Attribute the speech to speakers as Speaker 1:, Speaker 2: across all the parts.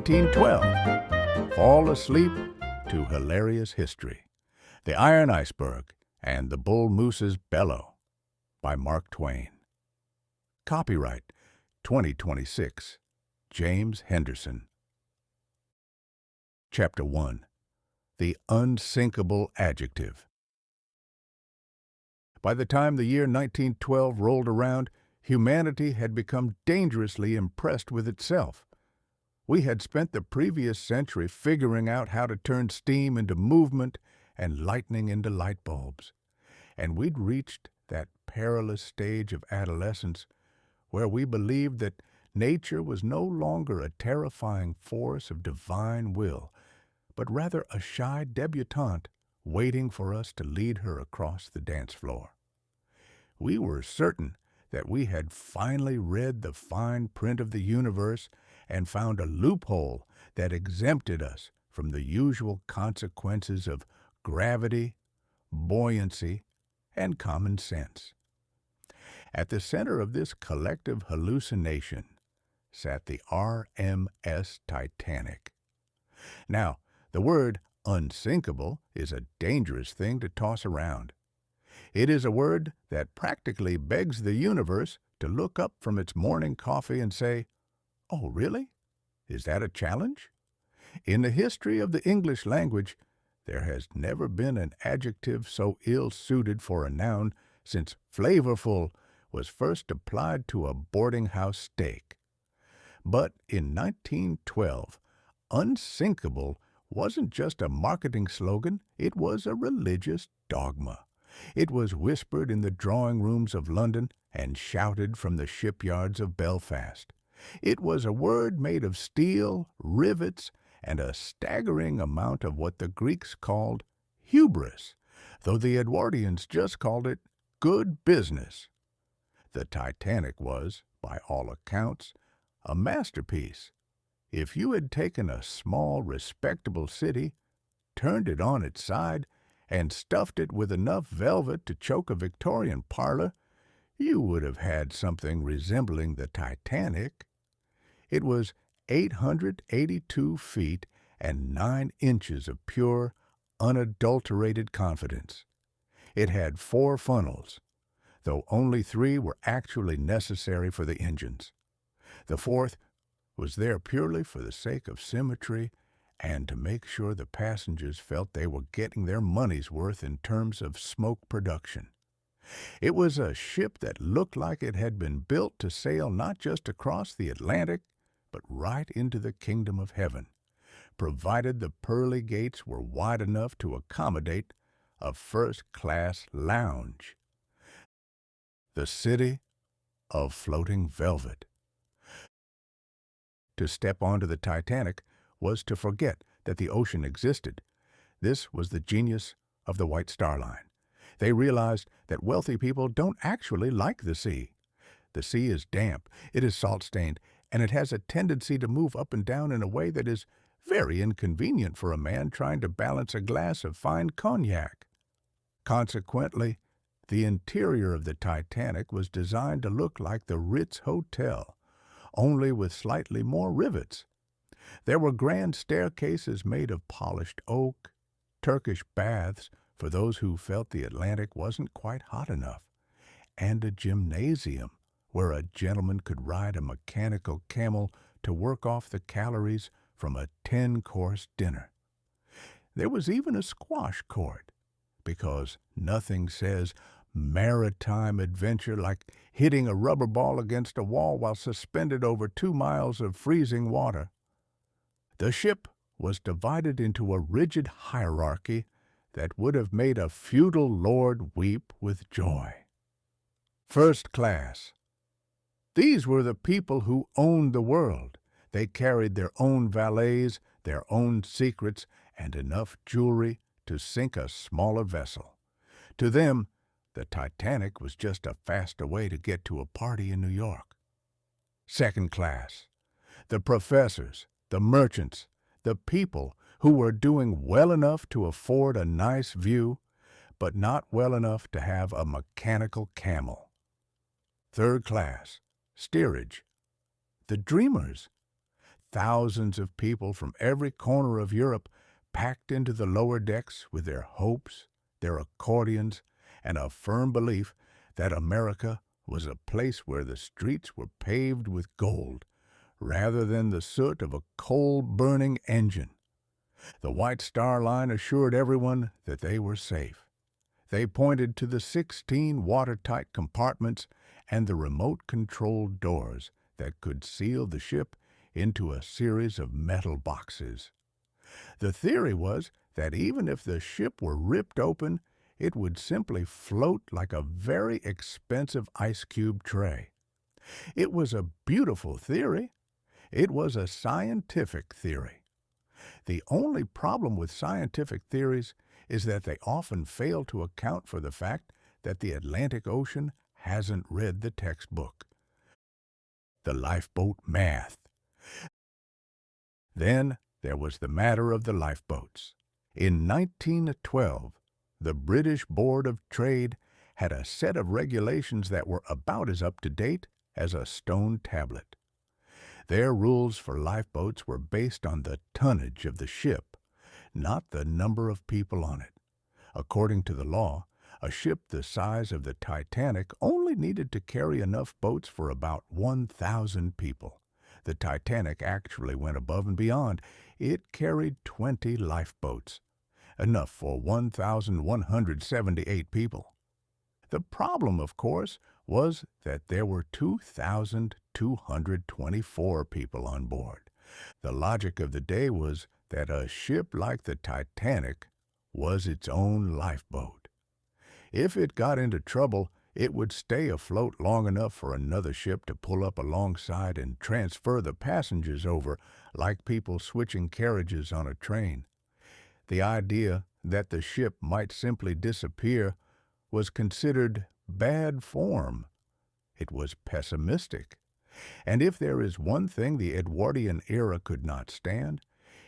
Speaker 1: 1912. Fall asleep to Hilarious History. The Iron Iceberg and the Bull Moose's Bellow by Mark Twain. Copyright 2026. James Henderson. Chapter 1. The Unsinkable Adjective. By the time the year 1912 rolled around, humanity had become dangerously impressed with itself. We had spent the previous century figuring out how to turn steam into movement and lightning into light bulbs. And we'd reached that perilous stage of adolescence where we believed that nature was no longer a terrifying force of divine will, but rather a shy debutante waiting for us to lead her across the dance floor. We were certain that we had finally read the fine print of the universe and found a loophole that exempted us from the usual consequences of gravity, buoyancy, and common sense. At the center of this collective hallucination sat the RMS Titanic. Now, the word unsinkable is a dangerous thing to toss around. It is a word that practically begs the universe to look up from its morning coffee and say, "Oh, really? Is that a challenge?" In the history of the English language, there has never been an adjective so ill-suited for a noun since flavorful was first applied to a boarding-house steak. But in 1912, unsinkable wasn't just a marketing slogan, it was a religious dogma. It was whispered in the drawing rooms of London and shouted from the shipyards of Belfast. It was a word made of steel, rivets, and a staggering amount of what the Greeks called hubris, though the Edwardians just called it good business. The Titanic was, by all accounts, a masterpiece. If you had taken a small, respectable city, turned it on its side, and stuffed it with enough velvet to choke a Victorian parlor, you would have had something resembling the Titanic. It was 882 feet and 9 inches of pure, unadulterated confidence. It had 4 funnels, though only 3 were actually necessary for the engines. The 4th was there purely for the sake of symmetry and to make sure the passengers felt they were getting their money's worth in terms of smoke production. It was a ship that looked like it had been built to sail not just across the Atlantic, but right into the kingdom of heaven, provided the pearly gates were wide enough to accommodate a first-class lounge. The city of floating velvet. To step onto the Titanic was to forget that the ocean existed. This was the genius of the White Star Line. They realized that wealthy people don't actually like the sea. The sea is damp, it is salt-stained, and it has a tendency to move up and down in a way that is very inconvenient for a man trying to balance a glass of fine cognac. Consequently, the interior of the Titanic was designed to look like the Ritz Hotel, only with slightly more rivets. There were grand staircases made of polished oak, Turkish baths for those who felt the Atlantic wasn't quite hot enough, and a gymnasium where a gentleman could ride a mechanical camel to work off the calories from a 10-course dinner. There was even a squash court, because nothing says maritime adventure like hitting a rubber ball against a wall while suspended over 2 miles of freezing water. The ship was divided into a rigid hierarchy that would have made a feudal lord weep with joy. First class. These were the people who owned the world. They carried their own valets, their own secrets, and enough jewelry to sink a smaller vessel. To them, the Titanic was just a faster way to get to a party in New York. Second class. The professors, the merchants, the people who were doing well enough to afford a nice view, but not well enough to have a mechanical camel. Third class. Steerage. The dreamers. Thousands of people from every corner of Europe packed into the lower decks with their hopes, their accordions, and a firm belief that America was a place where the streets were paved with gold, rather than the soot of a coal-burning engine. The White Star Line assured everyone that they were safe. They pointed to the 16 watertight compartments and the remote-controlled doors that could seal the ship into a series of metal boxes. The theory was that even if the ship were ripped open, it would simply float like a very expensive ice cube tray. It was a beautiful theory. It was a scientific theory. The only problem with scientific theories is that they often fail to account for the fact that the Atlantic Ocean hasn't read the textbook. The lifeboat math. Then there was the matter of the lifeboats. In 1912, the British Board of Trade had a set of regulations that were about as up-to-date as a stone tablet. Their rules for lifeboats were based on the tonnage of the ship, not the number of people on it. According to the law, a ship the size of the Titanic only needed to carry enough boats for about 1,000 people. The Titanic actually went above and beyond. It carried 20 lifeboats, enough for 1,178 people. The problem, of course, was that there were 2,224 people on board. The logic of the day was that a ship like the Titanic was its own lifeboat. If it got into trouble, it would stay afloat long enough for another ship to pull up alongside and transfer the passengers over, like people switching carriages on a train. The idea that the ship might simply disappear was considered bad form. It was pessimistic. And if there is one thing the Edwardian era could not stand,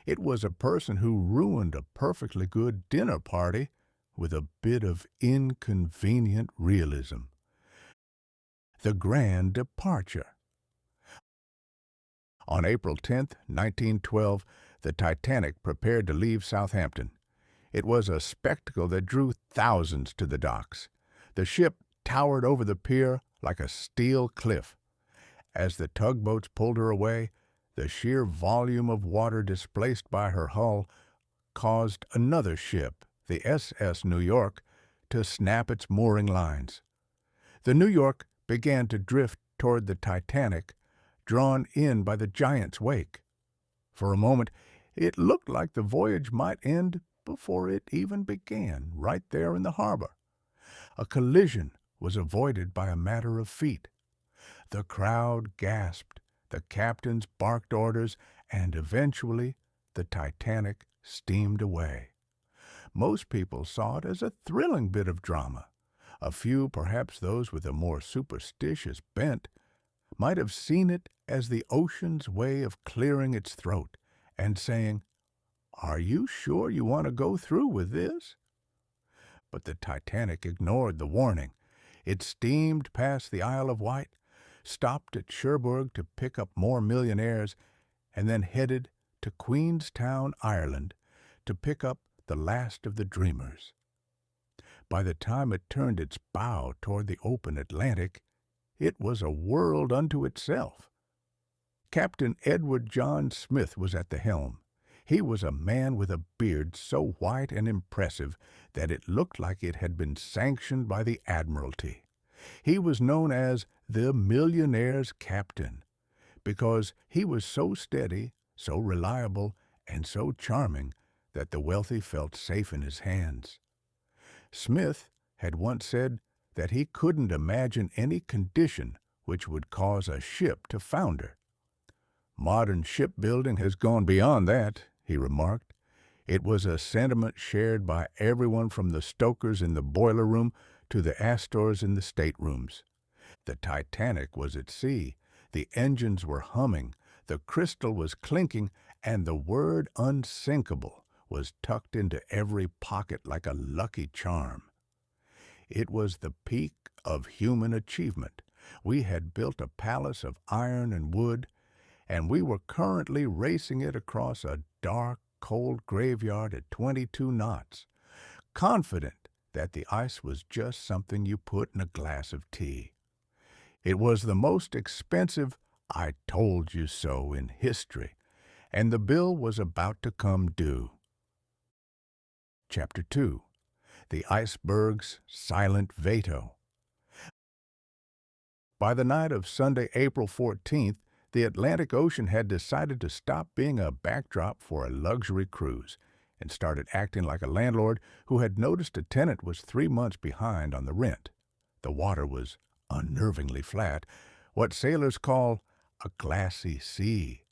Speaker 1: it was a person who ruined a perfectly good dinner party with a bit of inconvenient realism. The Grand Departure. On April 10, 1912, the Titanic prepared to leave Southampton. It was a spectacle that drew thousands to the docks. The ship towered over the pier like a steel cliff. As the tugboats pulled her away, the sheer volume of water displaced by her hull caused another ship, the S.S. New York, to snap its mooring lines. The New York began to drift toward the Titanic, drawn in by the giant's wake. For a moment, it looked like the voyage might end before it even began, right there in the harbor. A collision was avoided by a matter of feet. The crowd gasped, the captains barked orders, and eventually the Titanic steamed away. Most people saw it as a thrilling bit of drama. A few, perhaps those with a more superstitious bent, might have seen it as the ocean's way of clearing its throat and saying, "Are you sure you want to go through with this?" But the Titanic ignored the warning. It steamed past the Isle of Wight, stopped at Cherbourg to pick up more millionaires, and then headed to Queenstown, Ireland, to pick up the last of the dreamers. By the time it turned its bow toward the open Atlantic, it was a world unto itself. Captain Edward John Smith was at the helm. He was a man with a beard so white and impressive that it looked like it had been sanctioned by the Admiralty. He was known as the Millionaire's Captain because he was so steady, so reliable, and so charming that the wealthy felt safe in his hands. Smith had once said that he couldn't imagine any condition which would cause a ship to founder. "Modern shipbuilding has gone beyond that," he remarked. It was a sentiment shared by everyone from the stokers in the boiler room to the Astors in the staterooms. The Titanic was at sea, the engines were humming, the crystal was clinking, and the word unsinkable was tucked into every pocket like a lucky charm. It was the peak of human achievement. We had built a palace of iron and wood, and we were currently racing it across a dark, cold graveyard at 22 knots, confident that the ice was just something you put in a glass of tea. It was the most expensive "I told you so" in history, and the bill was about to come due. Chapter 2. The Iceberg's Silent Veto. By the night of Sunday, April 14th, the Atlantic Ocean had decided to stop being a backdrop for a luxury cruise and started acting like a landlord who had noticed a tenant was 3 months behind on the rent. The water was unnervingly flat, what sailors call a glassy sea.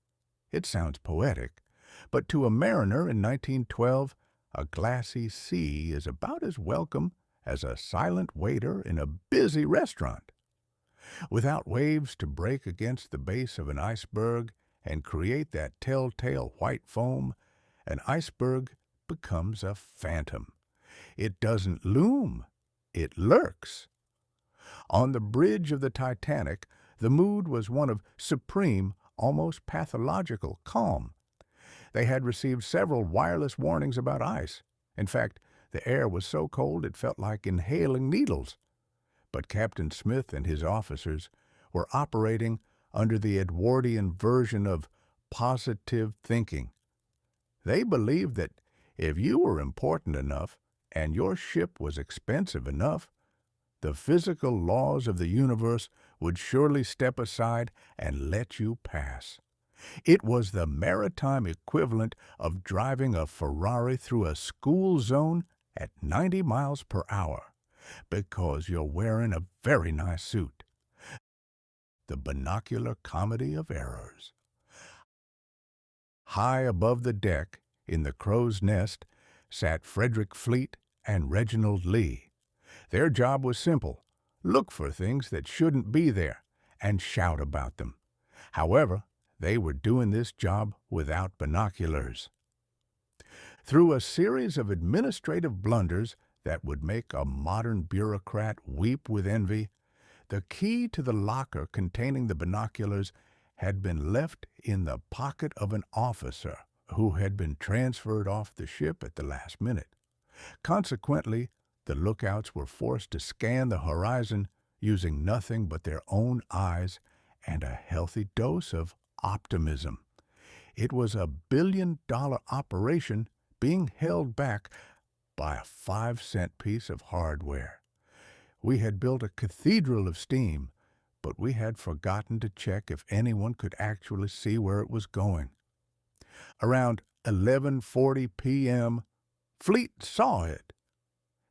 Speaker 1: It sounds poetic, but to a mariner in 1912, a glassy sea is about as welcome as a silent waiter in a busy restaurant. Without waves to break against the base of an iceberg and create that telltale white foam, an iceberg becomes a phantom. It doesn't loom, it lurks. On the bridge of the Titanic, the mood was one of supreme, almost pathological calm. They had received several wireless warnings about ice. In fact, the air was so cold it felt like inhaling needles. But Captain Smith and his officers were operating under the Edwardian version of positive thinking. They believed that if you were important enough and your ship was expensive enough, the physical laws of the universe would surely step aside and let you pass. It was the maritime equivalent of driving a Ferrari through a school zone at 90 miles per hour. Because you're wearing a very nice suit. The binocular comedy of errors. High above the deck, in the crow's nest, sat Frederick Fleet and Reginald Lee. Their job was simple: look for things that shouldn't be there and shout about them. However, they were doing this job without binoculars. Through a series of administrative blunders that would make a modern bureaucrat weep with envy, the key to the locker containing the binoculars had been left in the pocket of an officer who had been transferred off the ship at the last minute. Consequently, the lookouts were forced to scan the horizon using nothing but their own eyes and a healthy dose of optimism. It was a billion-dollar operation being held back by a 5-cent piece of hardware. We had built a cathedral of steam, but we had forgotten to check if anyone could actually see where it was going. Around 11:40 p.m., Fleet saw it.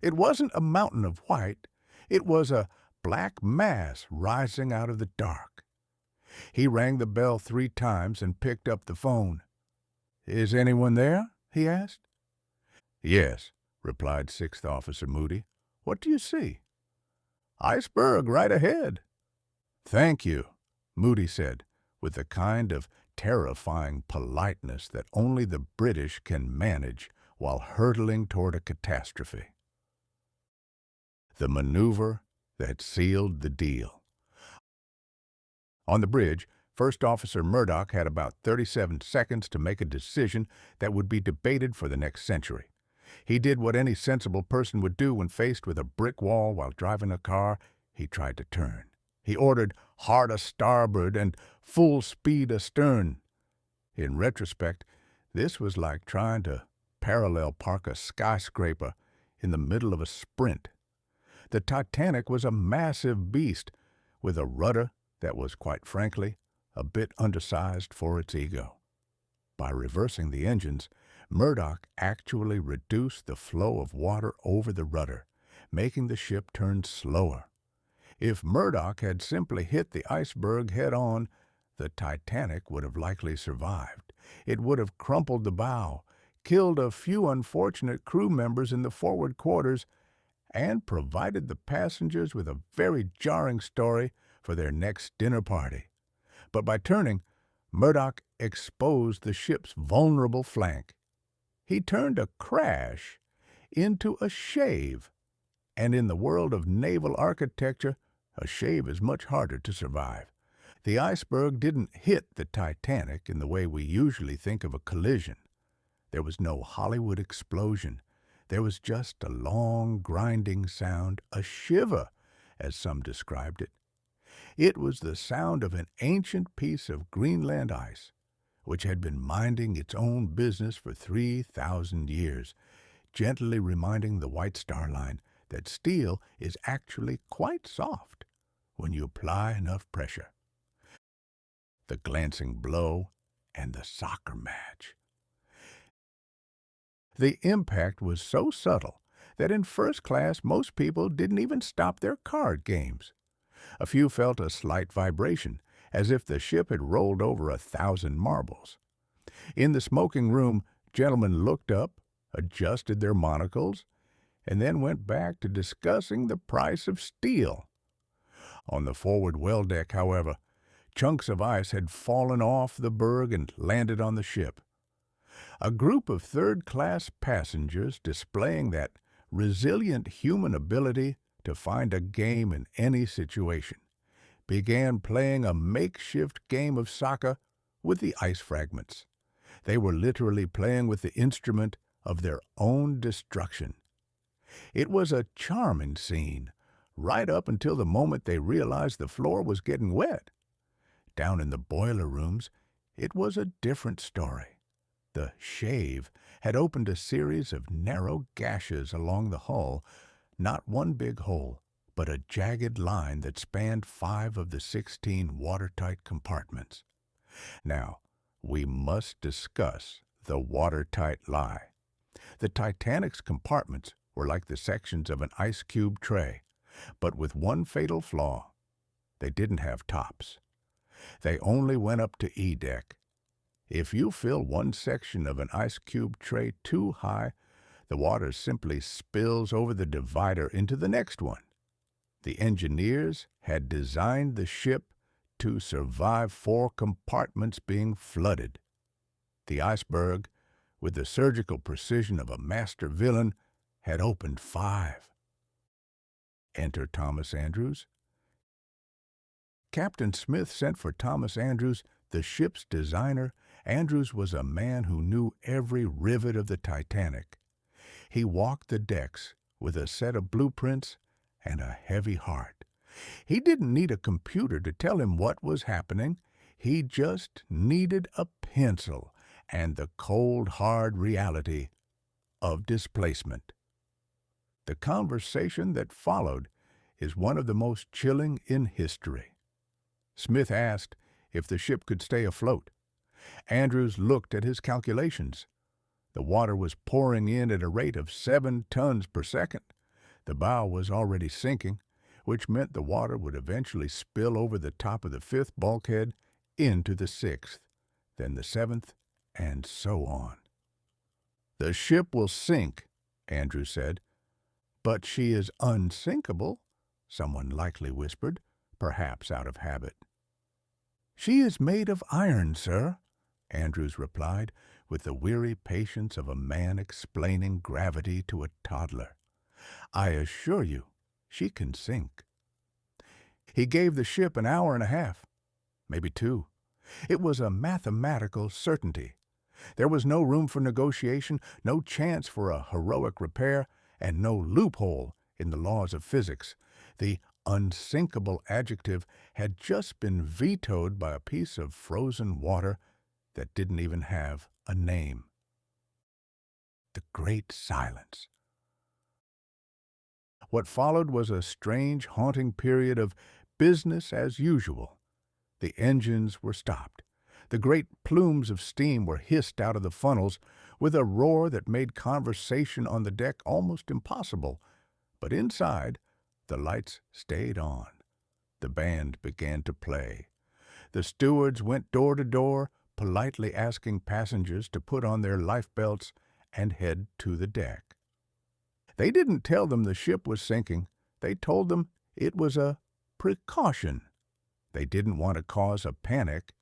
Speaker 1: It wasn't a mountain of white. It was a black mass rising out of the dark. He rang the bell 3 times and picked up the phone. "Is anyone there?" he asked. "Yes," replied Sixth Officer Moody. "What do you see?" "Iceberg right ahead." "Thank you," Moody said, with the kind of terrifying politeness that only the British can manage while hurtling toward a catastrophe. The maneuver that sealed the deal. On the bridge, First Officer Murdoch had about 37 seconds to make a decision that would be debated for the next century. He did what any sensible person would do when faced with a brick wall while driving a car. He tried to turn. He ordered hard a starboard and full speed astern. In retrospect, this was like trying to parallel park a skyscraper in the middle of a sprint. The Titanic was a massive beast with a rudder that was, quite frankly, a bit undersized for its ego. By reversing the engines, Murdoch actually reduced the flow of water over the rudder, making the ship turn slower. If Murdoch had simply hit the iceberg head-on, the Titanic would have likely survived. It would have crumpled the bow, killed a few unfortunate crew members in the forward quarters, and provided the passengers with a very jarring story for their next dinner party. But by turning, Murdoch exposed the ship's vulnerable flank. He turned a crash into a shave, and in the world of naval architecture, a shave is much harder to survive. The iceberg didn't hit the Titanic in the way we usually think of a collision. There was no Hollywood explosion. There was just a long, grinding sound, a shiver, as some described it. It was the sound of an ancient piece of Greenland ice, which had been minding its own business for 3,000 years, gently reminding the White Star Line that steel is actually quite soft when you apply enough pressure. The glancing blow and the soccer match. The impact was so subtle that in first class most people didn't even stop their card games. A few felt a slight vibration, as if the ship had rolled over 1,000 marbles. In the smoking room, gentlemen looked up, adjusted their monocles, and then went back to discussing the price of steel. On the forward well deck, however, chunks of ice had fallen off the berg and landed on the ship. A group of third-class passengers displaying that resilient human ability to find a game in any situation began playing a makeshift game of soccer with the ice fragments. They were literally playing with the instrument of their own destruction. It was a charming scene, right up until the moment they realized the floor was getting wet. Down in the boiler rooms, it was a different story. The shave had opened a series of narrow gashes along the hull, not one big hole, but a jagged line that spanned 5 of the 16 watertight compartments. Now, we must discuss the watertight lie. The Titanic's compartments were like the sections of an ice cube tray, but with one fatal flaw. They didn't have tops. They only went up to E deck. If you fill one section of an ice cube tray too high, the water simply spills over the divider into the next one. The engineers had designed the ship to survive 4 compartments being flooded. The Iceberg, with the surgical precision of a master villain, had opened 5. Enter Thomas Andrews. Captain Smith sent for Thomas Andrews, the ship's designer. Andrews was a man who knew every rivet of the Titanic. He walked the decks with a set of blueprints and a heavy heart. He didn't need a computer to tell him what was happening. He just needed a pencil and the cold, hard reality of displacement. The conversation that followed is one of the most chilling in history. Smith asked if the ship could stay afloat. Andrews looked at his calculations. The water was pouring in at a rate of 7 tons per second. The bow was already sinking, which meant the water would eventually spill over the top of the 5th bulkhead into the 6th, then the 7th, and so on. "The ship will sink," Andrews said. "But she is unsinkable," someone likely whispered, perhaps out of habit. "She is made of iron, sir," Andrews replied, with the weary patience of a man explaining gravity to a toddler. "I assure you, she can sink." He gave the ship an hour and a half, maybe 2. It was a mathematical certainty. There was no room for negotiation, no chance for a heroic repair, and no loophole in the laws of physics. The unsinkable adjective had just been vetoed by a piece of frozen water that didn't even have a name. The great silence. What followed was a strange, haunting period of business as usual. The engines were stopped. The great plumes of steam were hissed out of the funnels with a roar that made conversation on the deck almost impossible. But inside, the lights stayed on. The band began to play. The stewards went door to door, politely asking passengers to put on their lifebelts and head to the deck. They didn't tell them the ship was sinking. They told them it was a precaution. They didn't want to cause a panic,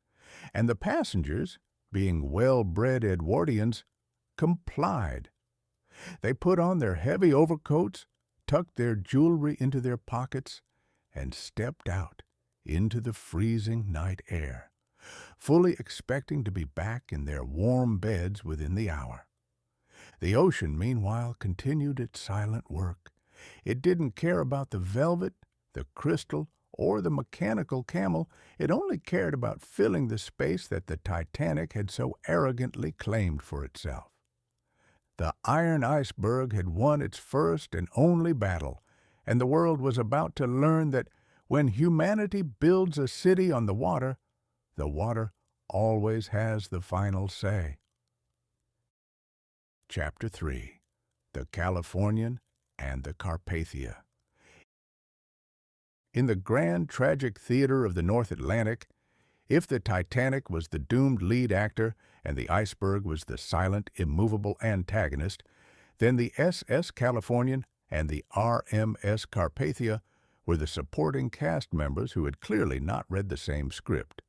Speaker 1: and the passengers, being well-bred Edwardians, complied. They put on their heavy overcoats, tucked their jewelry into their pockets, and stepped out into the freezing night air, fully expecting to be back in their warm beds within the hour. The ocean, meanwhile, continued its silent work. It didn't care about the velvet, the crystal, or the mechanical camel. It only cared about filling the space that the Titanic had so arrogantly claimed for itself. The iron iceberg had won its first and only battle, and the world was about to learn that when humanity builds a city on the water always has the final say. Chapter 3. The Californian and the Carpathia. In the grand tragic theater of the North Atlantic, if the Titanic was the doomed lead actor and the Iceberg was the silent, immovable antagonist, then the S.S. Californian and the R.M.S. Carpathia were the supporting cast members who had clearly not read the same script.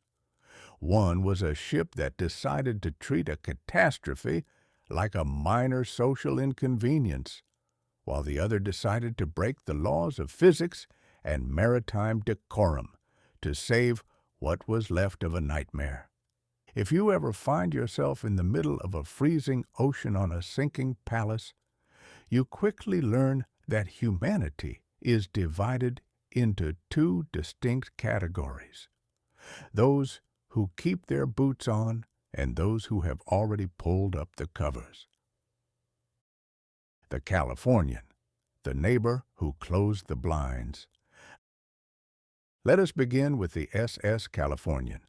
Speaker 1: One was a ship that decided to treat a catastrophe like a minor social inconvenience, while the other decided to break the laws of physics and maritime decorum to save what was left of a nightmare. If you ever find yourself in the middle of a freezing ocean on a sinking palace, you quickly learn that humanity is divided into two distinct categories: those who keep their boots on and those who have already pulled up the covers. The Californian, the neighbor who closed the blinds. Let us begin with the S.S. Californian.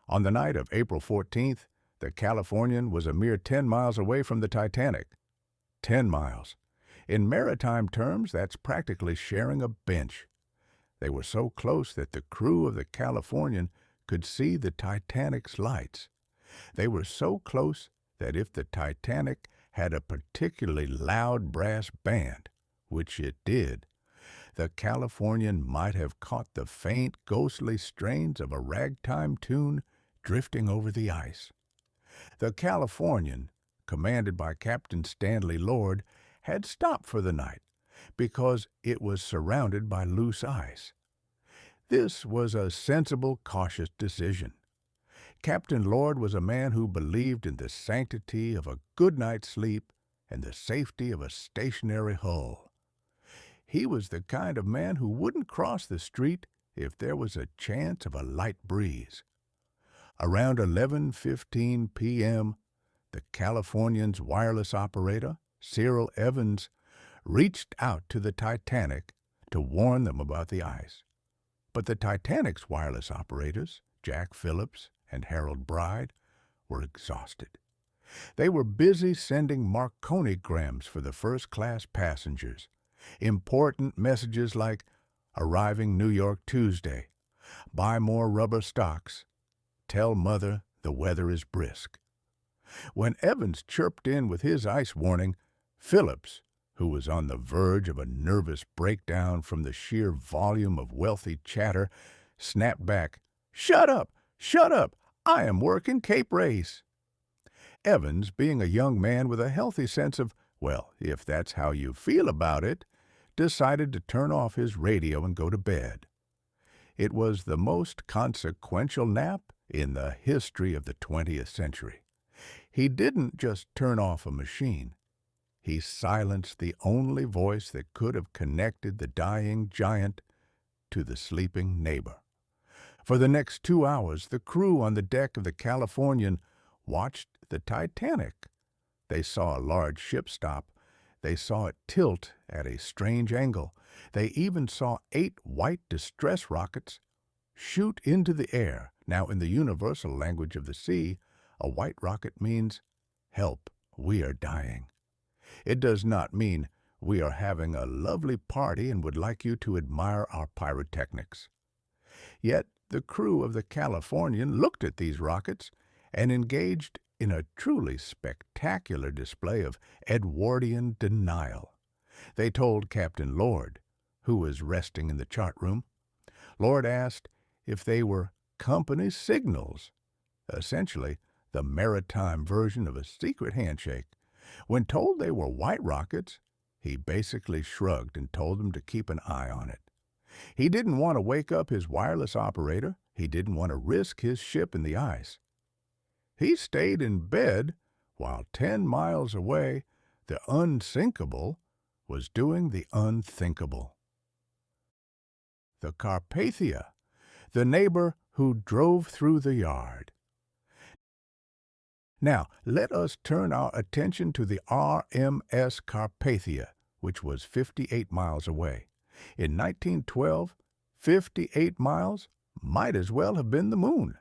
Speaker 1: On the night of April 14th, the Californian was a mere 10 miles away from the Titanic. 10 miles. In maritime terms, that's practically sharing a bench. They were so close that the crew of the Californian could see the Titanic's lights. They were so close that if the Titanic had a particularly loud brass band, which it did, the Californian might have caught the faint, ghostly strains of a ragtime tune drifting over the ice. The Californian, commanded by Captain Stanley Lord, had stopped for the night because it was surrounded by loose ice. This was a sensible, cautious decision. Captain Lord was a man who believed in the sanctity of a good night's sleep and the safety of a stationary hull. He was the kind of man who wouldn't cross the street if there was a chance of a light breeze. Around 11:15 p.m., the Californian's wireless operator, Cyril Evans, reached out to the Titanic to warn them about the ice. But the Titanic's wireless operators, Jack Phillips and Harold Bride, were exhausted. They were busy sending Marconigrams for the first-class passengers. Important messages like, "Arriving New York Tuesday," "Buy more rubber stocks," "Tell mother the weather is brisk." When Evans chirped in with his ice warning, Phillips, who was on the verge of a nervous breakdown from the sheer volume of wealthy chatter, snapped back, "Shut up! Shut up! I am working Cape Race." Evans, being a young man with a healthy sense of, well, if that's how you feel about it, decided to turn off his radio and go to bed. It was the most consequential nap in the history of the 20th century. He didn't just turn off a machine. He silenced the only voice that could have connected the dying giant to the sleeping neighbor. For the next 2 hours, the crew on the deck of the Californian watched the Titanic. They saw a large ship stop. They saw it tilt at a strange angle. They even saw 8 white distress rockets shoot into the air. Now, in the universal language of the sea, a white rocket means, "Help, we are dying." It does not mean, "We are having a lovely party and would like you to admire our pyrotechnics." Yet the crew of the Californian looked at these rockets and engaged in a truly spectacular display of Edwardian denial. They told Captain Lord, who was resting in the chart room. Lord asked if they were company signals, essentially the maritime version of a secret handshake. When told they were white rockets, he basically shrugged and told them to keep an eye on it. He didn't want to wake up his wireless operator. He didn't want to risk his ship in the ice. He stayed in bed while 10 miles away, the Unsinkable was doing the unthinkable. The Carpathia, the neighbor who drove through the yard. Now, let us turn our attention to the RMS Carpathia, which was 58 miles away. In 1912, 58 miles might as well have been the moon.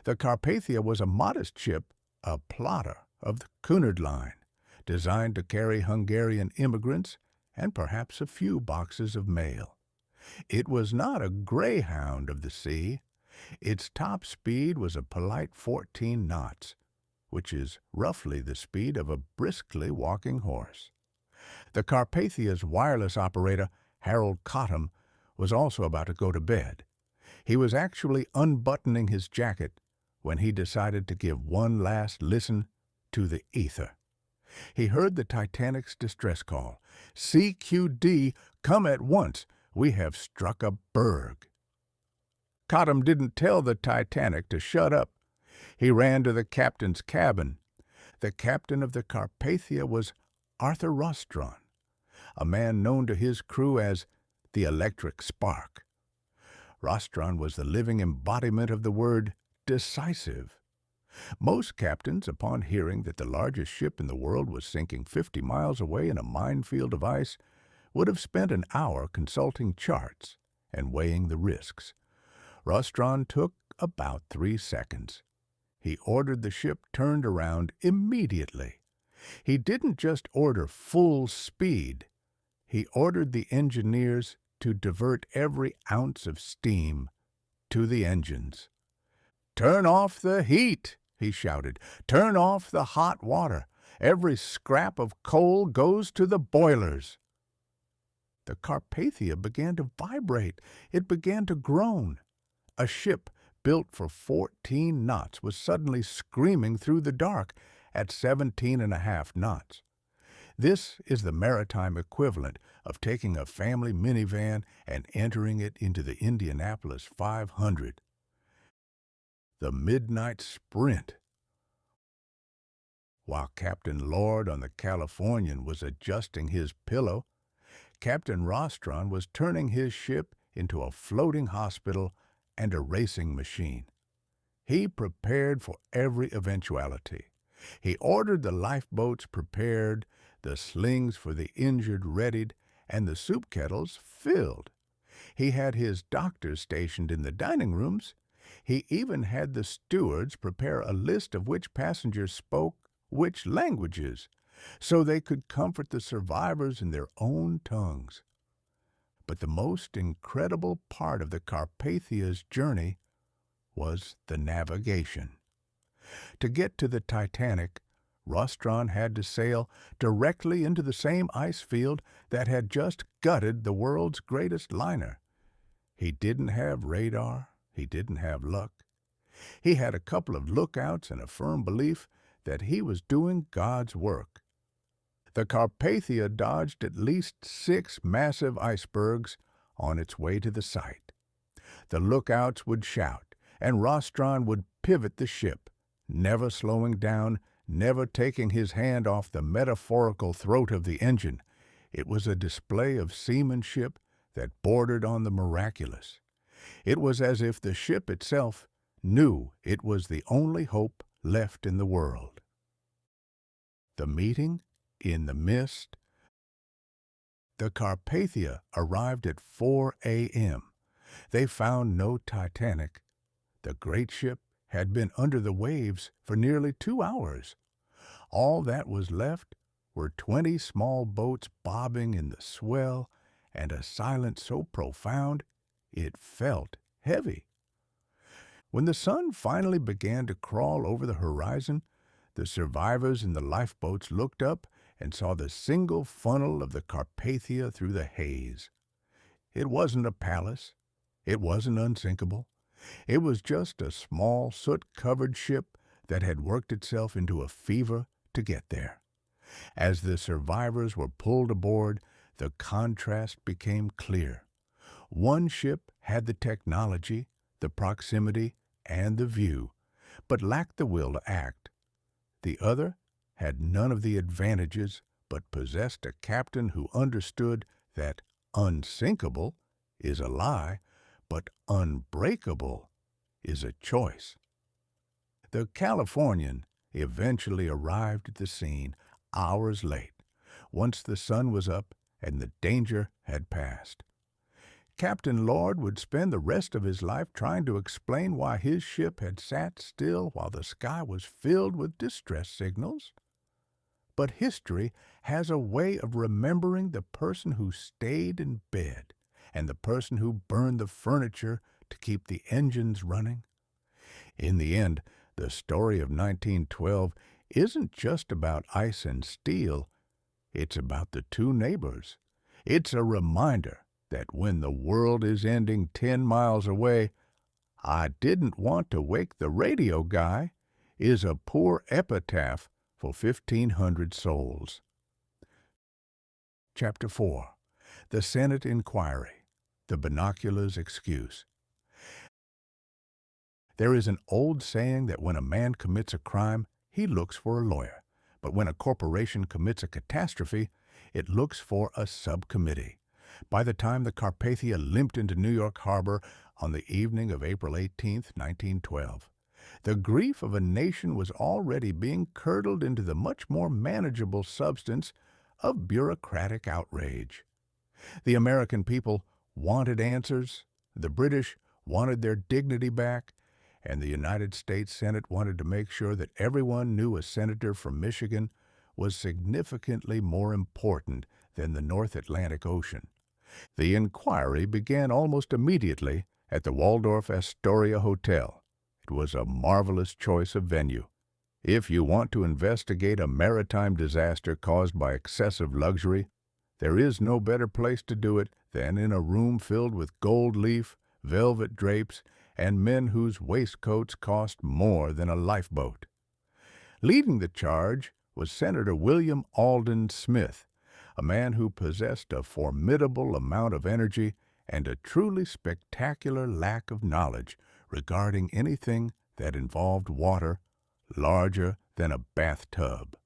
Speaker 1: The Carpathia was a modest ship, a plotter of the Cunard Line, designed to carry Hungarian immigrants and perhaps a few boxes of mail. It was not a greyhound of the sea. Its top speed was a polite 14 knots, which is roughly the speed of a briskly walking horse. The Carpathia's wireless operator, Harold Cottam, was also about to go to bed. He was actually unbuttoning his jacket when he decided to give one last listen to the ether. He heard the Titanic's distress call. "CQD, come at once. We have struck a berg." Cottam didn't tell the Titanic to shut up. He ran to the captain's cabin. The captain of the Carpathia was Arthur Rostron, a man known to his crew as the Electric Spark. Rostron was the living embodiment of the word decisive. Most captains, upon hearing that the largest ship in the world was sinking 50 miles away in a minefield of ice, would have spent an hour consulting charts and weighing the risks. Rostron took about 3 seconds. He ordered the ship turned around immediately. He didn't just order full speed. He ordered the engineers to divert every ounce of steam to the engines. "Turn off the heat," he shouted. "Turn off the hot water. Every scrap of coal goes to the boilers." The Carpathia began to vibrate. It began to groan. A ship built for 14 knots was suddenly screaming through the dark at 17.5 knots. This is the maritime equivalent of taking a family minivan and entering it into the Indianapolis 500. The midnight sprint. While Captain Lord on the Californian was adjusting his pillow, Captain Rostron was turning his ship into a floating hospital and a racing machine. He prepared for every eventuality. He ordered the lifeboats prepared, the slings for the injured readied, and the soup kettles filled. He had his doctors stationed in the dining rooms. He even had the stewards prepare a list of which passengers spoke which languages, so they could comfort the survivors in their own tongues. But the most incredible part of the Carpathia's journey was the navigation. To get to the Titanic, Rostron had to sail directly into the same ice field that had just gutted the world's greatest liner. He didn't have radar. He didn't have luck. He had a couple of lookouts and a firm belief that he was doing God's work. The Carpathia dodged at least 6 massive icebergs on its way to the site. The lookouts would shout, and Rostron would pivot the ship, never slowing down, never taking his hand off the metaphorical throat of the engine. It was a display of seamanship that bordered on the miraculous. It was as if the ship itself knew it was the only hope left in the world. The meeting in the mist. The Carpathia arrived at 4 a.m. They found no Titanic. The great ship had been under the waves for nearly 2 hours. All that was left were 20 small boats bobbing in the swell and a silence so profound it felt heavy. When the sun finally began to crawl over the horizon, the survivors in the lifeboats looked up and saw the single funnel of the Carpathia through the haze. It wasn't a palace. It wasn't unsinkable. It was just a small, soot-covered ship that had worked itself into a fever to get there. As the survivors were pulled aboard, the contrast became clear. One ship had the technology, the proximity, and the view, but lacked the will to act. The other had none of the advantages, but possessed a captain who understood that unsinkable is a lie, but unbreakable is a choice. The Californian eventually arrived at the scene hours late, once the sun was up and the danger had passed. Captain Lord would spend the rest of his life trying to explain why his ship had sat still while the sky was filled with distress signals. But history has a way of remembering the person who stayed in bed and the person who burned the furniture to keep the engines running. In the end, the story of 1912 isn't just about ice and steel. It's about the two neighbors. It's a reminder that when the world is ending 10 miles away, "I didn't want to wake the radio guy" is a poor epitaph for 1,500 souls. Chapter 4. The Senate Inquiry. The Binoculars Excuse. There is an old saying that when a man commits a crime, he looks for a lawyer. But when a corporation commits a catastrophe, it looks for a subcommittee. By the time the Carpathia limped into New York Harbor on the evening of April 18, 1912, the grief of a nation was already being curdled into the much more manageable substance of bureaucratic outrage. The American people wanted answers, the British wanted their dignity back, and the United States Senate wanted to make sure that everyone knew a senator from Michigan was significantly more important than the North Atlantic Ocean. The inquiry began almost immediately at the Waldorf Astoria Hotel. It was a marvelous choice of venue. If you want to investigate a maritime disaster caused by excessive luxury, there is no better place to do it than in a room filled with gold leaf, velvet drapes, and men whose waistcoats cost more than a lifeboat. Leading the charge was Senator William Alden Smith, a man who possessed a formidable amount of energy and a truly spectacular lack of knowledge regarding anything that involved water larger than a bathtub.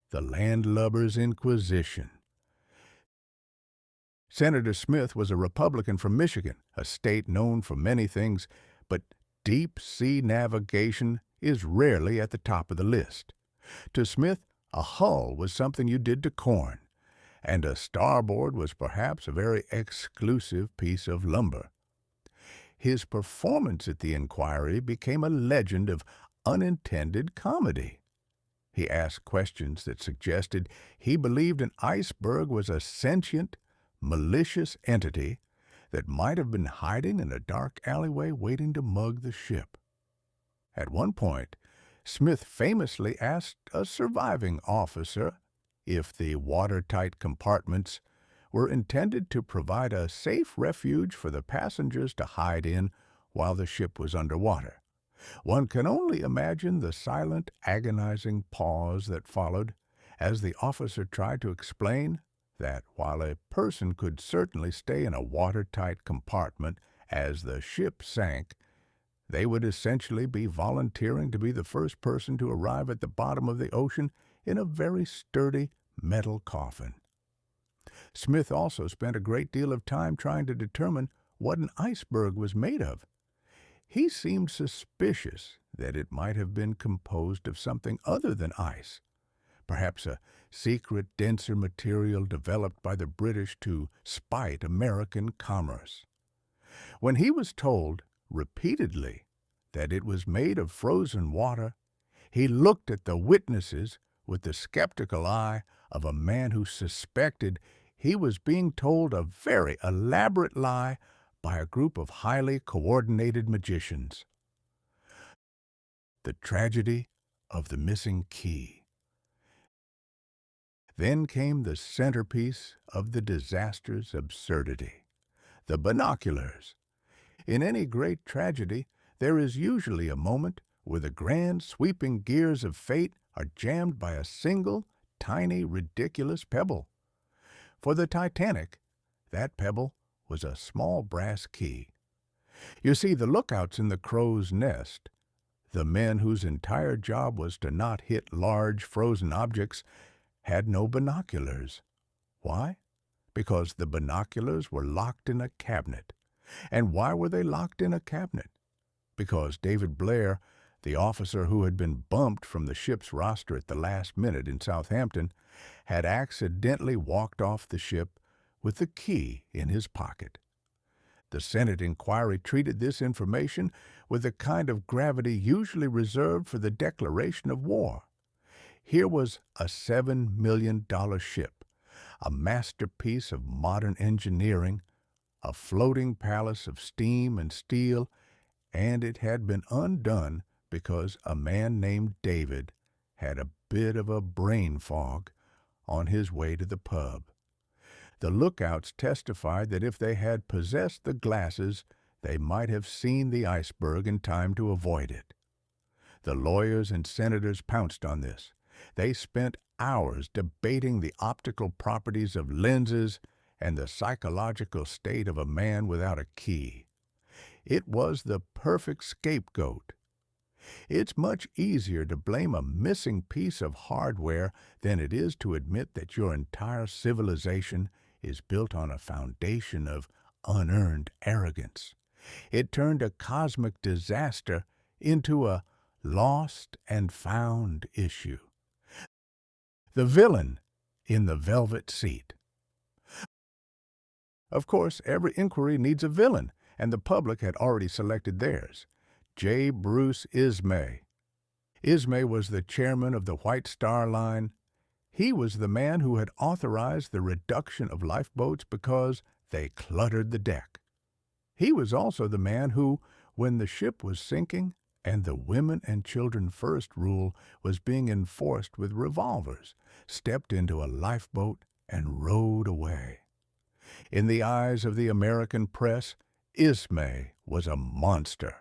Speaker 1: The Landlubbers' Inquisition. Senator Smith was a Republican from Michigan, a state known for many things, but deep-sea navigation is rarely at the top of the list. To Smith, a hull was something you did to corn, and a starboard was perhaps a very exclusive piece of lumber. His performance at the inquiry became a legend of unintended comedy. He asked questions that suggested he believed an iceberg was a sentient, malicious entity that might have been hiding in a dark alleyway waiting to mug the ship. At one point, Smith famously asked a surviving officer if the watertight compartments were intended to provide a safe refuge for the passengers to hide in while the ship was underwater. One can only imagine the silent, agonizing pause that followed as the officer tried to explain that while a person could certainly stay in a watertight compartment as the ship sank, they would essentially be volunteering to be the first person to arrive at the bottom of the ocean in a very sturdy metal coffin. Smith also spent a great deal of time trying to determine what an iceberg was made of. He seemed suspicious that it might have been composed of something other than ice, perhaps a secret, denser material developed by the British to spite American commerce. When he was told repeatedly that it was made of frozen water, he looked at the witnesses with the skeptical eye of a man who suspected he was being told a very elaborate lie by a group of highly coordinated magicians. The tragedy of the missing key. Then came the centerpiece of the disaster's absurdity, the binoculars. In any great tragedy, there is usually a moment where the grand sweeping gears of fate are jammed by a single, tiny, ridiculous pebble. For the Titanic, that pebble was a small brass key. You see, the lookouts in the crow's nest, the men whose entire job was to not hit large frozen objects, had no binoculars. Why? Because the binoculars were locked in a cabinet. And why were they locked in a cabinet? Because David Blair, the officer who had been bumped from the ship's roster at the last minute in Southampton, had accidentally walked off the ship with the key in his pocket. The Senate inquiry treated this information with the kind of gravity usually reserved for the declaration of war. Here was a $7 million ship, a masterpiece of modern engineering, a floating palace of steam and steel, and it had been undone because a man named David had a bit of a brain fog on his way to the pub. The lookouts testified that if they had possessed the glasses, they might have seen the iceberg in time to avoid it. The lawyers and senators pounced on this. They spent hours debating the optical properties of lenses and the psychological state of a man without a key. It was the perfect scapegoat. It's much easier to blame a missing piece of hardware than it is to admit that your entire civilization is built on a foundation of unearned arrogance. It turned a cosmic disaster into a lost and found issue. The villain in the velvet seat. Of course, every inquiry needs a villain, and the public had already selected theirs. J. Bruce Ismay. Ismay was the chairman of the White Star Line. He was the man who had authorized the reduction of lifeboats because they cluttered the deck. He was also the man who, when the ship was sinking and the women and children first rule was being enforced with revolvers, stepped into a lifeboat and rowed away. In the eyes of the American press, Ismay was a monster.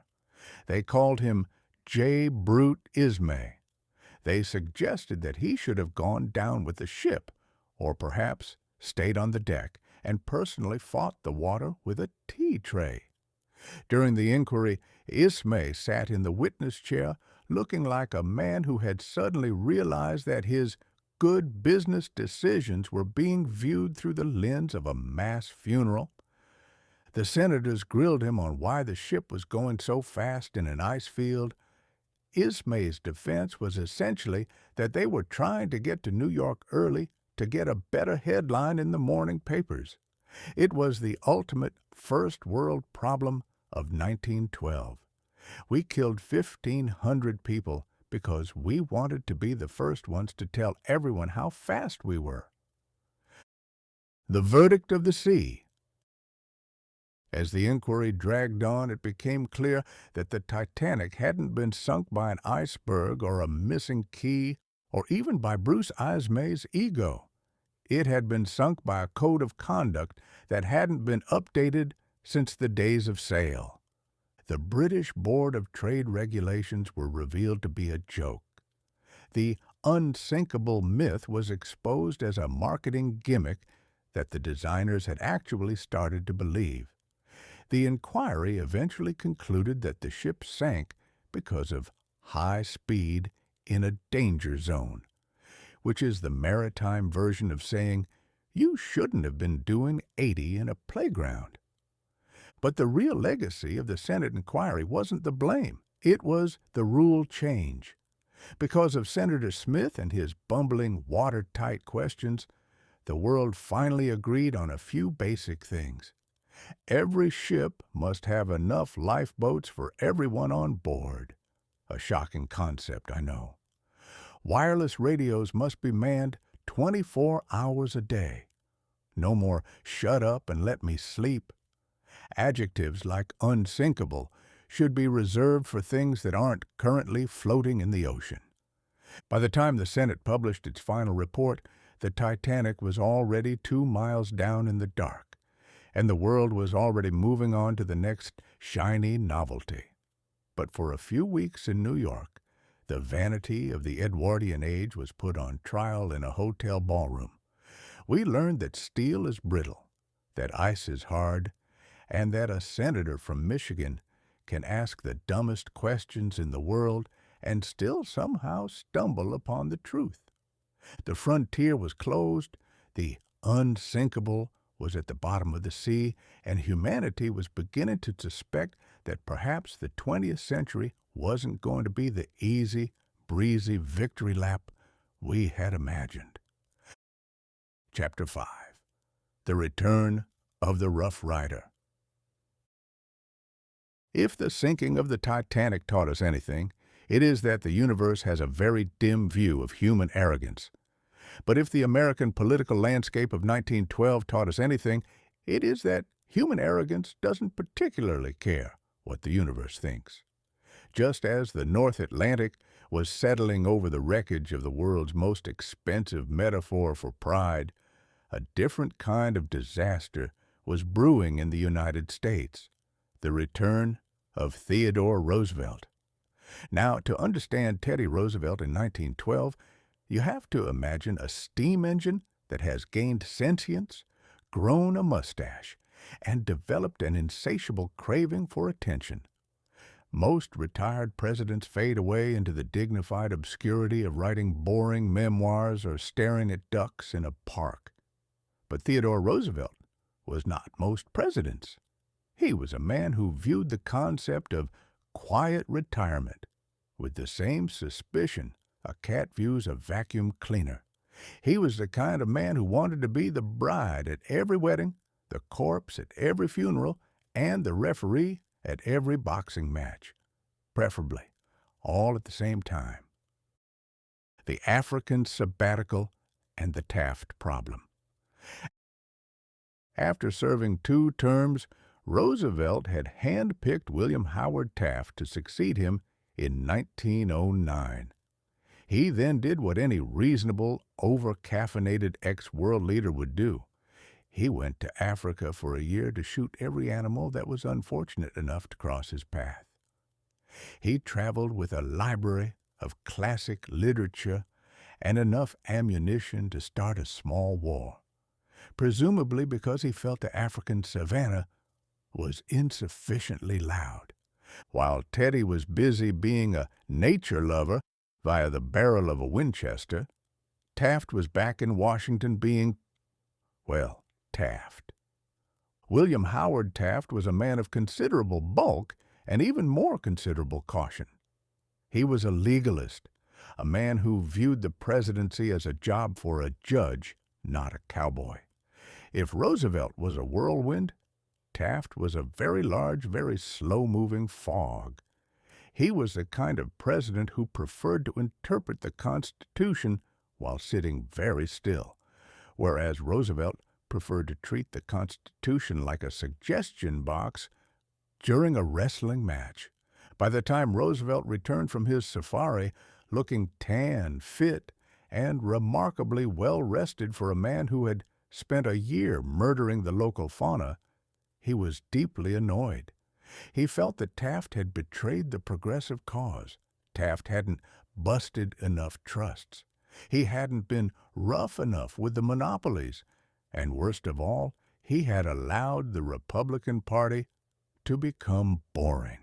Speaker 1: They called him J. Brute Ismay. They suggested that he should have gone down with the ship, or perhaps stayed on the deck and personally fought the water with a tea tray. During the inquiry, Ismay sat in the witness chair looking like a man who had suddenly realized that his good business decisions were being viewed through the lens of a mass funeral. The senators grilled him on why the ship was going so fast in an ice field. Ismay's defense was essentially that they were trying to get to New York early to get a better headline in the morning papers. It was the ultimate first world problem of 1912. We killed 1,500 people because we wanted to be the first ones to tell everyone how fast we were. The verdict of the sea. As the inquiry dragged on, it became clear that the Titanic hadn't been sunk by an iceberg or a missing key or even by Bruce Ismay's ego. It had been sunk by a code of conduct that hadn't been updated since the days of sail. The British Board of Trade Regulations were revealed to be a joke. The Unsinkable myth was exposed as a marketing gimmick that the designers had actually started to believe. The inquiry eventually concluded that the ship sank because of high speed in a danger zone, which is the maritime version of saying you shouldn't have been doing 80 in a playground. But the real legacy of the Senate inquiry wasn't the blame. It was the rule change. Because of Senator Smith and his bumbling, watertight questions, the world finally agreed on a few basic things. Every ship must have enough lifeboats for everyone on board. A shocking concept, I know. Wireless radios must be manned 24 hours a day. No more shut up and let me sleep. Adjectives like unsinkable should be reserved for things that aren't currently floating in the ocean. By the time the Senate published its final report, the Titanic was already 2 miles down in the dark, and the world was already moving on to the next shiny novelty. But for a few weeks in New York, the vanity of the Edwardian age was put on trial in a hotel ballroom. We learned that steel is brittle, that ice is hard, and that a senator from Michigan can ask the dumbest questions in the world and still somehow stumble upon the truth. The frontier was closed, the unsinkable was at the bottom of the sea, and humanity was beginning to suspect that perhaps the 20th century wasn't going to be the easy, breezy victory lap we had imagined. Chapter 5. The Return of the Rough Rider. If the sinking of the Titanic taught us anything, it is that the universe has a very dim view of human arrogance. But if the American political landscape of 1912 taught us anything, it is that human arrogance doesn't particularly care what the universe thinks. Just as the North Atlantic was settling over the wreckage of the world's most expensive metaphor for pride, a different kind of disaster was brewing in the United States: the return of Theodore Roosevelt. Now, to understand Teddy Roosevelt in 1912, you have to imagine a steam engine that has gained sentience, grown a mustache, and developed an insatiable craving for attention. Most retired presidents fade away into the dignified obscurity of writing boring memoirs or staring at ducks in a park. But Theodore Roosevelt was not most presidents. He was a man who viewed the concept of quiet retirement with the same suspicion a cat views a vacuum cleaner. He was the kind of man who wanted to be the bride at every wedding, the corpse at every funeral, and the referee at every boxing match, preferably all at the same time. The African sabbatical and the Taft problem. After serving 2 terms, Roosevelt had handpicked William Howard Taft to succeed him in 1909. He then did what any reasonable, over-caffeinated ex-world leader would do. He went to Africa for a year to shoot every animal that was unfortunate enough to cross his path. He traveled with a library of classic literature and enough ammunition to start a small war, presumably because he felt the African savanna was insufficiently loud. While Teddy was busy being a nature lover via the barrel of a Winchester, Taft was back in Washington being, well, Taft. William Howard Taft was a man of considerable bulk and even more considerable caution. He was a legalist, a man who viewed the presidency as a job for a judge, not a cowboy. If Roosevelt was a whirlwind, Taft was a very large, very slow-moving fog. He was the kind of president who preferred to interpret the Constitution while sitting very still, whereas Roosevelt preferred to treat the Constitution like a suggestion box during a wrestling match. By the time Roosevelt returned from his safari, looking tan, fit, and remarkably well-rested for a man who had spent a year murdering the local fauna, he was deeply annoyed. He felt that Taft had betrayed the progressive cause. Taft hadn't busted enough trusts. He hadn't been rough enough with the monopolies. And worst of all, he had allowed the Republican Party to become boring.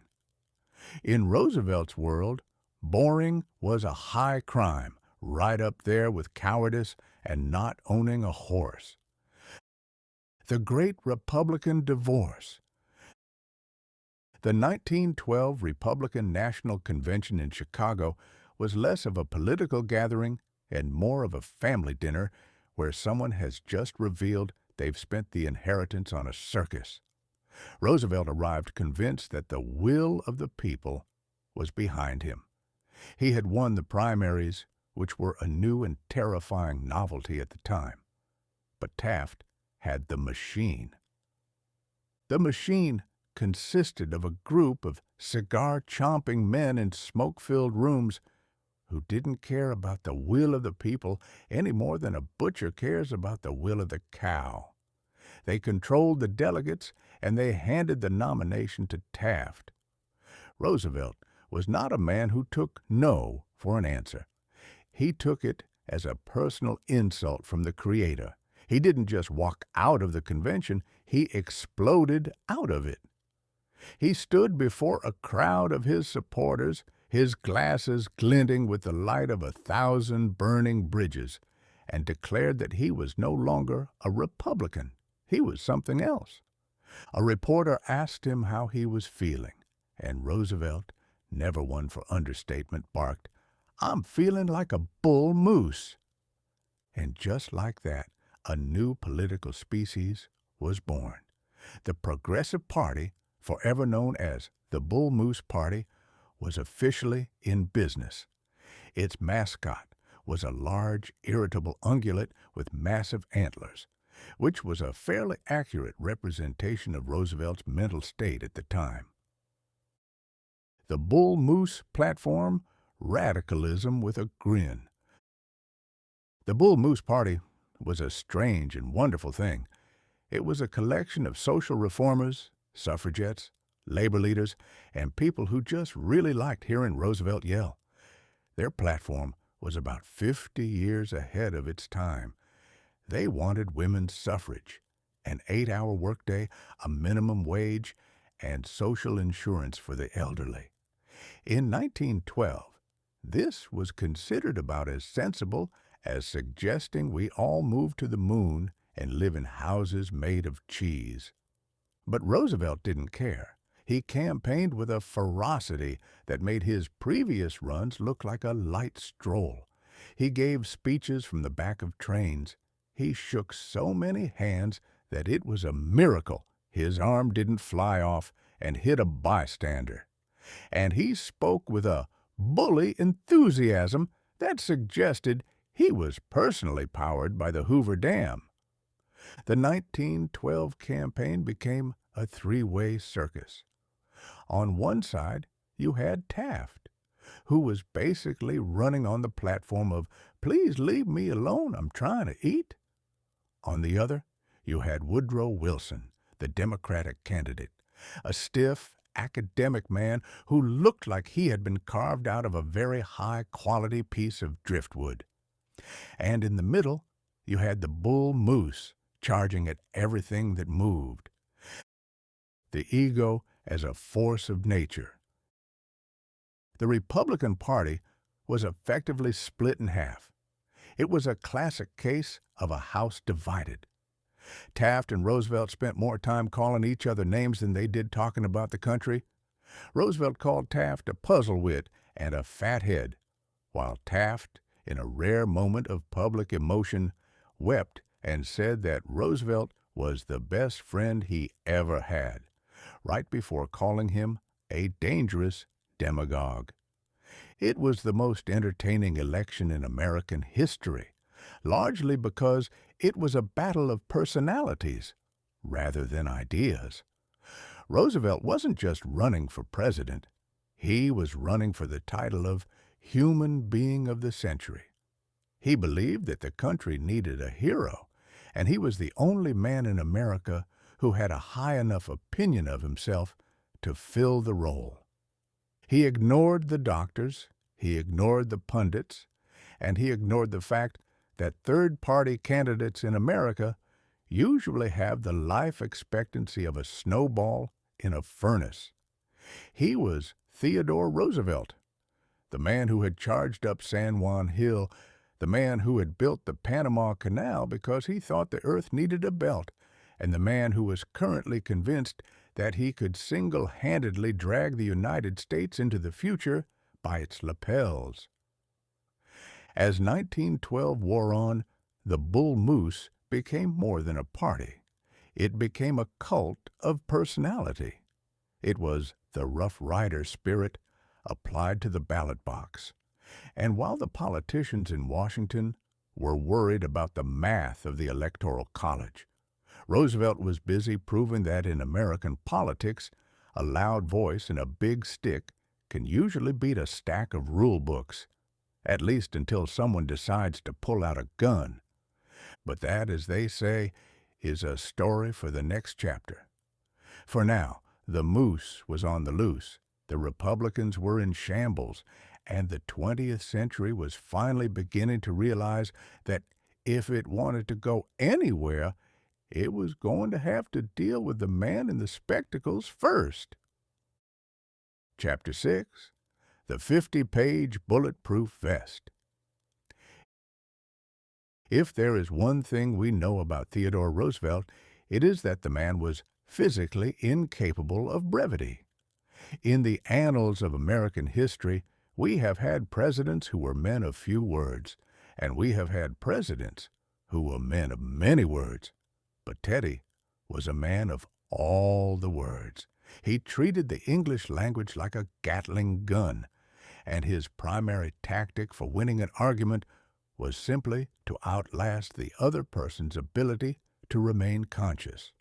Speaker 1: In Roosevelt's world, boring was a high crime, right up there with cowardice and not owning a horse. The Great Republican Divorce. The 1912 Republican National Convention in Chicago was less of a political gathering and more of a family dinner where someone has just revealed they've spent the inheritance on a circus. Roosevelt arrived convinced that the will of the people was behind him. He had won the primaries, which were a new and terrifying novelty at the time. But Taft had the machine. The machine consisted of a group of cigar-chomping men in smoke-filled rooms who didn't care about the will of the people any more than a butcher cares about the will of the cow. They controlled the delegates, and they handed the nomination to Taft. Roosevelt was not a man who took no for an answer. He took it as a personal insult from the Creator. He didn't just walk out of the convention, he exploded out of it. He stood before a crowd of his supporters, his glasses glinting with the light of 1,000 burning bridges, and declared that he was no longer a Republican. He was something else. A reporter asked him how he was feeling, and Roosevelt, never one for understatement, barked, "I'm feeling like a bull moose." And just like that, a new political species was born. The Progressive Party, forever known as the Bull Moose Party, was officially in business. Its mascot was a large, irritable ungulate with massive antlers, which was a fairly accurate representation of Roosevelt's mental state at the time. The Bull Moose platform, radicalism with a grin. The Bull Moose Party was a strange and wonderful thing. It was a collection of social reformers, suffragettes, labor leaders, and people who just really liked hearing Roosevelt yell. Their platform was about 50 years ahead of its time. They wanted women's suffrage, an 8-hour workday, a minimum wage, and social insurance for the elderly. In 1912, this was considered about as sensible as suggesting we all move to the moon and live in houses made of cheese. But Roosevelt didn't care. He campaigned with a ferocity that made his previous runs look like a light stroll. He gave speeches from the back of trains. He shook so many hands that it was a miracle his arm didn't fly off and hit a bystander. And he spoke with a bully enthusiasm that suggested he was personally powered by the Hoover Dam. The 1912 campaign became a three-way circus. On one side, you had Taft, who was basically running on the platform of, "Please leave me alone, I'm trying to eat." On the other, you had Woodrow Wilson, the Democratic candidate, a stiff, academic man who looked like he had been carved out of a very high-quality piece of driftwood. And in the middle, you had the bull moose charging at everything that moved. The ego as a force of nature. The Republican Party was effectively split in half. It was a classic case of a house divided. Taft and Roosevelt spent more time calling each other names than they did talking about the country. Roosevelt called Taft a puzzle wit and a fathead, while Taft, in a rare moment of public emotion, wept and said that Roosevelt was the best friend he ever had, right before calling him a dangerous demagogue. It was the most entertaining election in American history, largely because it was a battle of personalities rather than ideas. Roosevelt wasn't just running for president. He was running for the title of Human Being of the Century. He believed that the country needed a hero, and he was the only man in America who had a high enough opinion of himself to fill the role. He ignored the doctors, he ignored the pundits, and he ignored the fact that third-party candidates in America usually have the life expectancy of a snowball in a furnace. He was Theodore Roosevelt, the man who had charged up San Juan Hill, the man who had built the Panama Canal because he thought the earth needed a belt, and the man who was currently convinced that he could single-handedly drag the United States into the future by its lapels. As 1912 wore on, the Bull Moose became more than a party. It became a cult of personality. It was the Rough Rider spirit applied to the ballot box. And while the politicians in Washington were worried about the math of the Electoral College, Roosevelt was busy proving that in American politics, a loud voice and a big stick can usually beat a stack of rule books, at least until someone decides to pull out a gun. But that, as they say, is a story for the next chapter. For now, the moose was on the loose, the Republicans were in shambles, and the 20th century was finally beginning to realize that If it wanted to go anywhere, it was going to have to deal with the man in the spectacles first. Chapter 6. The 50-page bulletproof vest. If there is one thing we know about Theodore Roosevelt, it is that the man was physically incapable of brevity. In the annals of American history, we have had presidents who were men of few words, and we have had presidents who were men of many words. But Teddy was a man of all the words. He treated the English language like a Gatling gun, and his primary tactic for winning an argument was simply to outlast the other person's ability to remain conscious.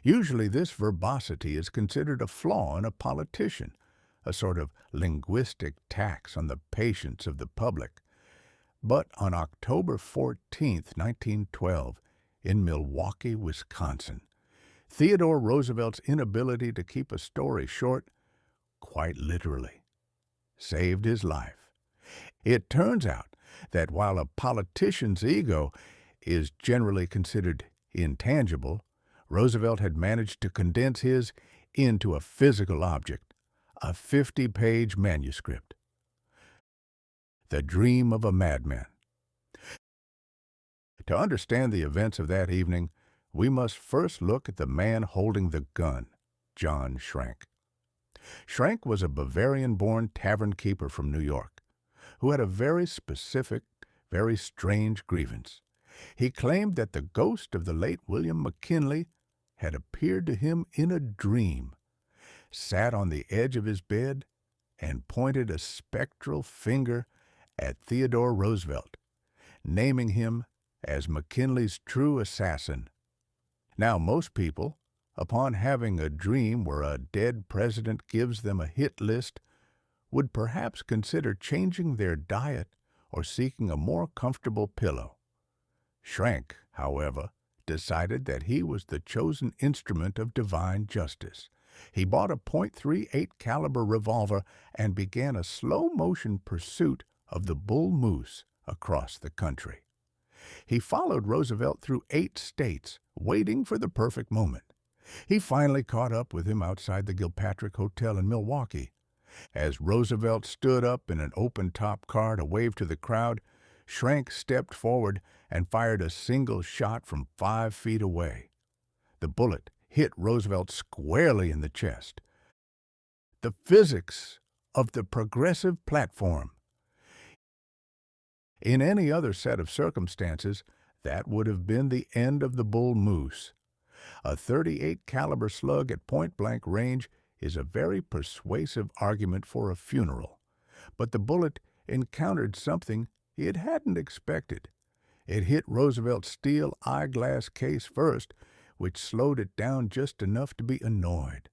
Speaker 1: Usually this verbosity is considered a flaw in a politician, a sort of linguistic tax on the patience of the public. But on October 14, 1912, in Milwaukee, Wisconsin, Theodore Roosevelt's inability to keep a story short, quite literally, saved his life. It turns out that while a politician's ego is generally considered intangible, Roosevelt had managed to condense his into a physical object, a 50-page manuscript. The dream of a madman. To understand the events of that evening, we must first look at the man holding the gun, John Schrank. Schrank was a Bavarian-born tavern keeper from New York, who had a very specific, very strange grievance. He claimed that the ghost of the late William McKinley had appeared to him in a dream, sat on the edge of his bed, and pointed a spectral finger at Theodore Roosevelt, naming him as McKinley's true assassin. Now, most people, upon having a dream where a dead president gives them a hit list, would perhaps consider changing their diet or seeking a more comfortable pillow. Schrank, however, decided that he was the chosen instrument of divine justice. He bought a .38 caliber revolver and began a slow-motion pursuit of the bull moose across the country. He followed Roosevelt through 8 states, waiting for the perfect moment. He finally caught up with him outside the Gilpatrick Hotel in Milwaukee. As Roosevelt stood up in an open-top car to wave to the crowd, Schrank stepped forward and fired a single shot from 5 feet away. The bullet hit Roosevelt squarely in the chest. The physics of the progressive platform. In any other set of circumstances, that would have been the end of the bull moose. A .38 caliber slug at point-blank range is a very persuasive argument for a funeral, but the bullet encountered something it hadn't expected. It hit Roosevelt's steel eyeglass case first, which slowed it down just enough to be annoyed.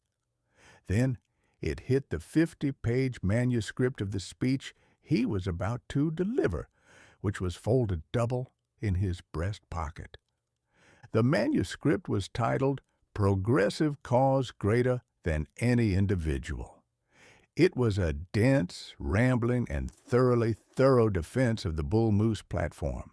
Speaker 1: Then it hit the 50-page manuscript of the speech he was about to deliver, which was folded double in his breast pocket. The manuscript was titled "Progressive Cause Greater Than Any Individual." It was a dense, rambling, and thorough defense of the bull moose platform.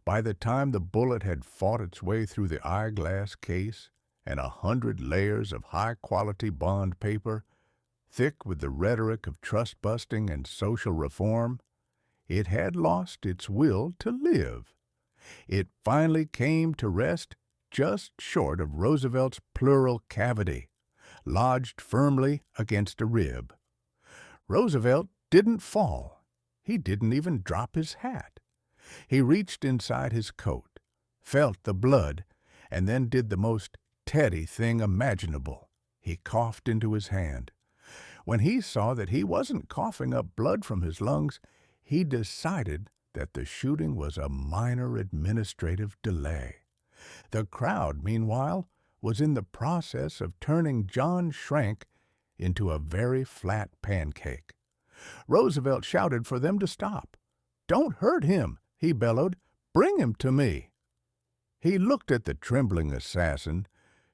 Speaker 1: By the time the bullet had fought its way through the eyeglass case and 100 layers of high-quality bond paper, thick with the rhetoric of trust-busting and social reform, it had lost its will to live. It finally came to rest just short of Roosevelt's pleural cavity, lodged firmly against a rib. Roosevelt didn't fall. He didn't even drop his hat. He reached inside his coat, felt the blood, and then did the most Teddy thing imaginable. He coughed into his hand. When he saw that he wasn't coughing up blood from his lungs, he decided that the shooting was a minor administrative delay. The crowd, meanwhile, was in the process of turning John Schrank into a very flat pancake. Roosevelt shouted for them to stop. "Don't hurt him," he bellowed. "Bring him to me." He looked at the trembling assassin,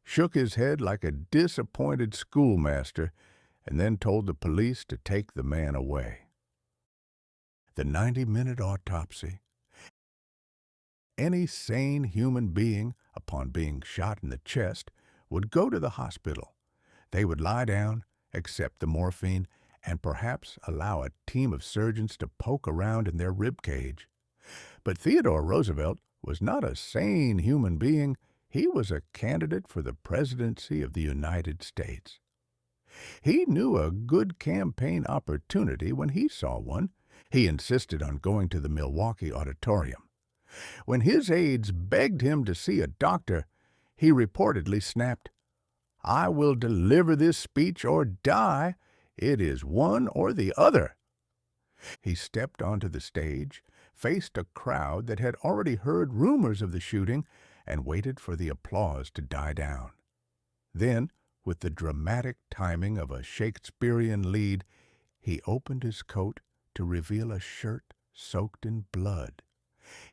Speaker 1: shook his head like a disappointed schoolmaster, and then told the police to take the man away. The 90-minute autopsy any sane human being, upon being shot in the chest, would go to the hospital. They would lie down, accept the morphine, and perhaps allow a team of surgeons to poke around in their rib cage. But Theodore Roosevelt was not a sane human being. He was a candidate for the presidency of the United States. He knew a good campaign opportunity when he saw one. He insisted on going to the Milwaukee auditorium. When his aides begged him to see a doctor, he reportedly snapped, "I will deliver this speech or die. It is one or the other." He stepped onto the stage, faced a crowd that had already heard rumors of the shooting, and waited for the applause to die down. Then, with the dramatic timing of a Shakespearean lead, he opened his coat to reveal a shirt soaked in blood.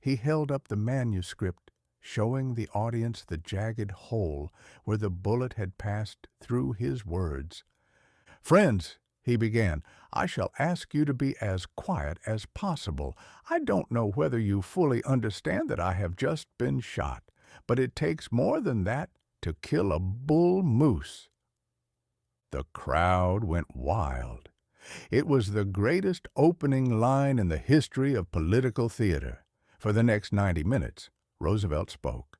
Speaker 1: He held up the manuscript, showing the audience the jagged hole where the bullet had passed through his words. "Friends," he began, "I shall ask you to be as quiet as possible. I don't know whether you fully understand that I have just been shot, but it takes more than that to kill a bull moose." The crowd went wild. It was the greatest opening line in the history of political theater. For the next 90 minutes, Roosevelt spoke.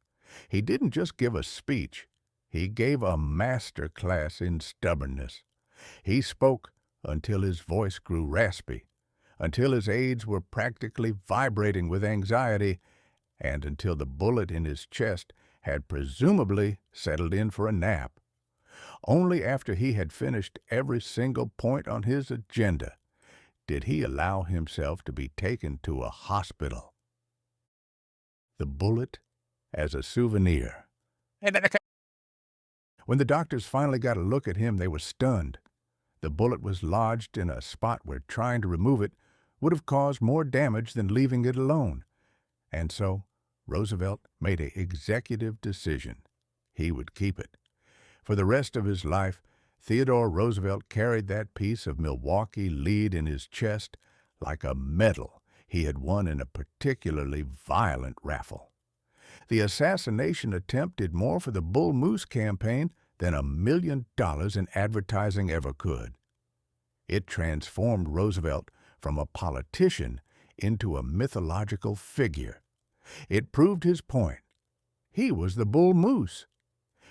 Speaker 1: He didn't just give a speech. He gave a master class in stubbornness. He spoke until his voice grew raspy, until his aides were practically vibrating with anxiety, and until the bullet in his chest had presumably settled in for a nap. Only after he had finished every single point on his agenda did he allow himself to be taken to a hospital. The bullet as a souvenir. When the doctors finally got a look at him, they were stunned. The bullet was lodged in a spot where trying to remove it would have caused more damage than leaving it alone. And so, Roosevelt made an executive decision. He would keep it. For the rest of his life, Theodore Roosevelt carried that piece of Milwaukee lead in his chest like a medal he had won in a particularly violent raffle. The assassination attempt did more for the Bull Moose campaign than $1 million in advertising ever could. It transformed Roosevelt from a politician into a mythological figure. It proved his point. He was the Bull Moose.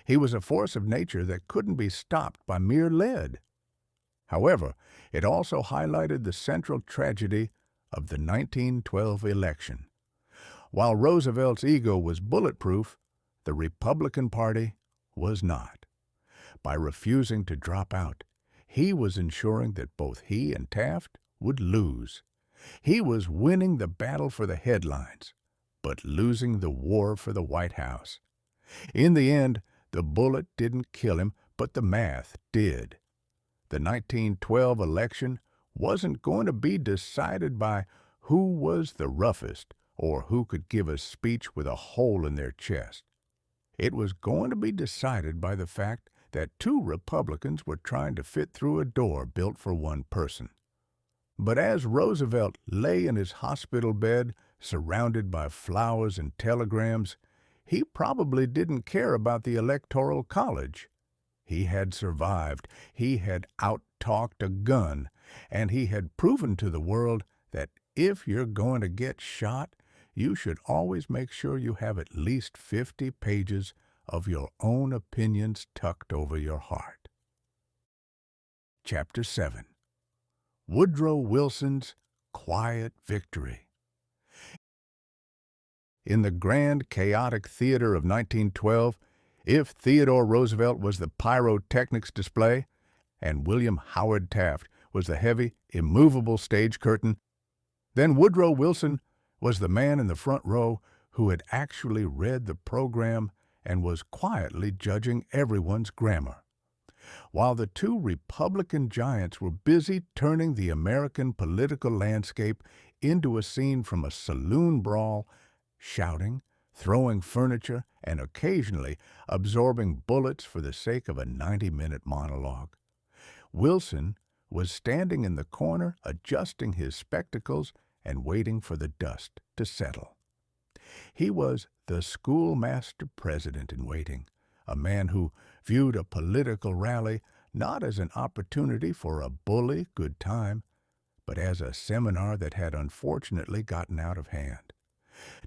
Speaker 1: He was a force of nature that couldn't be stopped by mere lead. However, it also highlighted the central tragedy of the 1912 election. While Roosevelt's ego was bulletproof, the Republican Party was not. By refusing to drop out, he was ensuring that both he and Taft would lose. He was winning the battle for the headlines, but losing the war for the White House. In the end, the bullet didn't kill him, but the math did. The 1912 election wasn't going to be decided by who was the roughest or who could give a speech with a hole in their chest. It was going to be decided by the fact that two Republicans were trying to fit through a door built for one person. But as Roosevelt lay in his hospital bed, surrounded by flowers and telegrams, he probably didn't care about the Electoral College. He had survived, he had out-talked a gun, and he had proven to the world that if you're going to get shot, you should always make sure you have at least 50 pages of your own opinions tucked over your heart. Chapter 7. Woodrow Wilson's Quiet Victory. In the grand, chaotic theater of 1912, if Theodore Roosevelt was the pyrotechnics display, and William Howard Taft was the heavy, immovable stage curtain, then Woodrow Wilson was the man in the front row who had actually read the program and was quietly judging everyone's grammar. While the two Republican giants were busy turning the American political landscape into a scene from a saloon brawl, shouting, throwing furniture, and occasionally absorbing bullets for the sake of a 90-minute monologue, Wilson was standing in the corner adjusting his spectacles and waiting for the dust to settle. He was the schoolmaster president in waiting, a man who viewed a political rally not as an opportunity for a bully good time, but as a seminar that had unfortunately gotten out of hand.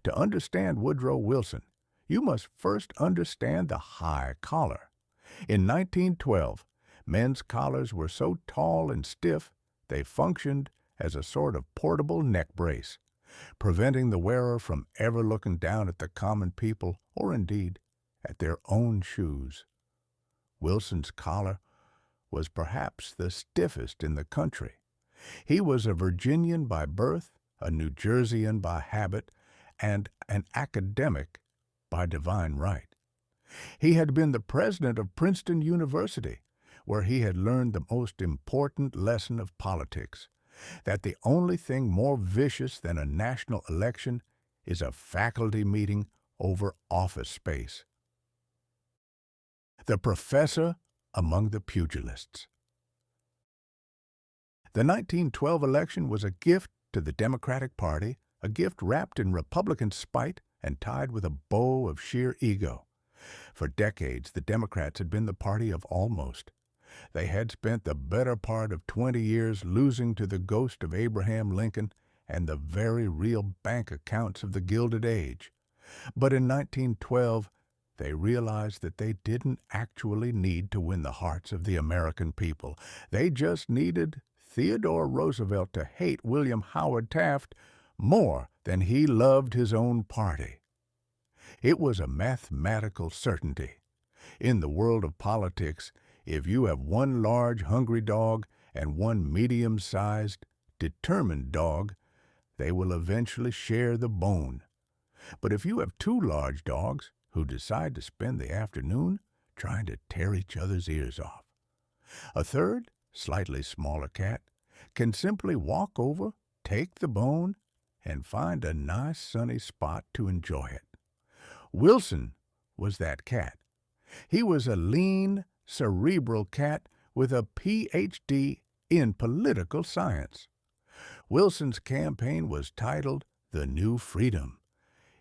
Speaker 1: To understand Woodrow Wilson, you must first understand the high collar. In 1912, men's collars were so tall and stiff they functioned as a sort of portable neck brace, preventing the wearer from ever looking down at the common people or indeed at their own shoes. Wilson's collar was perhaps the stiffest in the country. He was a Virginian by birth, a New Jerseyan by habit, and an academic by divine right. He had been the president of Princeton University, where he had learned the most important lesson of politics, that the only thing more vicious than a national election is a faculty meeting over office space. The professor among the pugilists. The 1912 election was a gift to the Democratic Party, a gift wrapped in Republican spite and tied with a bow of sheer ego. For decades, the Democrats had been the party of almost. They had spent the better part of 20 years losing to the ghost of Abraham Lincoln and the very real bank accounts of the Gilded Age. But in 1912, they realized that they didn't actually need to win the hearts of the American people. They just needed Theodore Roosevelt to hate William Howard Taft more than he loved his own party. It was a mathematical certainty. In the world of politics, if you have one large, hungry dog and one medium-sized, determined dog, they will eventually share the bone. But if you have two large dogs who decide to spend the afternoon trying to tear each other's ears off, a third, slightly smaller cat can simply walk over, take the bone, and find a nice sunny spot to enjoy it. Wilson was that cat. He was a lean, cerebral cat with a Ph.D. in political science. Wilson's campaign was titled The New Freedom.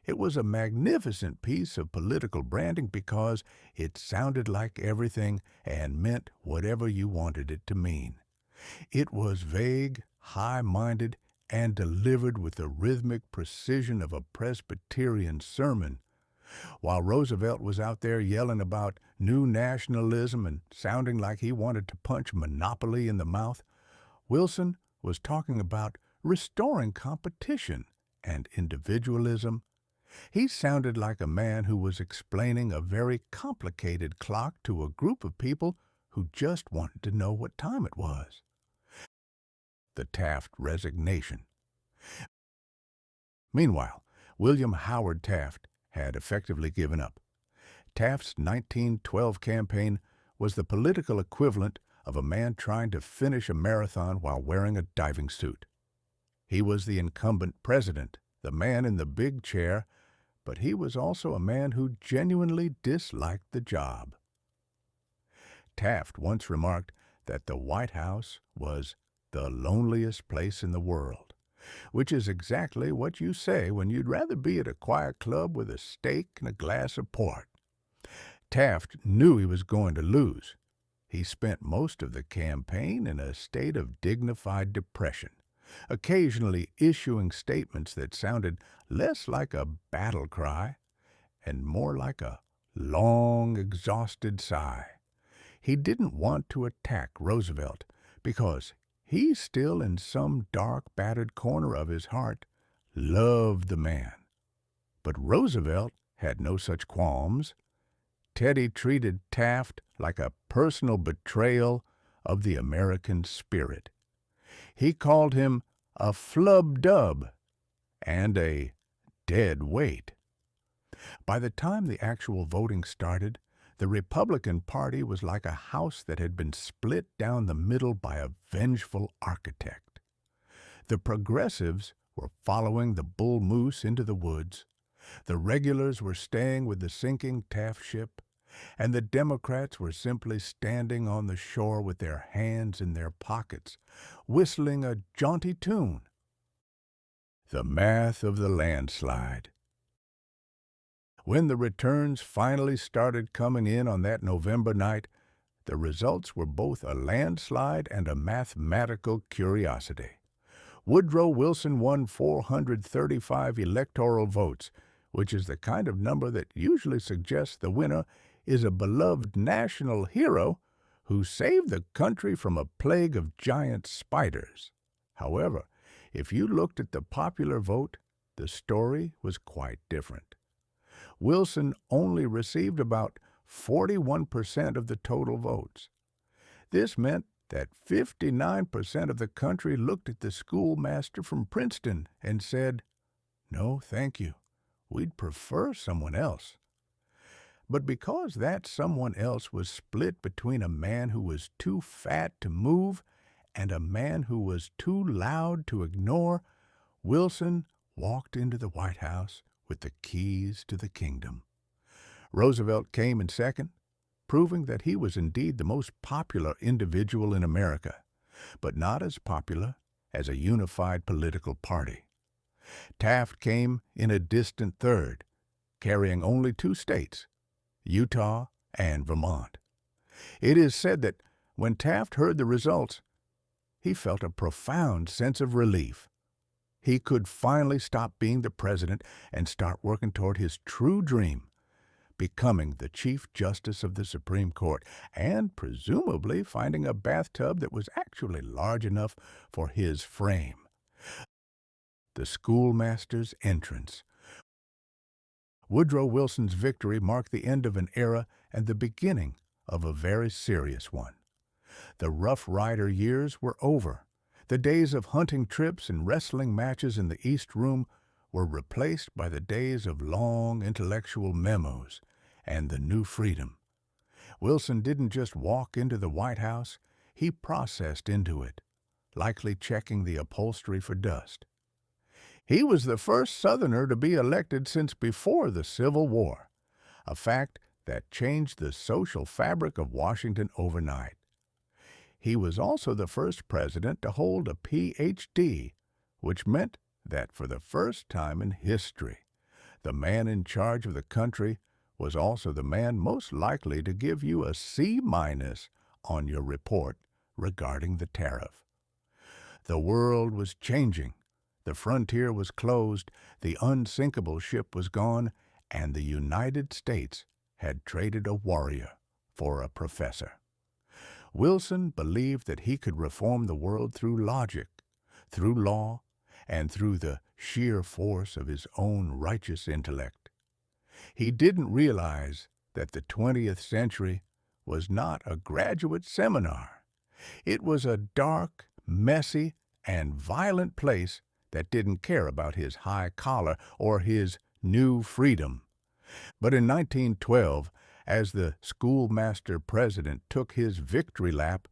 Speaker 1: It was a magnificent piece of political branding because it sounded like everything and meant whatever you wanted it to mean. It was vague, high-minded, and delivered with the rhythmic precision of a Presbyterian sermon. While Roosevelt was out there yelling about new nationalism and sounding like he wanted to punch monopoly in the mouth, Wilson was talking about restoring competition and individualism. He sounded like a man who was explaining a very complicated clock to a group of people who just wanted to know what time it was. The Taft resignation. Meanwhile, William Howard Taft had effectively given up. Taft's 1912 campaign was the political equivalent of a man trying to finish a marathon while wearing a diving suit. He was the incumbent president, the man in the big chair, but he was also a man who genuinely disliked the job. Taft once remarked that the White House was the loneliest place in the world, which is exactly what you say when you'd rather be at a quiet club with a steak and a glass of port. Taft knew he was going to lose. He spent most of the campaign in a state of dignified depression, occasionally issuing statements that sounded less like a battle cry and more like a long, exhausted sigh. He didn't want to attack Roosevelt because he still, in some dark, battered corner of his heart, loved the man. But Roosevelt had no such qualms. Teddy treated Taft like a personal betrayal of the American spirit. He called him a flub-dub and a dead weight. By the time the actual voting started, the Republican Party was like a house that had been split down the middle by a vengeful architect. The progressives were following the bull moose into the woods, the regulars were staying with the sinking Taft ship, and the Democrats were simply standing on the shore with their hands in their pockets, whistling a jaunty tune. The math of the landslide. When the returns finally started coming in on that November night, the results were both a landslide and a mathematical curiosity. Woodrow Wilson won 435 electoral votes, which is the kind of number that usually suggests the winner is a beloved national hero who saved the country from a plague of giant spiders. However, if you looked at the popular vote, the story was quite different. Wilson only received about 41% of the total votes. This meant that 59% of the country looked at the schoolmaster from Princeton and said, "No, thank you. We'd prefer someone else." But because that someone else was split between a man who was too fat to move and a man who was too loud to ignore, Wilson walked into the White House with the keys to the kingdom. Roosevelt came in second, proving that he was indeed the most popular individual in America, but not as popular as a unified political party. Taft came in a distant third, carrying only 2 states, Utah and Vermont. It is said that when Taft heard the results, he felt a profound sense of relief. He could finally stop being the president and start working toward his true dream, becoming the Chief Justice of the Supreme Court, and presumably finding a bathtub that was actually large enough for his frame. The schoolmaster's entrance. Woodrow Wilson's victory marked the end of an era and the beginning of a very serious one. The Rough Rider years were over. The days of hunting trips and wrestling matches in the East Room were replaced by the days of long intellectual memos and the new freedom. Wilson didn't just walk into the White House, he processed into it, likely checking the upholstery for dust. He was the first Southerner to be elected since before the Civil War, a fact that changed the social fabric of Washington overnight. He was also the first president to hold a Ph.D., which meant that for the first time in history, the man in charge of the country was also the man most likely to give you a C- on your report regarding the tariff. The world was changing. The frontier was closed, the Unsinkable ship was gone, and the United States had traded a warrior for a professor. Wilson believed that he could reform the world through logic, through law, and through the sheer force of his own righteous intellect. He didn't realize that the 20th century was not a graduate seminar. It was a dark, messy, and violent place that didn't care about his high collar or his new freedom. But in 1912, as the schoolmaster president took his victory lap,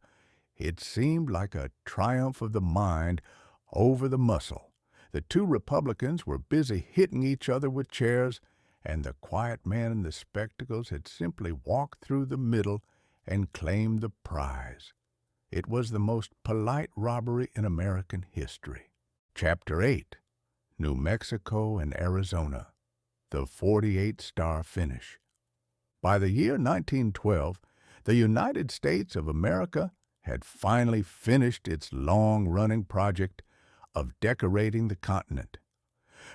Speaker 1: it seemed like a triumph of the mind over the muscle. The 2 Republicans were busy hitting each other with chairs, and the quiet man in the spectacles had simply walked through the middle and claimed the prize. It was the most polite robbery in American history. Chapter 8. New Mexico and Arizona. The 48-star finish. By the year 1912, the United States of America had finally finished its long-running project of decorating the continent.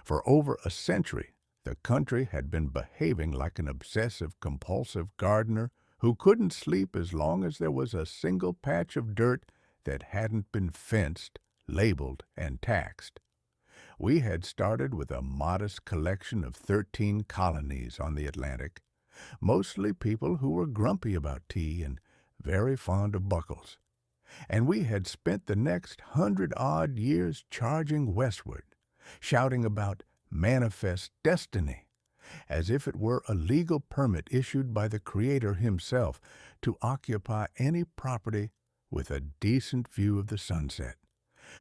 Speaker 1: For over a century, the country had been behaving like an obsessive-compulsive gardener who couldn't sleep as long as there was a single patch of dirt that hadn't been fenced, labeled, and taxed. We had started with a modest collection of 13 colonies on the Atlantic, mostly people who were grumpy about tea and very fond of buckles. And we had spent the next 100-odd years charging westward, shouting about manifest destiny, as if it were a legal permit issued by the Creator himself to occupy any property with a decent view of the sunset.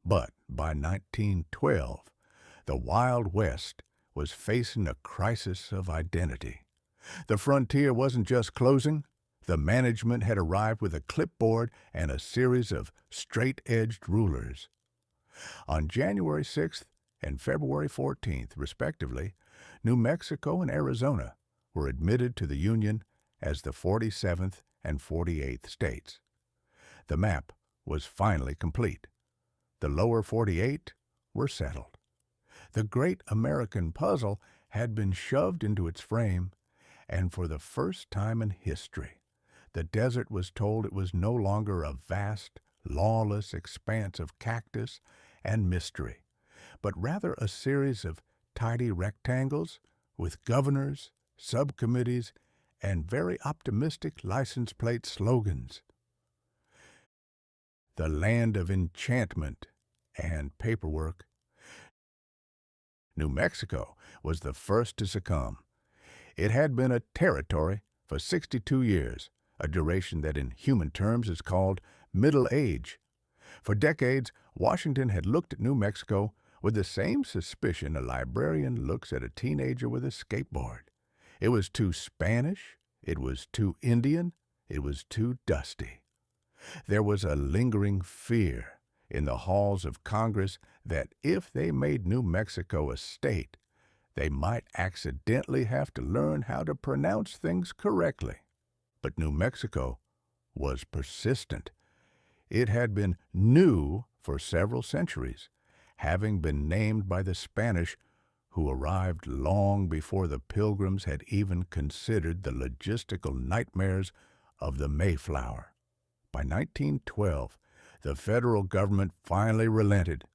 Speaker 1: But by 1912, the Wild West was facing a crisis of identity. The frontier wasn't just closing. The management had arrived with a clipboard and a series of straight-edged rulers. On January 6th and February 14th, respectively, New Mexico and Arizona were admitted to the Union as the 47th and 48th states. The map was finally complete. The lower 48 were settled. The great American puzzle had been shoved into its frame, and for the first time in history, the desert was told it was no longer a vast, lawless expanse of cactus and mystery, but rather a series of tidy rectangles with governors, subcommittees, and very optimistic license plate slogans. The land of enchantment and paperwork, New Mexico was the first to succumb. It had been a territory for 62 years, a duration that in human terms is called middle age. For decades, Washington had looked at New Mexico with the same suspicion a librarian looks at a teenager with a skateboard. It was too Spanish, it was too Indian, it was too dusty. There was a lingering fear in the halls of Congress that if they made New Mexico a state, they might accidentally have to learn how to pronounce things correctly. But New Mexico was persistent. It had been new for several centuries, having been named by the Spanish, who arrived long before the Pilgrims had even considered the logistical nightmares of the Mayflower. By 1912, the federal government finally relented.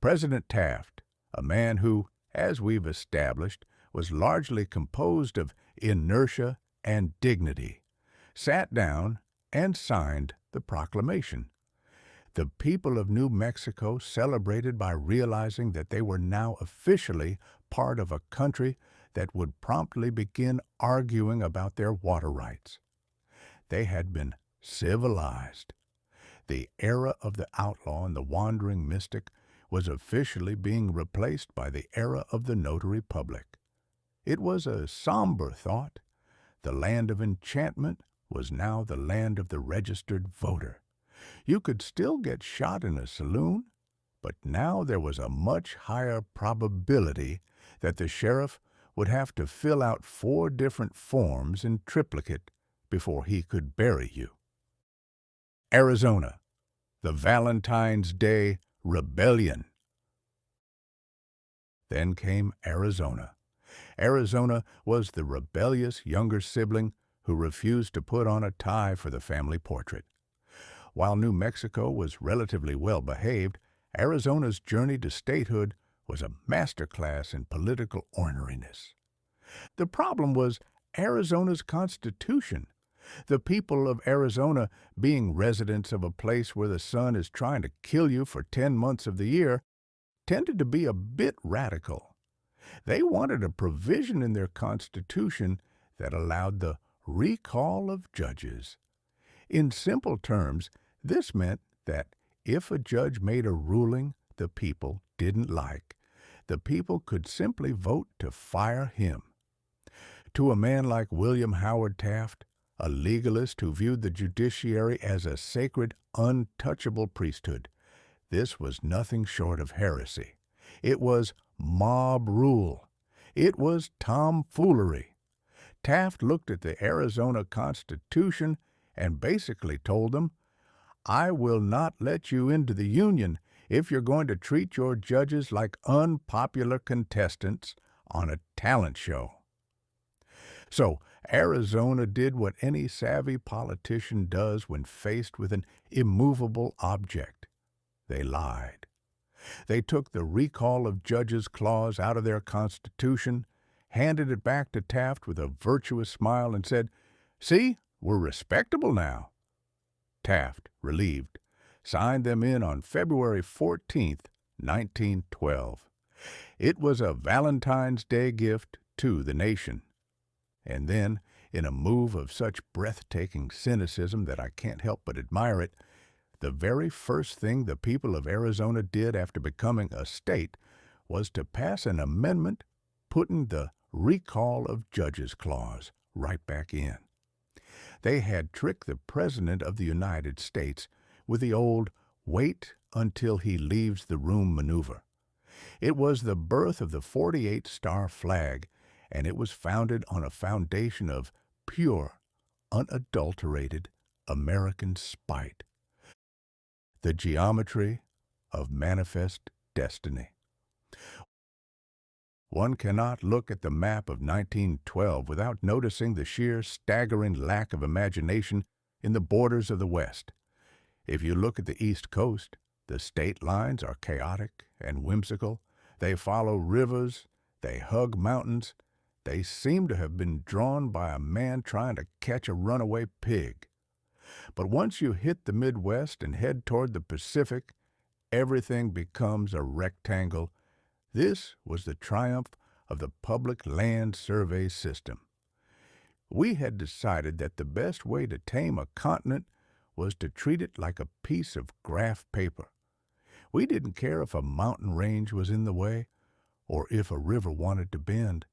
Speaker 1: President Taft, a man who, as we've established, was largely composed of inertia and dignity, sat down and signed the proclamation. The people of New Mexico celebrated by realizing that they were now officially part of a country that would promptly begin arguing about their water rights. They had been civilized. The era of the outlaw and the wandering mystic was officially being replaced by the era of the notary public. It was a somber thought. The land of enchantment was now the land of the registered voter. You could still get shot in a saloon, but now there was a much higher probability that the sheriff would have to fill out 4 different forms in triplicate before he could bury you. Arizona, the Valentine's Day Rebellion. Then came Arizona. Arizona was the rebellious younger sibling who refused to put on a tie for the family portrait. While New Mexico was relatively well behaved, Arizona's journey to statehood was a masterclass in political orneriness. The problem was Arizona's constitution. The people of Arizona, being residents of a place where the sun is trying to kill you for 10 months of the year, tended to be a bit radical. They wanted a provision in their constitution that allowed the recall of judges. In simple terms, this meant that if a judge made a ruling the people didn't like, the people could simply vote to fire him. To a man like William Howard Taft, a legalist who viewed the judiciary as a sacred, untouchable priesthood, this was nothing short of heresy. It was mob rule. It was tomfoolery. Taft looked at the Arizona Constitution and basically told them, "I will not let you into the Union if you're going to treat your judges like unpopular contestants on a talent show." So Arizona did what any savvy politician does when faced with an immovable object. They lied. They took the recall of judges clause out of their constitution, handed it back to Taft with a virtuous smile, and said, "See, we're respectable now." Taft, relieved, signed them in on February 14th, 1912. It was a Valentine's Day gift to the nation. And then, in a move of such breathtaking cynicism that I can't help but admire it, the very first thing the people of Arizona did after becoming a state was to pass an amendment putting the recall of judges clause right back in. They had tricked the President of the United States with the old wait until he leaves the room maneuver. It was the birth of the 48 Star Flag and it was founded on a foundation of pure, unadulterated American spite, the geometry of manifest destiny. One cannot look at the map of 1912 without noticing the sheer staggering lack of imagination in the borders of the West. If you look at the East Coast, the state lines are chaotic and whimsical. They follow rivers, they hug mountains. They seem to have been drawn by a man trying to catch a runaway pig. But once you hit the Midwest and head toward the Pacific, everything becomes a rectangle. This was the triumph of the public land survey system. We had decided that the best way to tame a continent was to treat it like a piece of graph paper. We didn't care if a mountain range was in the way or if a river wanted to bend.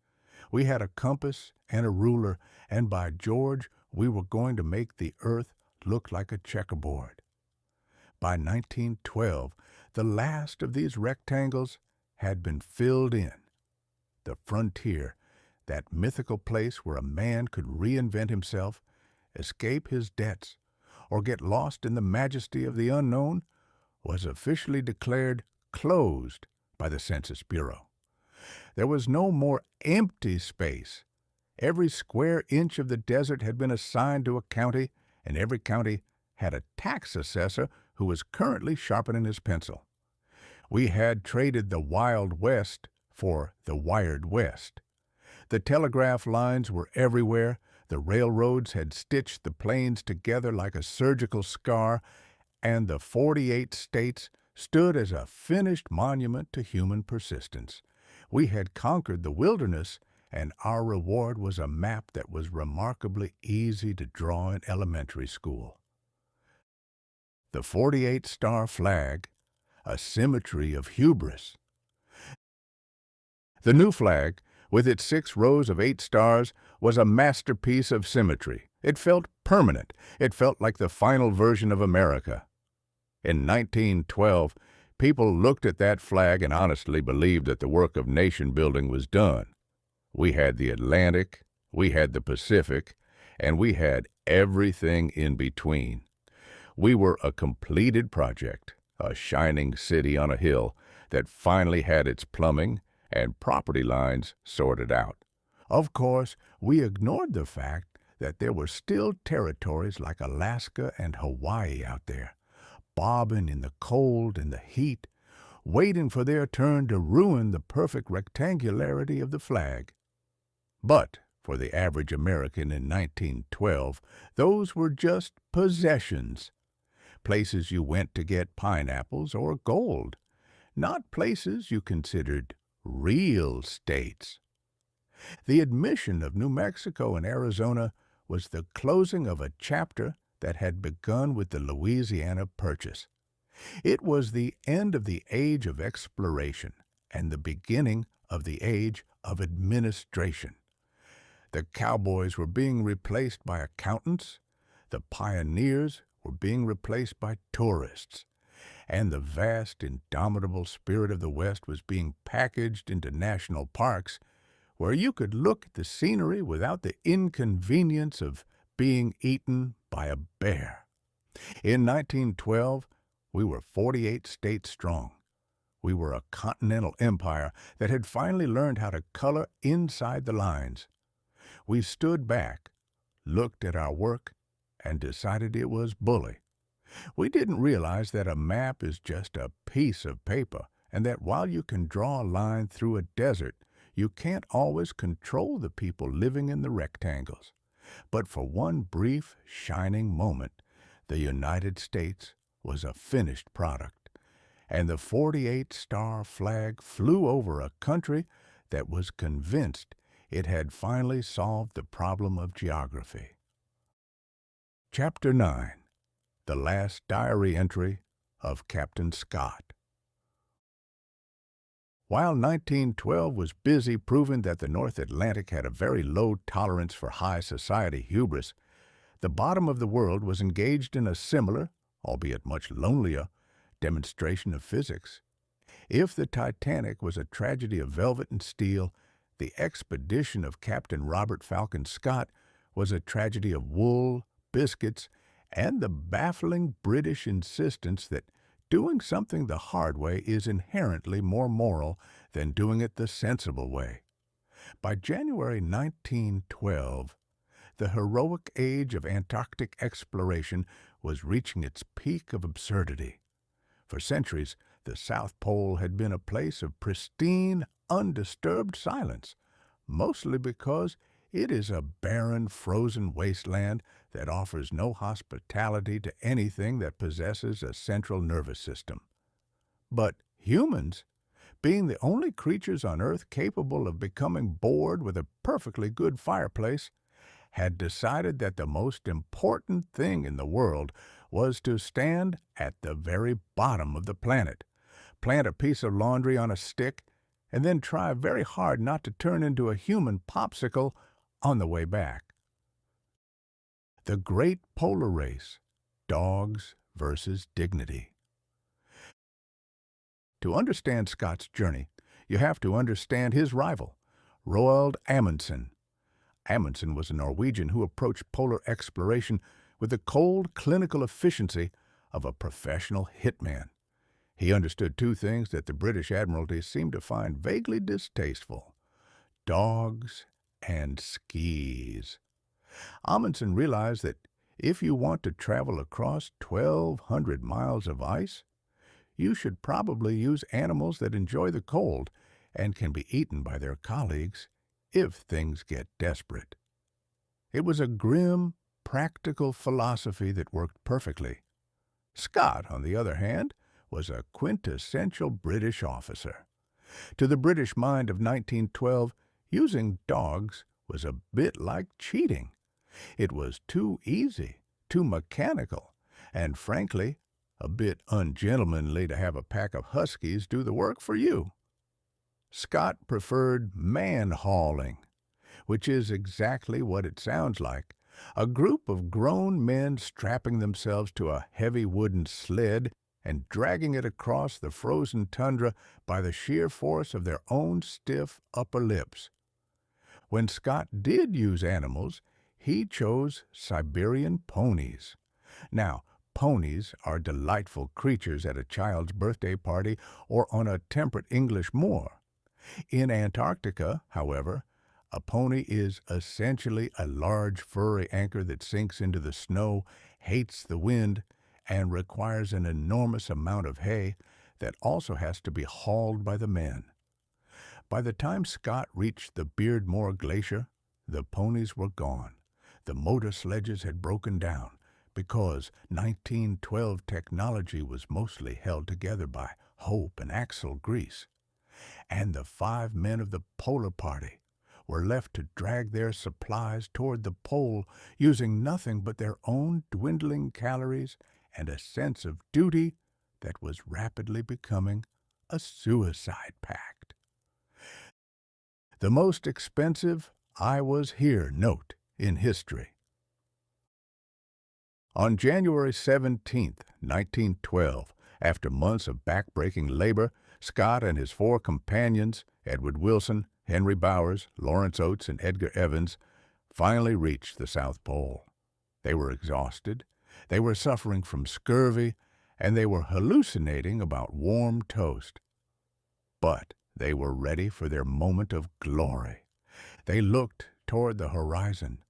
Speaker 1: We had a compass and a ruler, and by George, we were going to make the earth look like a checkerboard. By 1912, the last of these rectangles had been filled in. The frontier, that mythical place where a man could reinvent himself, escape his debts, or get lost in the majesty of the unknown, was officially declared closed by the Census Bureau. There was no more empty space. Every square inch of the desert had been assigned to a county, and every county had a tax assessor who was currently sharpening his pencil. We had traded the Wild West for the Wired West. The telegraph lines were everywhere. The railroads had stitched the plains together like a surgical scar, and the 48 states stood as a finished monument to human persistence. We had conquered the wilderness, and our reward was a map that was remarkably easy to draw in elementary school. The 48-star flag, a symmetry of hubris. The new flag, with its 6 rows of 8 stars, was a masterpiece of symmetry. It felt permanent. It felt like the final version of America. In 1912, people looked at that flag and honestly believed that the work of nation-building was done. We had the Atlantic, we had the Pacific, and we had everything in between. We were a completed project, a shining city on a hill that finally had its plumbing and property lines sorted out. Of course, we ignored the fact that there were still territories like Alaska and Hawaii out there, bobbing in the cold and the heat, waiting for their turn to ruin the perfect rectangularity of the flag. But for the average American in 1912, those were just possessions, places you went to get pineapples or gold, not places you considered real states. The admission of New Mexico and Arizona was the closing of a chapter that had begun with the Louisiana Purchase. It was the end of the age of exploration and the beginning of the age of administration. The cowboys were being replaced by accountants, the pioneers were being replaced by tourists, and the vast, indomitable spirit of the West was being packaged into national parks where you could look at the scenery without the inconvenience of being eaten by a bear. In 1912, we were 48 states strong. We were a continental empire that had finally learned how to color inside the lines. We stood back, looked at our work, and decided it was bully. We didn't realize that a map is just a piece of paper, and that while you can draw a line through a desert, you can't always control the people living in the rectangles. But for one brief, shining moment, the United States was a finished product, and the 48-star flag flew over a country that was convinced it had finally solved the problem of geography. Chapter 9. The Last Diary Entry of Captain Scott. While 1912 was busy proving that the North Atlantic had a very low tolerance for high society hubris, the bottom of the world was engaged in a similar, albeit much lonelier, demonstration of physics. If the Titanic was a tragedy of velvet and steel, The expedition of Captain Robert Falcon Scott was a tragedy of wool, biscuits, and the baffling British insistence that doing something the hard way is inherently more moral than doing it the sensible way. By January 1912, the heroic age of Antarctic exploration was reaching its peak of absurdity. For centuries, the South Pole had been a place of pristine, undisturbed silence, mostly because it is a barren, frozen wasteland that offers no hospitality to anything that possesses a central nervous system. But humans, being the only creatures on Earth capable of becoming bored with a perfectly good fireplace, had decided that the most important thing in the world was to stand at the very bottom of the planet, plant a piece of laundry on a stick, and then try very hard not to turn into a human popsicle on the way back. The Great Polar Race, Dogs versus Dignity. To understand Scott's journey, you have to understand his rival, Roald Amundsen. Amundsen was a Norwegian who approached polar exploration with the cold, clinical efficiency of a professional hitman. He understood two things that the British Admiralty seemed to find vaguely distasteful: dogs and skis. Amundsen realized that if you want to travel across 1,200 miles of ice, you should probably use animals that enjoy the cold and can be eaten by their colleagues if things get desperate. It was a grim, practical philosophy that worked perfectly. Scott, on the other hand, was a quintessential British officer. To the British mind of 1912, using dogs was a bit like cheating. It was too easy, too mechanical, and frankly, a bit ungentlemanly to have a pack of huskies do the work for you. Scott preferred man-hauling, which is exactly what it sounds like: a group of grown men strapping themselves to a heavy wooden sled and dragging it across the frozen tundra by the sheer force of their own stiff upper lips. When Scott did use animals, he chose Siberian ponies. Now, ponies are delightful creatures at a child's birthday party or on a temperate English moor. In Antarctica, however, a pony is essentially a large furry anchor that sinks into the snow, hates the wind, and requires an enormous amount of hay that also has to be hauled by the men. By the time Scott reached the Beardmore Glacier, the ponies were gone. The motor sledges had broken down because 1912 technology was mostly held together by hope and axle grease. And the 5 men of the Polar Party were left to drag their supplies toward the pole using nothing but their own dwindling calories and a sense of duty that was rapidly becoming a suicide pact. The most expensive "I was here" note in history. On January 17, 1912, after months of back-breaking labor, Scott and his 4 companions, Edward Wilson, Henry Bowers, Lawrence Oates, and Edgar Evans, finally reached the South Pole. They were exhausted, they were suffering from scurvy, and they were hallucinating about warm toast. But they were ready for their moment of glory. They looked toward the horizon,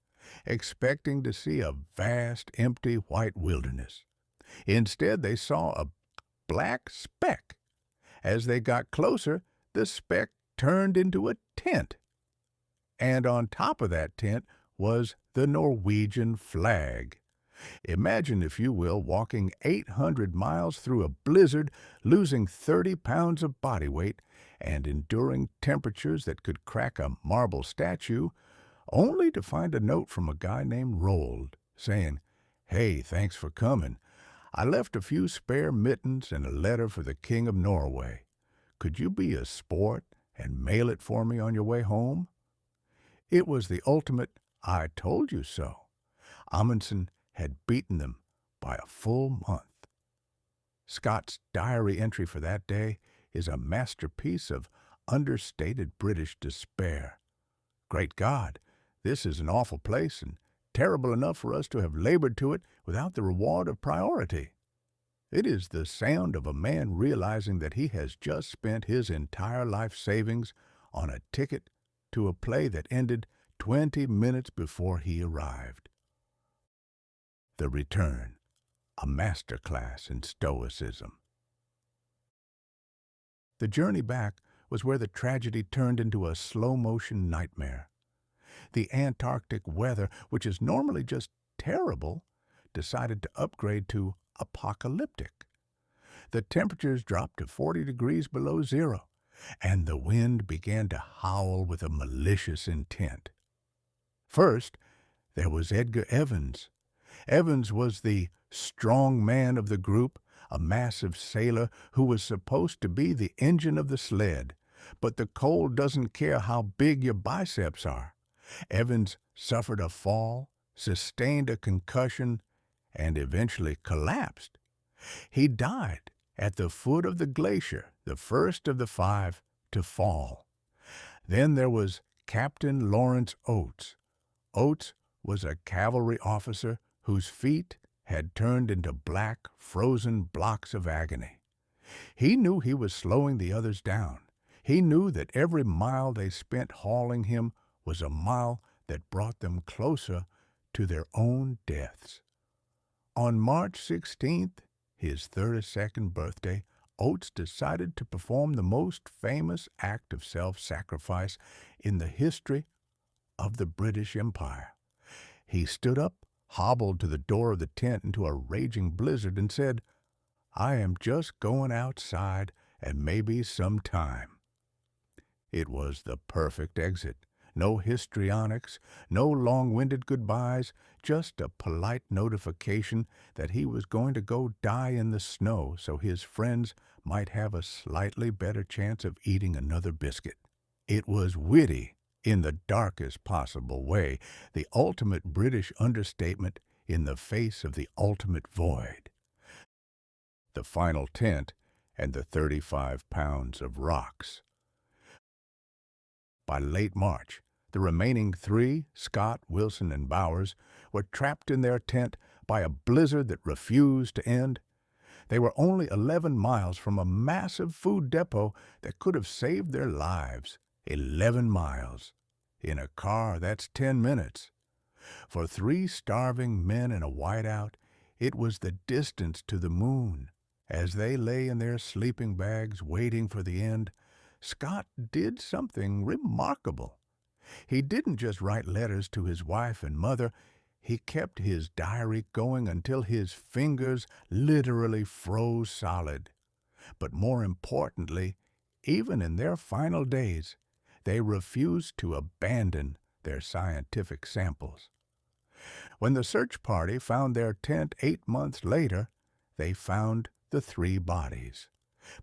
Speaker 1: expecting to see a vast, empty, white wilderness. Instead, they saw a black speck. As they got closer, the speck turned into a tent. And on top of that tent was the Norwegian flag. Imagine, if you will, walking 800 miles through a blizzard, losing 30 pounds of body weight, and enduring temperatures that could crack a marble statue, only to find a note from a guy named Roald saying, "Hey, thanks for coming. I left a few spare mittens and a letter for the King of Norway. Could you be a sport and mail it for me on your way home?" It was the ultimate "I told you so." Amundsen had beaten them by a full month. Scott's diary entry for that day is a masterpiece of understated British despair. Great God, this is an awful place and terrible enough for us to have labored to it without the reward of priority. It is the sound of a man realizing that he has just spent his entire life savings on a ticket to a play that ended 20 minutes before he arrived. The Return, a masterclass in stoicism. The journey back was where the tragedy turned into a slow-motion nightmare. The Antarctic weather, which is normally just terrible, decided to upgrade to apocalyptic. The temperatures dropped to 40 degrees below zero, and the wind began to howl with a malicious intent. First, there was Edgar Evans. Evans was the strong man of the group, a massive sailor who was supposed to be the engine of the sled. But the cold doesn't care how big your biceps are. Evans suffered a fall, sustained a concussion, and eventually collapsed. He died at the foot of the glacier, the first of the 5 to fall. Then there was Captain Lawrence Oates. Oates was a cavalry officer whose feet had turned into black, frozen blocks of agony. He knew he was slowing the others down. He knew that every mile they spent hauling him was a mile that brought them closer to their own deaths. On March 16th, his 32nd birthday, Oates decided to perform the most famous act of self-sacrifice in the history of the British Empire. He stood up, hobbled to the door of the tent into a raging blizzard, and said, "I am just going outside and maybe some time." It was the perfect exit. No histrionics, no long-winded goodbyes, just a polite notification that he was going to go die in the snow so his friends might have a slightly better chance of eating another biscuit. It was witty in the darkest possible way, the ultimate British understatement in the face of the ultimate void. The final tent and the 35 pounds of rocks. By late March, the remaining 3, Scott, Wilson, and Bowers, were trapped in their tent by a blizzard that refused to end. They were only 11 miles from a massive food depot that could have saved their lives. 11 miles. In a car, that's 10 minutes. For 3 starving men in a whiteout, it was the distance to the moon. As they lay in their sleeping bags waiting for the end, Scott did something remarkable. He didn't just write letters to his wife and mother. He kept his diary going until his fingers literally froze solid. But more importantly, even in their final days, they refused to abandon their scientific samples. When the search party found their tent 8 months later, they found the 3 bodies.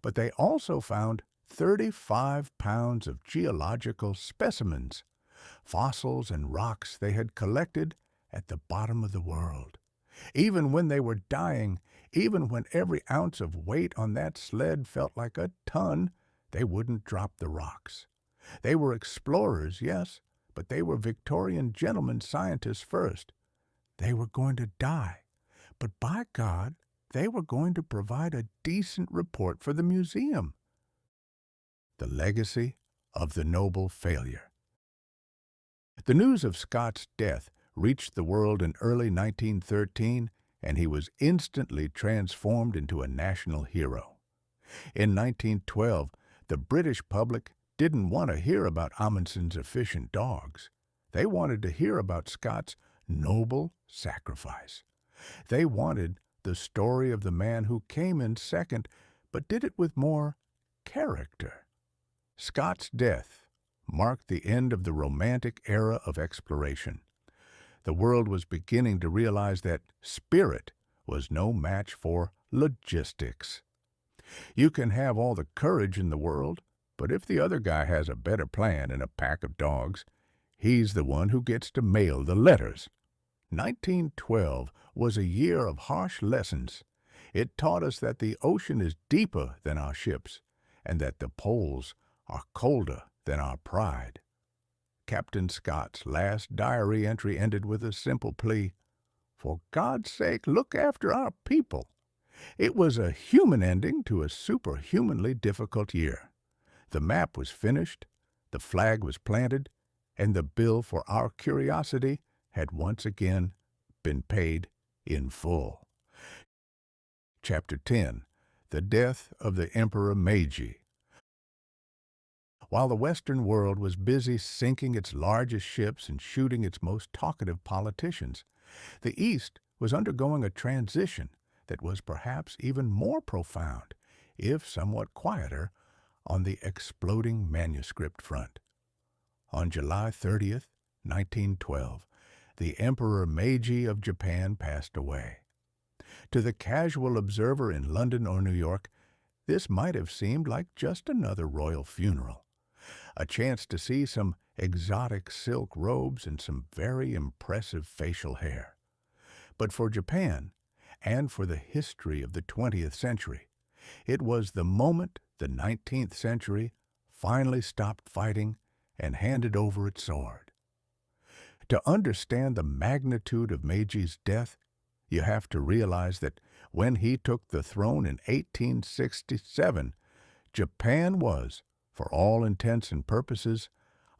Speaker 1: But they also found 35 pounds of geological specimens, fossils and rocks they had collected at the bottom of the world. Even when they were dying, even when every ounce of weight on that sled felt like a ton, they wouldn't drop the rocks. They were explorers, yes, but they were Victorian gentlemen scientists first. They were going to die, but by God, they were going to provide a decent report for the museum. The legacy of the noble failure. The news of Scott's death reached the world in early 1913, and he was instantly transformed into a national hero. In 1912, the British public didn't want to hear about Amundsen's efficient dogs. They wanted to hear about Scott's noble sacrifice. They wanted the story of the man who came in second, but did it with more character. Scott's death marked the end of the romantic era of exploration. The world was beginning to realize that spirit was no match for logistics. You can have all the courage in the world, but if the other guy has a better plan and a pack of dogs, he's the one who gets to mail the letters. 1912 was a year of harsh lessons. It taught us that the ocean is deeper than our ships, and that the poles are colder than our pride. Captain Scott's last diary entry ended with a simple plea, "For God's sake, look after our people." It was a human ending to a superhumanly difficult year. The map was finished, the flag was planted, and the bill for our curiosity had once again been paid in full. Chapter 10. The Death of the Emperor Meiji. While the Western world was busy sinking its largest ships and shooting its most talkative politicians, the East was undergoing a transition that was perhaps even more profound, if somewhat quieter, on the exploding manuscript front. On July 30th, 1912, the Emperor Meiji of Japan passed away. To the casual observer in London or New York, this might have seemed like just another royal funeral, a chance to see some exotic silk robes and some very impressive facial hair. But for Japan, and for the history of the 20th century, it was the moment the 19th century finally stopped fighting and handed over its sword. To understand the magnitude of Meiji's death, you have to realize that when he took the throne in 1867, Japan was, for all intents and purposes,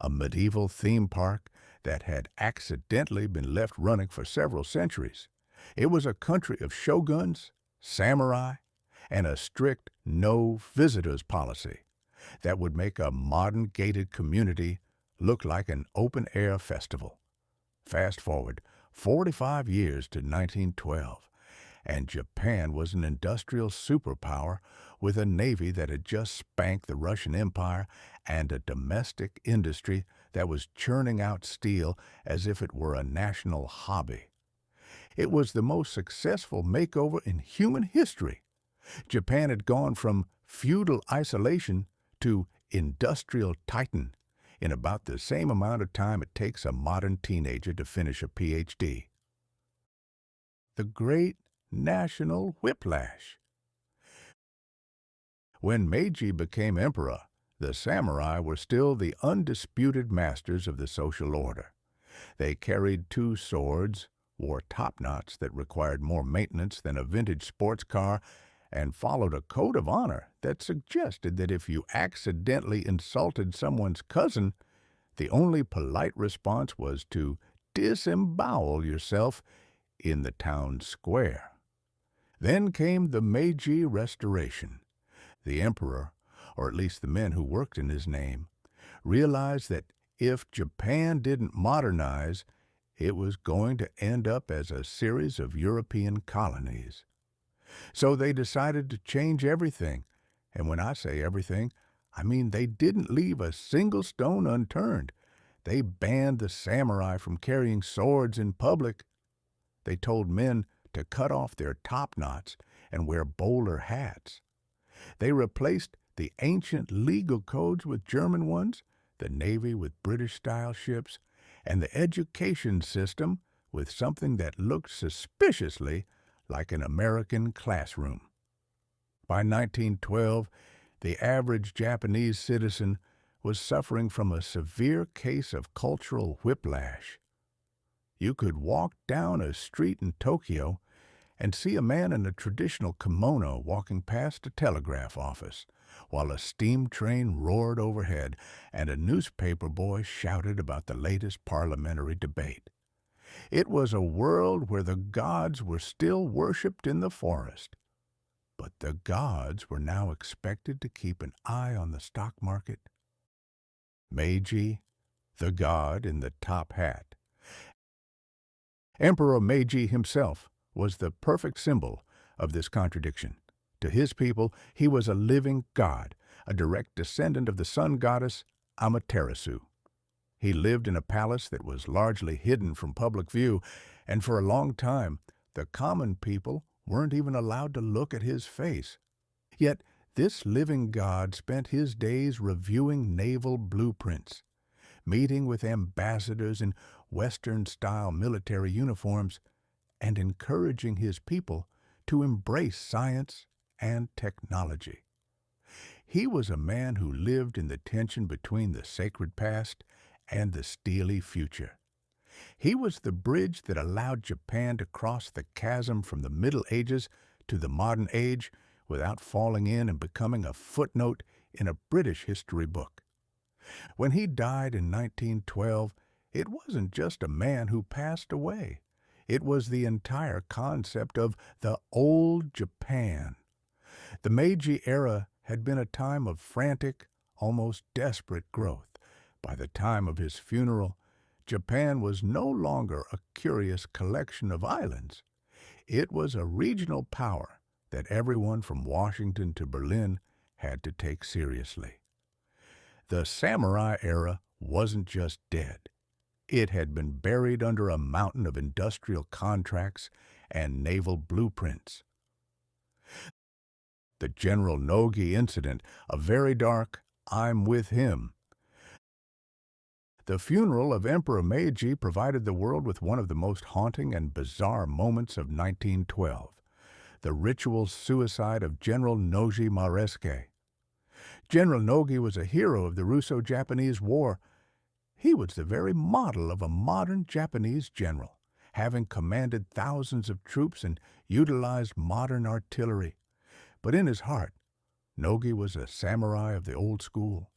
Speaker 1: a medieval theme park that had accidentally been left running for several centuries. It was a country of shoguns, samurai, and a strict no visitors policy that would make a modern gated community look like an open-air festival. Fast forward 45 years to 1912, and Japan was an industrial superpower with a navy that had just spanked the Russian Empire and a domestic industry that was churning out steel as if it were a national hobby. It was the most successful makeover in human history. Japan had gone from feudal isolation to industrial titan in about the same amount of time it takes a modern teenager to finish a PhD. The Great National Whiplash. When Meiji became emperor, the samurai were still the undisputed masters of the social order. They carried two swords, wore topknots that required more maintenance than a vintage sports car, and followed a code of honor that suggested that if you accidentally insulted someone's cousin, the only polite response was to disembowel yourself in the town square. Then came the Meiji Restoration. The emperor, or at least the men who worked in his name, realized that if Japan didn't modernize, it was going to end up as a series of European colonies. So they decided to change everything, and when I say everything, I mean they didn't leave a single stone unturned. They banned the samurai from carrying swords in public. They told men to cut off their topknots and wear bowler hats. They replaced the ancient legal codes with German ones, the Navy with British-style ships, and the education system with something that looked suspiciously like an American classroom. By 1912, the average Japanese citizen was suffering from a severe case of cultural whiplash. You could walk down a street in Tokyo and see a man in a traditional kimono walking past a telegraph office, while a steam train roared overhead and a newspaper boy shouted about the latest parliamentary debate. It was a world where the gods were still worshipped in the forest. But the gods were now expected to keep an eye on the stock market. Meiji, the god in the top hat. Emperor Meiji himself was the perfect symbol of this contradiction. To his people, he was a living god, a direct descendant of the sun goddess Amaterasu. He lived in a palace that was largely hidden from public view, and for a long time, the common people weren't even allowed to look at his face. Yet this living god spent his days reviewing naval blueprints, meeting with ambassadors in Western-style military uniforms, and encouraging his people to embrace science and technology. He was a man who lived in the tension between the sacred past and the steely future. He was the bridge that allowed Japan to cross the chasm from the Middle Ages to the modern age without falling in and becoming a footnote in a British history book. When he died in 1912, it wasn't just a man who passed away. It was the entire concept of the old Japan. The Meiji era had been a time of frantic, almost desperate growth. By the time of his funeral, Japan was no longer a curious collection of islands. It was a regional power that everyone from Washington to Berlin had to take seriously. The samurai era wasn't just dead. It had been buried under a mountain of industrial contracts and naval blueprints. The General Nogi incident, a very dark, "I'm with him." The funeral of Emperor Meiji provided the world with one of the most haunting and bizarre moments of 1912, the ritual suicide of General Nogi Maresuke. General Nogi was a hero of the Russo-Japanese War. He was the very model of a modern Japanese general, having commanded thousands of troops and utilized modern artillery. But in his heart, Nogi was a samurai of the old school.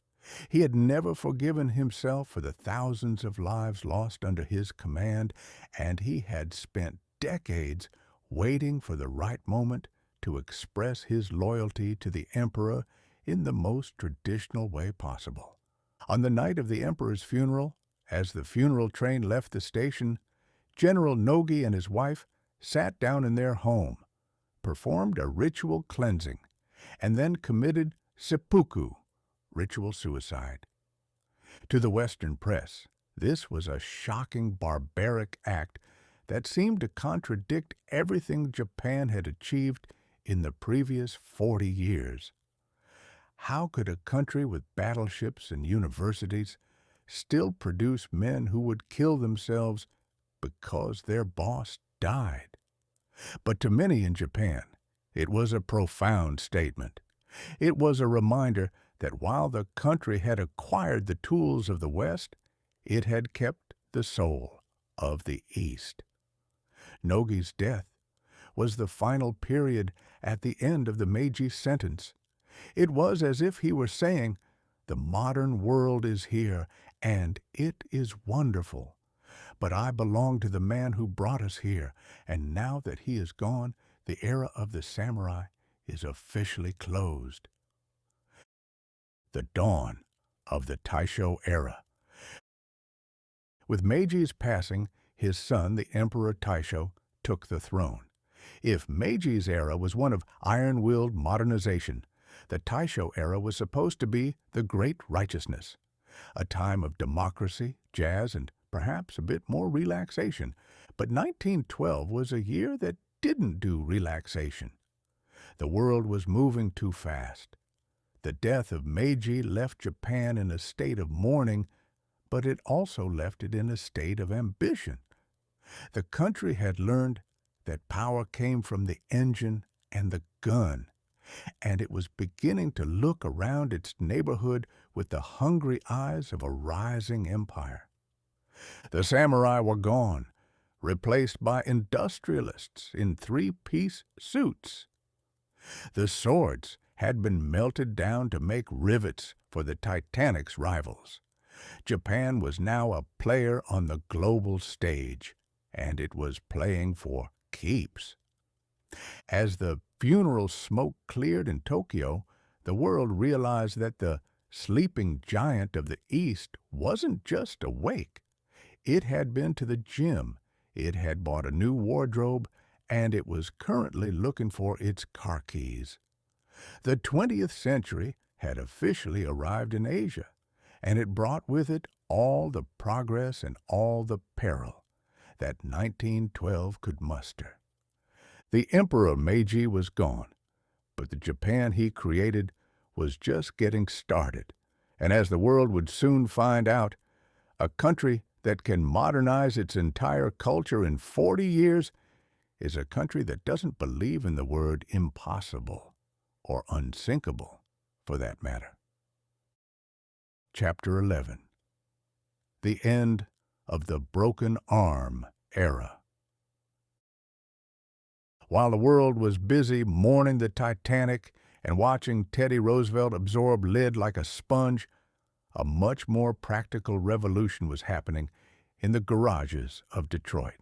Speaker 1: He had never forgiven himself for the thousands of lives lost under his command, and he had spent decades waiting for the right moment to express his loyalty to the emperor in the most traditional way possible. On the night of the emperor's funeral, as the funeral train left the station, General Nogi and his wife sat down in their home, performed a ritual cleansing, and then committed seppuku, ritual suicide. To the Western press, this was a shocking, barbaric act that seemed to contradict everything Japan had achieved in the previous 40 years. How could a country with battleships and universities still produce men who would kill themselves because their boss died? But to many in Japan, it was a profound statement. It was a reminder that while the country had acquired the tools of the West, it had kept the soul of the East. Nogi's death was the final period at the end of the Meiji sentence. It was as if he were saying, "The modern world is here, and it is wonderful. But I belong to the man who brought us here, and now that he is gone, the era of the samurai is officially closed." The dawn of the Taisho era. With Meiji's passing, his son, the Emperor Taisho, took the throne. If Meiji's era was one of iron-willed modernization, the Taisho era was supposed to be the Great Righteousness, a time of democracy, jazz, and perhaps a bit more relaxation. But 1912 was a year that didn't do relaxation. The world was moving too fast. The death of Meiji left Japan in a state of mourning, but it also left it in a state of ambition. The country had learned that power came from the engine and the gun, and it was beginning to look around its neighborhood with the hungry eyes of a rising empire. The samurai were gone, replaced by industrialists in three-piece suits. The swords had been melted down to make rivets for the Titanic's rivals. Japan was now a player on the global stage, and it was playing for keeps. As the funeral smoke cleared in Tokyo, the world realized that the sleeping giant of the East wasn't just awake. It had been to the gym, it had bought a new wardrobe, and it was currently looking for its car keys. The 20th century had officially arrived in Asia, and it brought with it all the progress and all the peril that 1912 could muster. The Emperor Meiji was gone, but the Japan he created was just getting started, and as the world would soon find out, a country that can modernize its entire culture in 40 years is a country that doesn't believe in the word impossible or unsinkable for that matter. Chapter 11. The End of the Broken Arm Era. While the world was busy mourning the Titanic and watching Teddy Roosevelt absorb lead like a sponge, a much more practical revolution was happening in the garages of Detroit.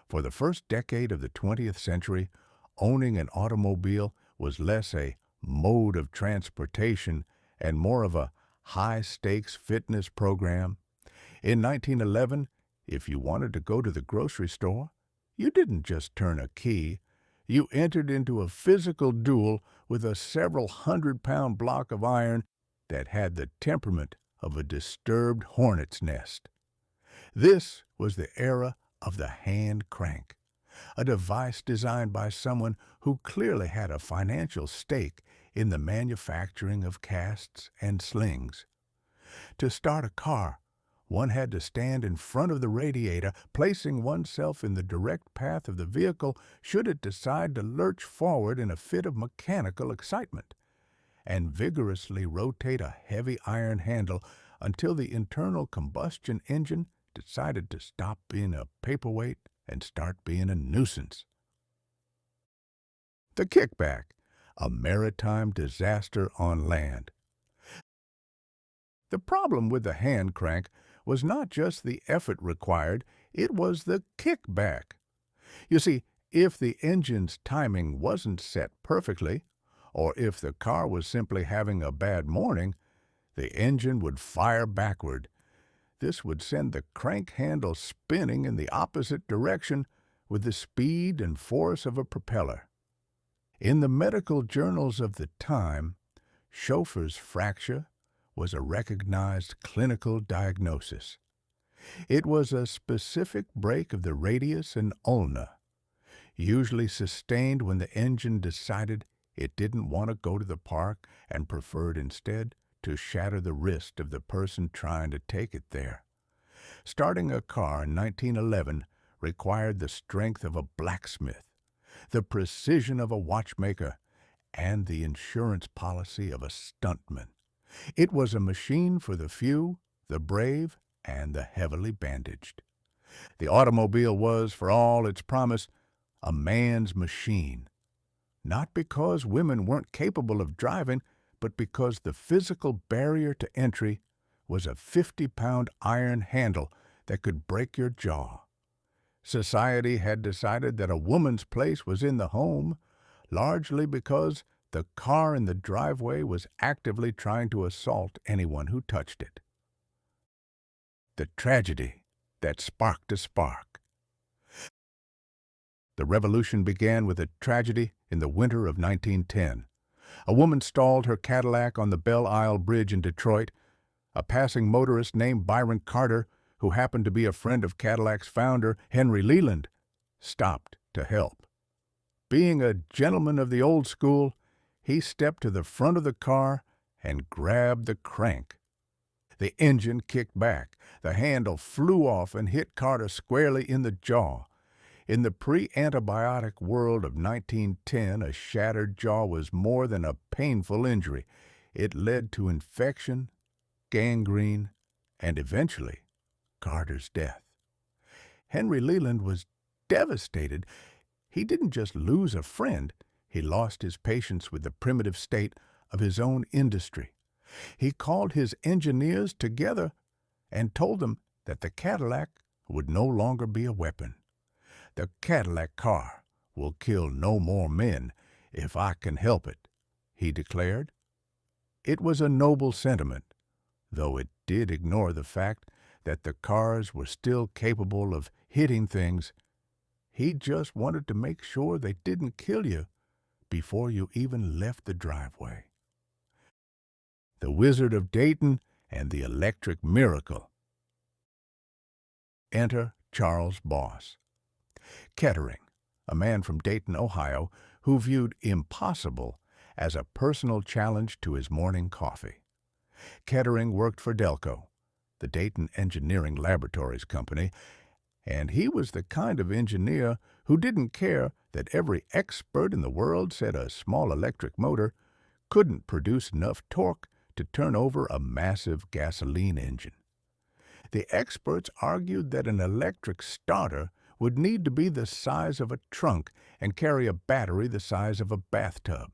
Speaker 1: For the first decade of the 20th century, owning an automobile was less a mode of transportation and more of a high-stakes fitness program. In 1911, if you wanted to go to the grocery store, you didn't just turn a key. You entered into a physical duel with a several hundred-pound block of iron that had the temperament of a disturbed hornet's nest. This was the era of the hand crank, a device designed by someone who clearly had a financial stake in the manufacturing of casts and slings. To start a car, one had to stand in front of the radiator, placing oneself in the direct path of the vehicle should it decide to lurch forward in a fit of mechanical excitement, and vigorously rotate a heavy iron handle until the internal combustion engine decided to stop being a paperweight and start being a nuisance. The kickback, a maritime disaster on land. The problem with the hand crank was not just the effort required, it was the kickback. You see, if the engine's timing wasn't set perfectly, or if the car was simply having a bad morning, the engine would fire backward. This would send the crank handle spinning in the opposite direction with the speed and force of a propeller. In the medical journals of the time, chauffeur's fracture was a recognized clinical diagnosis. It was a specific break of the radius and ulna, usually sustained when the engine decided it didn't want to go to the park and preferred instead to shatter the wrist of the person trying to take it there. Starting a car in 1911 required the strength of a blacksmith, the precision of a watchmaker, and the insurance policy of a stuntman. It was a machine for the few, the brave, and the heavily bandaged. The automobile was, for all its promise, a man's machine. Not because women weren't capable of driving, but because the physical barrier to entry was a 50-pound iron handle that could break your jaw. Society had decided that a woman's place was in the home, largely because the car in the driveway was actively trying to assault anyone who touched it. The tragedy that sparked a spark. The revolution began with a tragedy in the winter of 1910. A woman stalled her Cadillac on the Belle Isle Bridge in Detroit. A passing motorist named Byron Carter, who happened to be a friend of Cadillac's founder, Henry Leland, stopped to help. Being a gentleman of the old school, he stepped to the front of the car and grabbed the crank. The engine kicked back. The handle flew off and hit Carter squarely in the jaw. In the pre-antibiotic world of 1910, a shattered jaw was more than a painful injury. It led to infection, gangrene, and eventually Carter's death. Henry Leland was devastated. He didn't just lose a friend, he lost his patience with the primitive state of his own industry. He called his engineers together and told them that the Cadillac would no longer be a weapon. The Cadillac car will kill no more men if I can help it, he declared. It was a noble sentiment, though it did ignore the fact that the cars were still capable of hitting things. He just wanted to make sure they didn't kill you before you even left the driveway. The Wizard of Dayton and the Electric Miracle. Enter Charles Boss. Kettering, a man from Dayton, Ohio, who viewed impossible as a personal challenge to his morning coffee. Kettering worked for Delco, the Dayton Engineering Laboratories Company, and he was the kind of engineer who didn't care that every expert in the world said a small electric motor couldn't produce enough torque to turn over a massive gasoline engine. The experts argued that an electric starter would need to be the size of a trunk and carry a battery the size of a bathtub.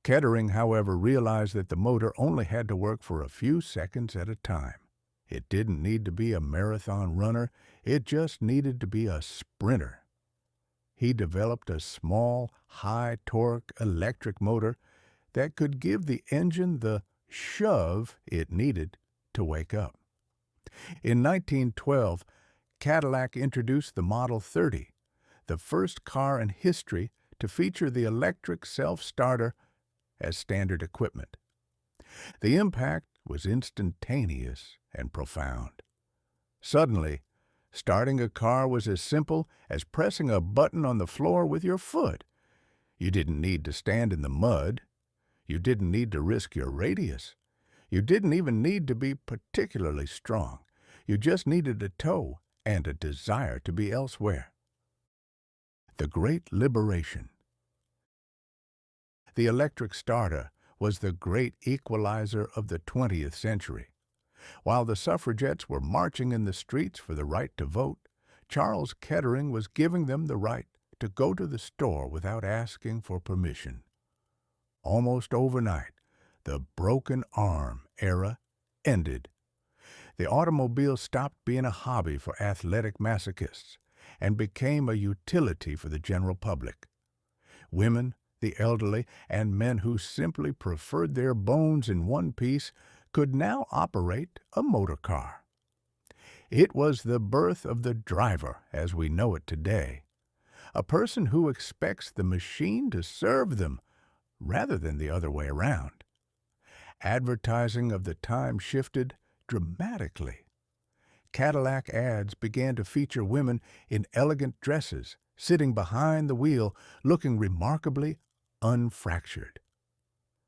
Speaker 1: Kettering, however, realized that the motor only had to work for a few seconds at a time. It didn't need to be a marathon runner, it just needed to be a sprinter. He developed a small, high-torque electric motor that could give the engine the shove it needed to wake up. In 1912, Cadillac introduced the Model 30, the first car in history to feature the electric self-starter as standard equipment. The impact was instantaneous and profound. Suddenly, starting a car was as simple as pressing a button on the floor with your foot. You didn't need to stand in the mud. You didn't need to risk your radius. You didn't even need to be particularly strong. You just needed a toe and a desire to be elsewhere. The Great Liberation. The electric starter was the great equalizer of the 20th century. While the suffragettes were marching in the streets for the right to vote, Charles Kettering was giving them the right to go to the store without asking for permission. Almost overnight, the broken arm era ended. The automobile stopped being a hobby for athletic masochists and became a utility for the general public. Women, the elderly, and men who simply preferred their bones in one piece could now operate a motor car. It was the birth of the driver as we know it today, a person who expects the machine to serve them rather than the other way around. Advertising of the time shifted dramatically. Cadillac ads began to feature women in elegant dresses, sitting behind the wheel, looking remarkably unfractured.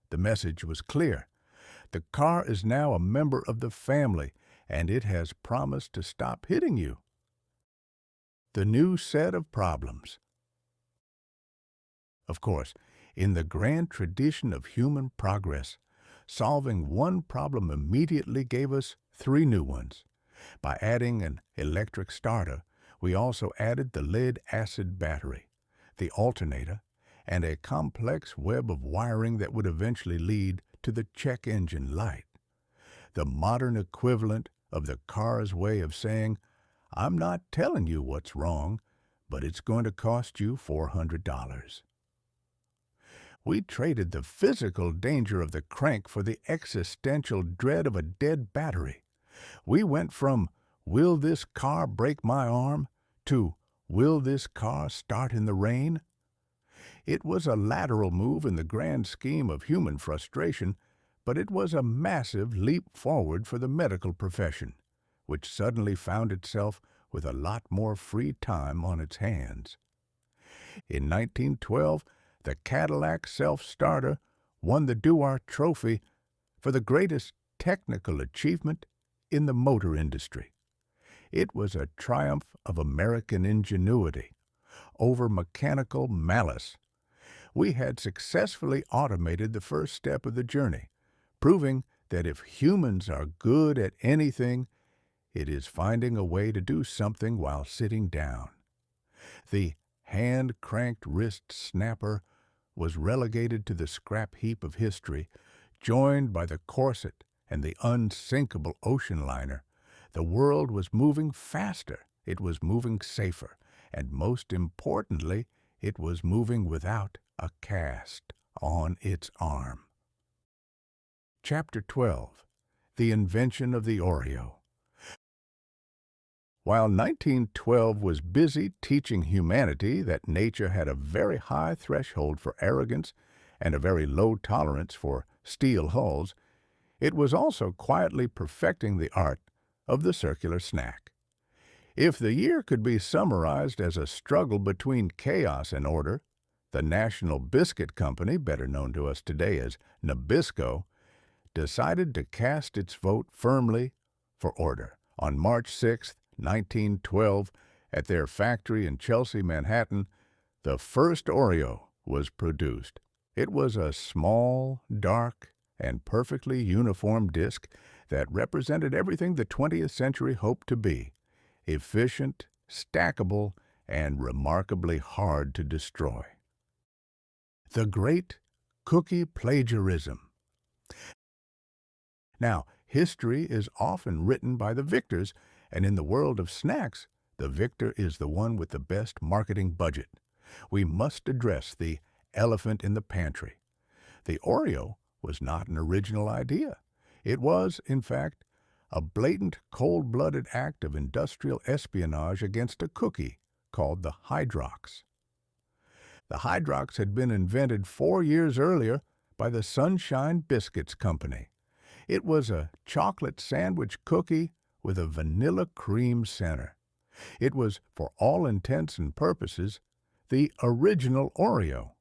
Speaker 1: The message was clear. The car is now a member of the family, and it has promised to stop hitting you. The new set of problems. Of course, in the grand tradition of human progress, solving one problem immediately gave us 3 new ones. By adding an electric starter, we also added the lead-acid battery, the alternator, and a complex web of wiring that would eventually lead to the check engine light, the modern equivalent of the car's way of saying, "I'm not telling you what's wrong, but it's going to cost you $400. We traded the physical danger of the crank for the existential dread of a dead battery. We went from, "Will this car break my arm?" to, "Will this car start in the rain?" It was a lateral move in the grand scheme of human frustration, but it was a massive leap forward for the medical profession, which suddenly found itself with a lot more free time on its hands. In 1912, the Cadillac self-starter won the Duart Trophy for the greatest technical achievement in the motor industry. It was a triumph of American ingenuity over mechanical malice. We had successfully automated the first step of the journey, proving that if humans are good at anything, it is finding a way to do something while sitting down. The hand-cranked wrist snapper was relegated to the scrap heap of history, joined by the corset and the unsinkable ocean liner. The world was moving faster, it was moving safer, and most importantly, it was moving without a cast on its arm. Chapter 12. The Invention of the Oreo. While 1912 was busy teaching humanity that nature had a very high threshold for arrogance and a very low tolerance for steel hulls, it was also quietly perfecting the art of the circular snack. If the year could be summarized as a struggle between chaos and order, the National Biscuit Company, better known to us today as Nabisco, decided to cast its vote firmly for order. On March 6, 1912, at their factory in Chelsea, Manhattan, the first Oreo was produced. It was a small, dark, and perfectly uniform disk that represented everything the 20th century hoped to be: efficient, stackable, and remarkably hard to destroy. The Great Cookie Plagiarism. Now, history is often written by the victors, and in the world of snacks, the victor is the one with the best marketing budget. We must address the elephant in the pantry. The Oreo was not an original idea. It was, in fact, a blatant, cold-blooded act of industrial espionage against a cookie called the Hydrox. The Hydrox had been invented 4 years earlier by the Sunshine Biscuits Company. It was a chocolate sandwich cookie with a vanilla cream center. It was, for all intents and purposes, the original Oreo.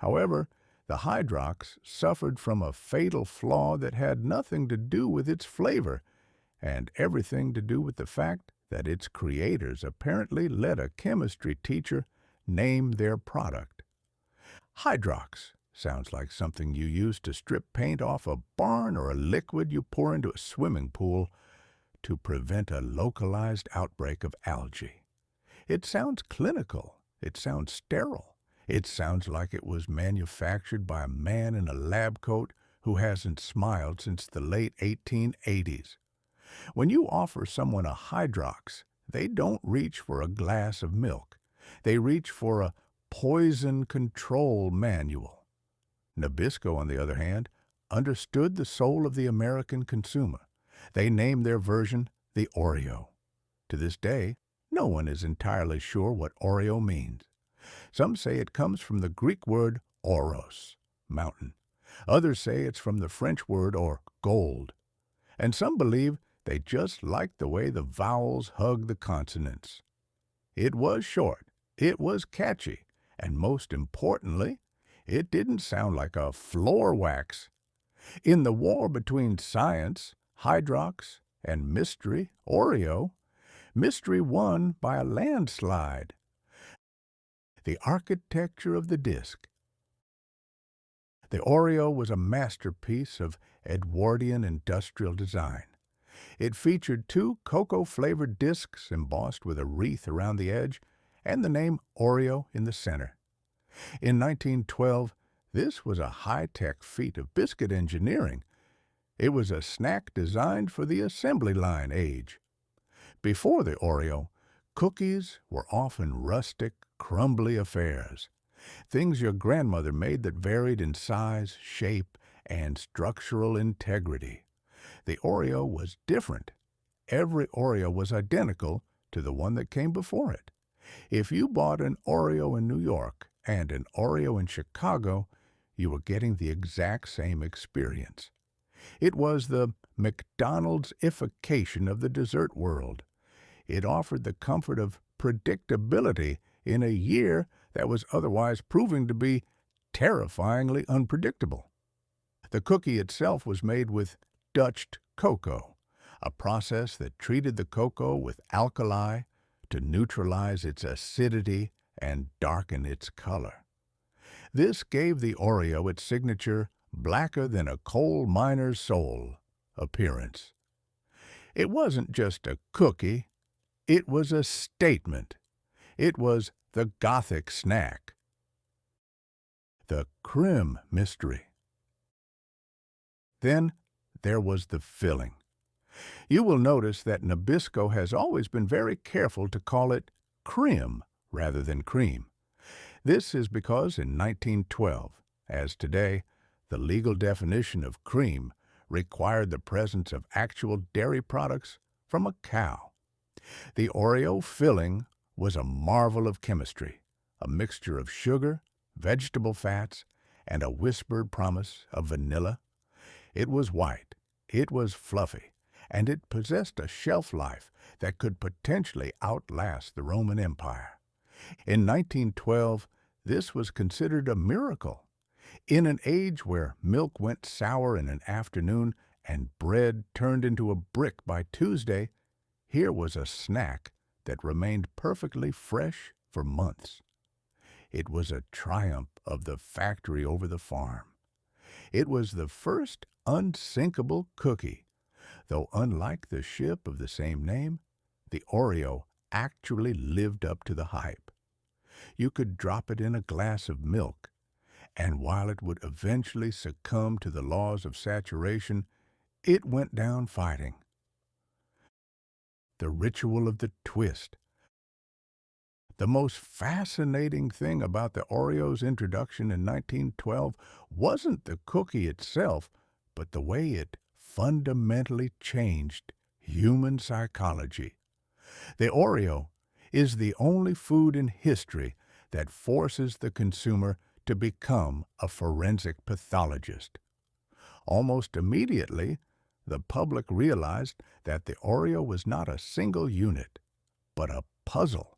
Speaker 1: However, the Hydrox suffered from a fatal flaw that had nothing to do with its flavor and everything to do with the fact that its creators apparently let a chemistry teacher name their product. Hydrox sounds like something you use to strip paint off a barn or a liquid you pour into a swimming pool to prevent a localized outbreak of algae. It sounds clinical. It sounds sterile. It sounds like it was manufactured by a man in a lab coat who hasn't smiled since the late 1880s. When you offer someone a Hydrox, they don't reach for a glass of milk. They reach for a poison control manual. Nabisco, on the other hand, understood the soul of the American consumer. They named their version the Oreo. To this day, no one is entirely sure what Oreo means. Some say it comes from the Greek word oros, mountain. Others say it's from the French word or gold. And some believe they just like the way the vowels hug the consonants. It was short, it was catchy, and most importantly, it didn't sound like a floor wax. In the war between science, Hydrox, and mystery, Oreo, mystery won by a landslide. The architecture of the disc. The Oreo was a masterpiece of Edwardian industrial design. It featured 2 cocoa-flavored discs embossed with a wreath around the edge and the name Oreo in the center. In 1912, this was a high-tech feat of biscuit engineering. It was a snack designed for the assembly line age. Before the Oreo, cookies were often rustic, crumbly affairs. Things your grandmother made that varied in size, shape, and structural integrity. The Oreo was different. Every Oreo was identical to the one that came before it. If you bought an Oreo in New York and an Oreo in Chicago, you were getting the exact same experience. It was the McDonald's-ification of the dessert world. It offered the comfort of predictability in a year that was otherwise proving to be terrifyingly unpredictable. The cookie itself was made with Dutched cocoa, a process that treated the cocoa with alkali to neutralize its acidity and darken its color. This gave the Oreo its signature blacker than a coal miner's soul appearance. It wasn't just a cookie, it was a statement. It was the Gothic snack. The Crème mystery. Then there was the filling. You will notice that Nabisco has always been very careful to call it crème rather than cream. This is because in 1912, as today, the legal definition of cream required the presence of actual dairy products from a cow. The Oreo filling was a marvel of chemistry, a mixture of sugar, vegetable fats, and a whispered promise of vanilla. It was white, it was fluffy, and it possessed a shelf life that could potentially outlast the Roman Empire. In 1912, this was considered a miracle. In an age where milk went sour in an afternoon and bread turned into a brick by Tuesday, here was a snack that remained perfectly fresh for months. It was a triumph of the factory over the farm. It was the first unsinkable cookie, though unlike the ship of the same name, the Oreo actually lived up to the hype. You could drop it in a glass of milk, and while it would eventually succumb to the laws of saturation, it went down fighting. The ritual of the twist. The most fascinating thing about the Oreo's introduction in 1912 wasn't the cookie itself, but the way it fundamentally changed human psychology. The Oreo is the only food in history that forces the consumer to become a forensic pathologist. Almost immediately, the public realized that the Oreo was not a single unit, but a puzzle.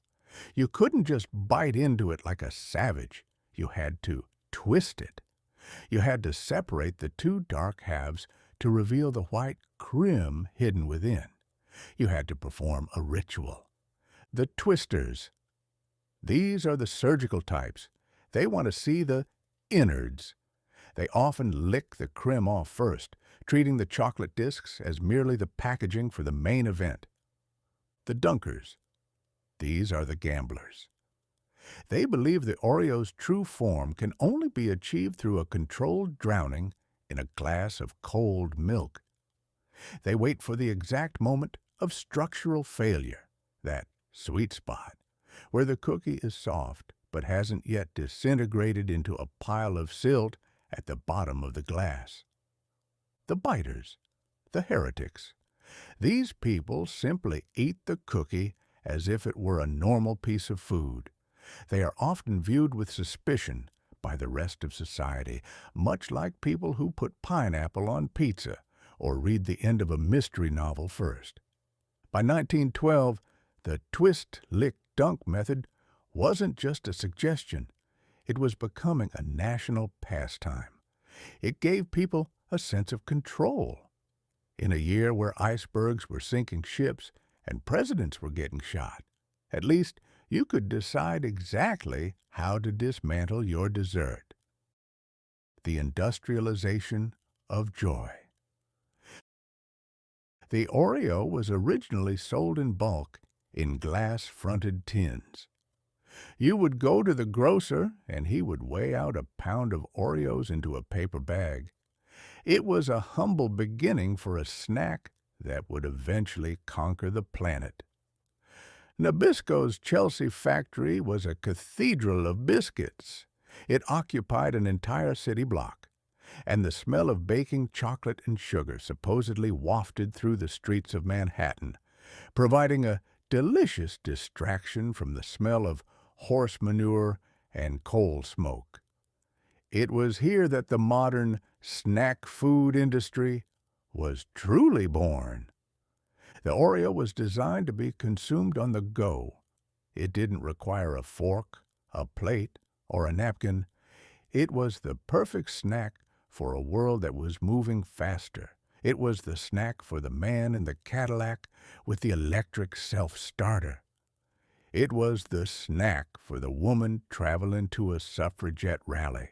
Speaker 1: You couldn't just bite into it like a savage. You had to twist it. You had to separate the two dark halves to reveal the white creme hidden within. You had to perform a ritual. The twisters. These are the surgical types. They want to see the innards. They often lick the creme off first, treating the chocolate discs as merely the packaging for the main event. The dunkers. These are the gamblers. They believe the Oreo's true form can only be achieved through a controlled drowning in a glass of cold milk. They wait for the exact moment of structural failure, that sweet spot, where the cookie is soft but hasn't yet disintegrated into a pile of silt at the bottom of the glass. The biters, the heretics. These people simply eat the cookie as if it were a normal piece of food. They are often viewed with suspicion by the rest of society, much like people who put pineapple on pizza or read the end of a mystery novel first. By 1912, the twist-lick-dunk method wasn't just a suggestion. It was becoming a national pastime. It gave people a sense of control. In a year where icebergs were sinking ships and presidents were getting shot, at least you could decide exactly how to dismantle your dessert. The industrialization of joy. The Oreo was originally sold in bulk in glass-fronted tins. You would go to the grocer and he would weigh out a pound of Oreos into a paper bag. It was a humble beginning for a snack that would eventually conquer the planet. Nabisco's Chelsea factory was a cathedral of biscuits. It occupied an entire city block, and the smell of baking chocolate and sugar supposedly wafted through the streets of Manhattan, providing a delicious distraction from the smell of horse manure and coal smoke. It was here that the modern snack food industry was truly born. The Oreo was designed to be consumed on the go. It didn't require a fork, a plate, or a napkin. It was the perfect snack for a world that was moving faster. It was the snack for the man in the Cadillac with the electric self-starter. It was the snack for the woman traveling to a suffragette rally.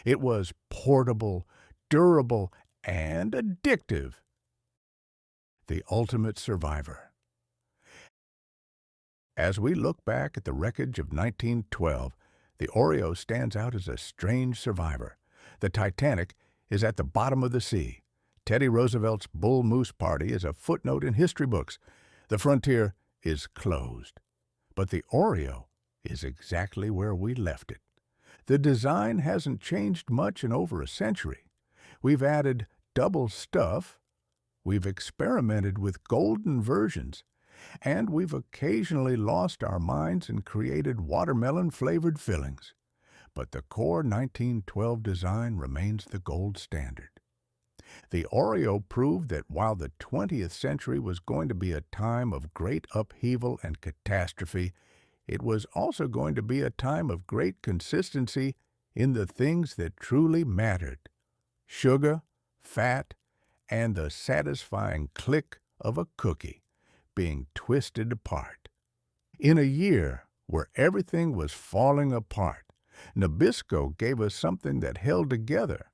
Speaker 1: It was portable, durable, and addictive. The ultimate survivor. As we look back at the wreckage of 1912, the Oreo stands out as a strange survivor. The Titanic is at the bottom of the sea. Teddy Roosevelt's Bull Moose Party is a footnote in history books. The frontier is closed. But the Oreo is exactly where we left it. The design hasn't changed much in over a century. We've added double stuff, we've experimented with golden versions, and we've occasionally lost our minds and created watermelon-flavored fillings. But the core 1912 design remains the gold standard. The Oreo proved that while the 20th century was going to be a time of great upheaval and catastrophe, it was also going to be a time of great consistency in the things that truly mattered: sugar, fat, and the satisfying click of a cookie being twisted apart. In a year where everything was falling apart. Nabisco gave us something that held together,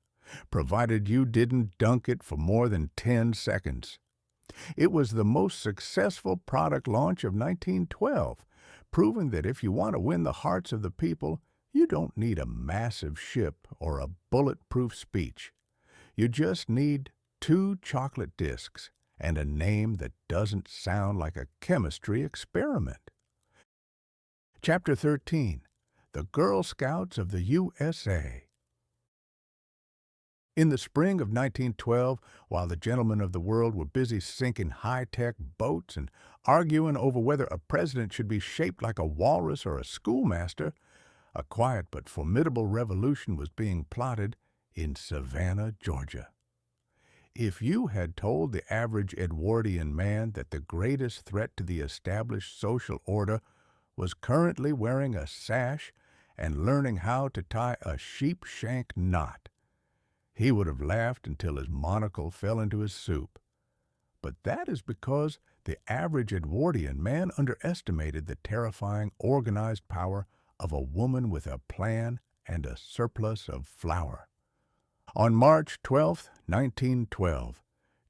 Speaker 1: provided you didn't dunk it for more than 10 seconds. It was the most successful product launch of 1912, proving that if you want to win the hearts of the people, you don't need a massive ship or a bulletproof speech. You just need 2 chocolate discs and a name that doesn't sound like a chemistry experiment. Chapter 13. The Girl Scouts of the USA. In the spring of 1912, while the gentlemen of the world were busy sinking high-tech boats and arguing over whether a president should be shaped like a walrus or a schoolmaster, a quiet but formidable revolution was being plotted in Savannah, Georgia. If you had told the average Edwardian man that the greatest threat to the established social order was currently wearing a sash and learning how to tie a sheep-shank knot, he would have laughed until his monocle fell into his soup. But that is because the average Edwardian man underestimated the terrifying organized power of a woman with a plan and a surplus of flour. On March 12, 1912,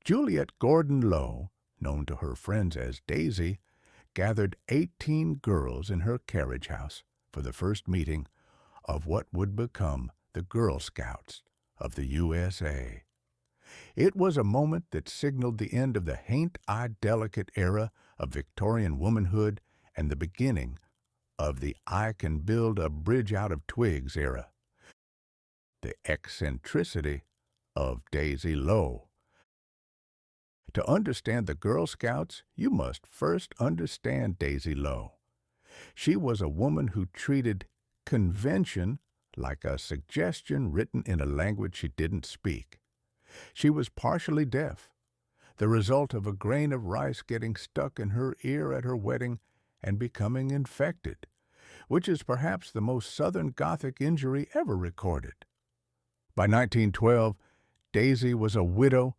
Speaker 1: Juliet Gordon Lowe, known to her friends as Daisy, gathered 18 girls in her carriage house for the first meeting of what would become the Girl Scouts of the USA. It was a moment that signaled the end of the haint-eye-delicate era of Victorian womanhood and the beginning of the I-can-build-a-bridge-out-of-twigs era. The eccentricity of Daisy Lowe. To understand the Girl Scouts, you must first understand Daisy Lowe. She was a woman who treated convention like a suggestion written in a language she didn't speak. She was partially deaf, the result of a grain of rice getting stuck in her ear at her wedding and becoming infected, which is perhaps the most Southern Gothic injury ever recorded. By 1912, Daisy was a widow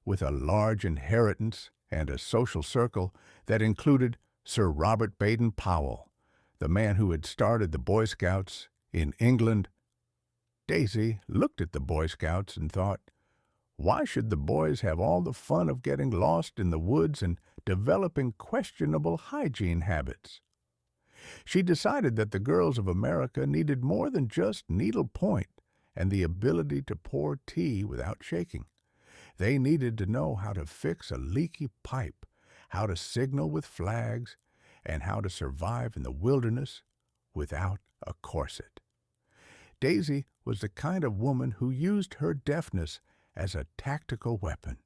Speaker 1: with a large inheritance and a social circle that included Sir Robert Baden-Powell, the man who had started the Boy Scouts in England. Daisy looked at the Boy Scouts and thought, why should the boys have all the fun of getting lost in the woods and developing questionable hygiene habits? She decided that the girls of America needed more than just needlepoint and the ability to pour tea without shaking. They needed to know how to fix a leaky pipe, how to signal with flags, and how to survive in the wilderness without a corset. Daisy was the kind of woman who used her deafness as a tactical weapon.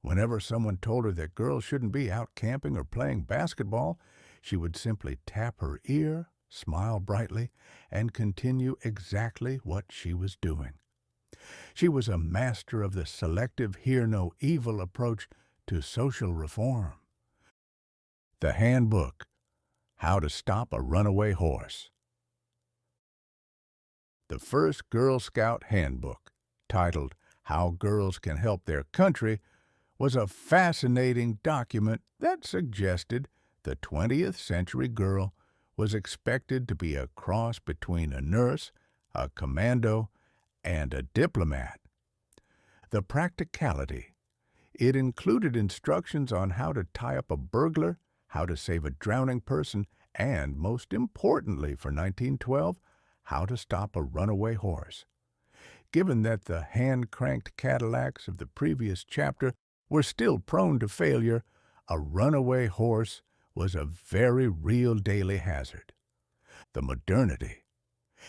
Speaker 1: Whenever someone told her that girls shouldn't be out camping or playing basketball, she would simply tap her ear, smile brightly, and continue exactly what she was doing. She was a master of the selective hear-no-evil approach to social reform. The Handbook, How to Stop a Runaway Horse. The first Girl Scout handbook, titled How Girls Can Help Their Country, was a fascinating document that suggested the 20th century girl was expected to be a cross between a nurse, a commando, and a diplomat. The practicality. It included instructions on how to tie up a burglar, how to save a drowning person, and, most importantly for 1912, how to stop a runaway horse. Given that the hand-cranked Cadillacs of the previous chapter were still prone to failure, a runaway horse was a very real daily hazard. The modernity.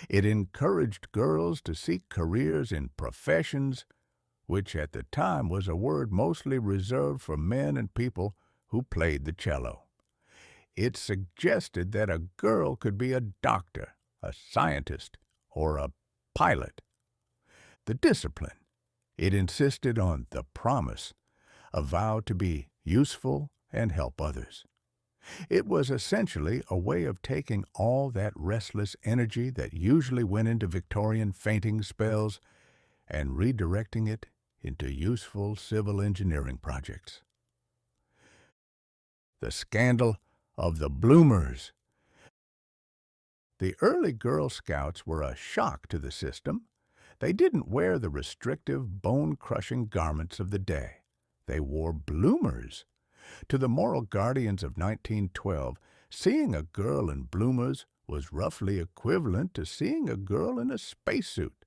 Speaker 1: It encouraged girls to seek careers in professions, which at the time was a word mostly reserved for men and people who played the cello. It suggested that a girl could be a doctor, a scientist, or a pilot. The discipline. It insisted on the promise, a vow to be useful and help others. It was essentially a way of taking all that restless energy that usually went into Victorian fainting spells and redirecting it into useful civil engineering projects. The scandal of the bloomers. The early Girl Scouts were a shock to the system. They didn't wear the restrictive, bone-crushing garments of the day. They wore bloomers. To the moral guardians of 1912, seeing a girl in bloomers was roughly equivalent to seeing a girl in a spacesuit.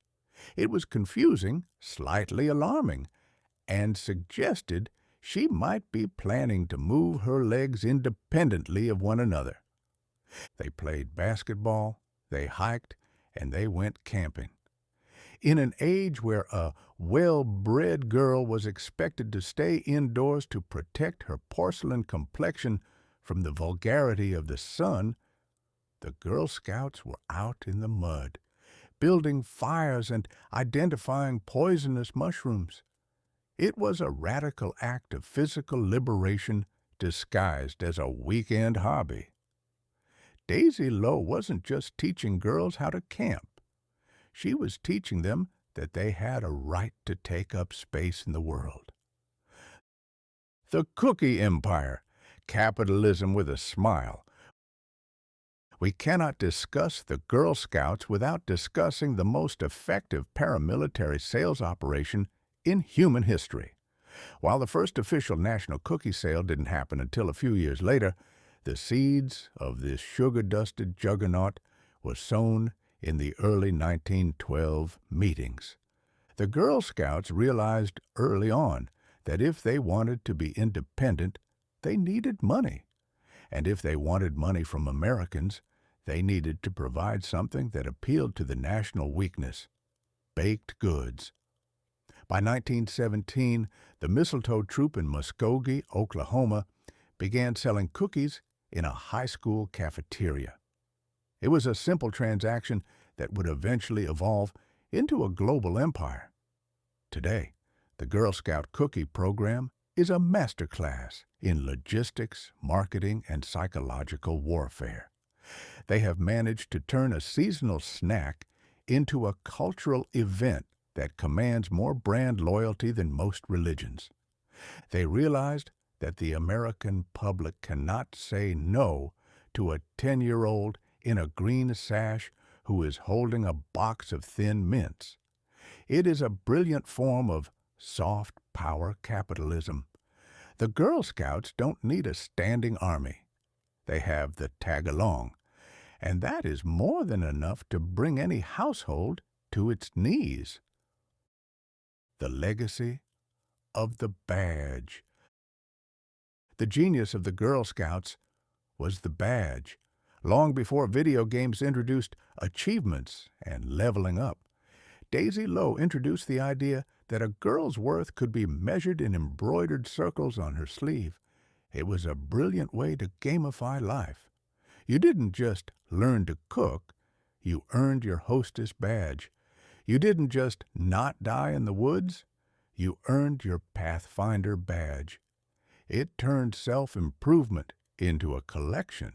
Speaker 1: It was confusing, slightly alarming, and suggested she might be planning to move her legs independently of one another. They played basketball, they hiked, and they went camping. In an age where a well-bred girl was expected to stay indoors to protect her porcelain complexion from the vulgarity of the sun, the Girl Scouts were out in the mud, building fires and identifying poisonous mushrooms. It was a radical act of physical liberation disguised as a weekend hobby. Daisy Lowe wasn't just teaching girls how to camp. She was teaching them that they had a right to take up space in the world. The cookie empire, capitalism with a smile. We cannot discuss the Girl Scouts without discussing the most effective paramilitary sales operation in human history. While the first official national cookie sale didn't happen until a few years later, the seeds of this sugar-dusted juggernaut were sown in the early 1912 meetings. The Girl Scouts realized early on that if they wanted to be independent, they needed money. And if they wanted money from Americans, they needed to provide something that appealed to the national weakness: baked goods. By 1917, the Mistletoe Troop in Muskogee, Oklahoma, began selling cookies in a high school cafeteria. It was a simple transaction that would eventually evolve into a global empire. Today, the Girl Scout cookie program is a masterclass in logistics, marketing, and psychological warfare. They have managed to turn a seasonal snack into a cultural event that commands more brand loyalty than most religions. They realized that the American public cannot say no to a 10-year-old in a green sash who is holding a box of Thin Mints. It is a brilliant form of soft power capitalism. The Girl Scouts don't need a standing army. They have the tag-along, and that is more than enough to bring any household to its knees. The legacy of the badge. The genius of the Girl Scouts was the badge. Long before video games introduced achievements and leveling up, Daisy Lowe introduced the idea that a girl's worth could be measured in embroidered circles on her sleeve. It was a brilliant way to gamify life. You didn't just learn to cook, you earned your hostess badge. You didn't just not die in the woods, you earned your Pathfinder badge. It turned self-improvement into a collection.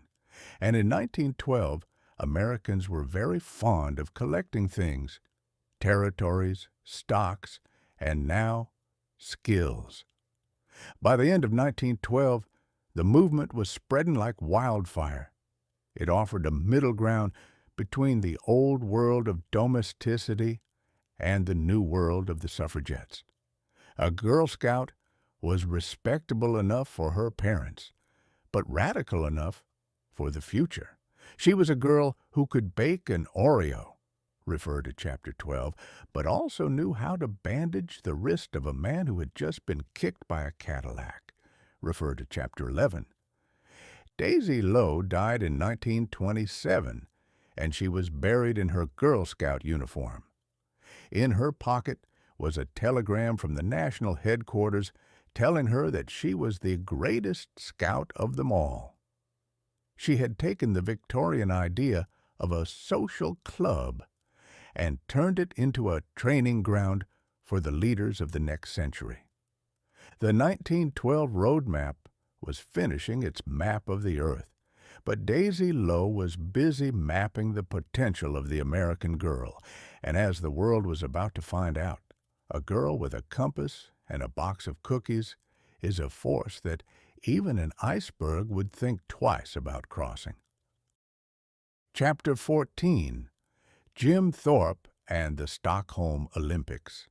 Speaker 1: And in 1912, Americans were very fond of collecting things: territories, stocks, and now skills. By the end of 1912, the movement was spreading like wildfire. It offered a middle ground between the old world of domesticity and the new world of the suffragettes. A Girl Scout was respectable enough for her parents, but radical enough for the future. She was a girl who could bake an Oreo, refer to Chapter 12, but also knew how to bandage the wrist of a man who had just been kicked by a Cadillac, refer to Chapter 11. Daisy Lowe died in 1927, and she was buried in her Girl Scout uniform. In her pocket was a telegram from the national headquarters telling her that she was the greatest scout of them all. She had taken the Victorian idea of a social club and turned it into a training ground for the leaders of the next century. The 1912 roadmap was finishing its map of the earth, but Daisy Lowe was busy mapping the potential of the American girl, and as the world was about to find out, a girl with a compass and a box of cookies is a force that even an iceberg would think twice about crossing. Chapter 14. Jim Thorpe and the Stockholm Olympics.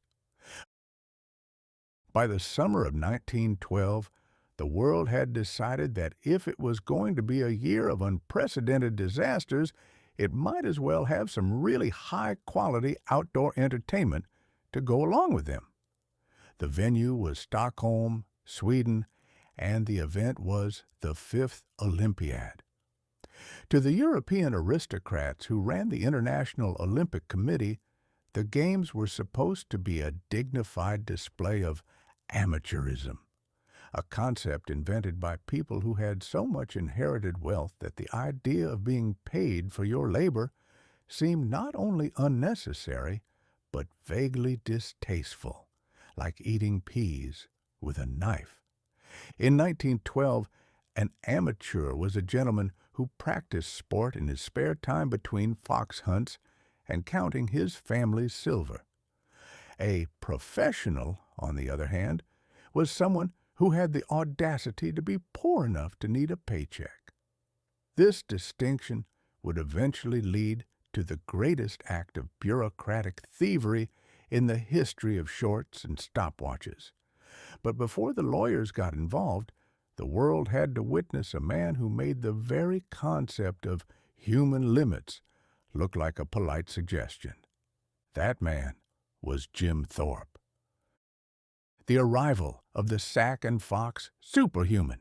Speaker 1: By the summer of 1912, the world had decided that if it was going to be a year of unprecedented disasters, it might as well have some really high-quality outdoor entertainment to go along with them. The venue was Stockholm, Sweden, and the event was the Fifth Olympiad. To the European aristocrats who ran the International Olympic Committee, the Games were supposed to be a dignified display of amateurism, a concept invented by people who had so much inherited wealth that the idea of being paid for your labor seemed not only unnecessary, but vaguely distasteful, like eating peas with a knife. In 1912, an amateur was a gentleman who practiced sport in his spare time between fox hunts and counting his family's silver. A professional, on the other hand, was someone who had the audacity to be poor enough to need a paycheck. This distinction would eventually lead to the greatest act of bureaucratic thievery in the history of shorts and stopwatches. But before the lawyers got involved, the world had to witness a man who made the very concept of human limits look like a polite suggestion. That man was Jim Thorpe. The arrival of the Sac and Fox superhuman.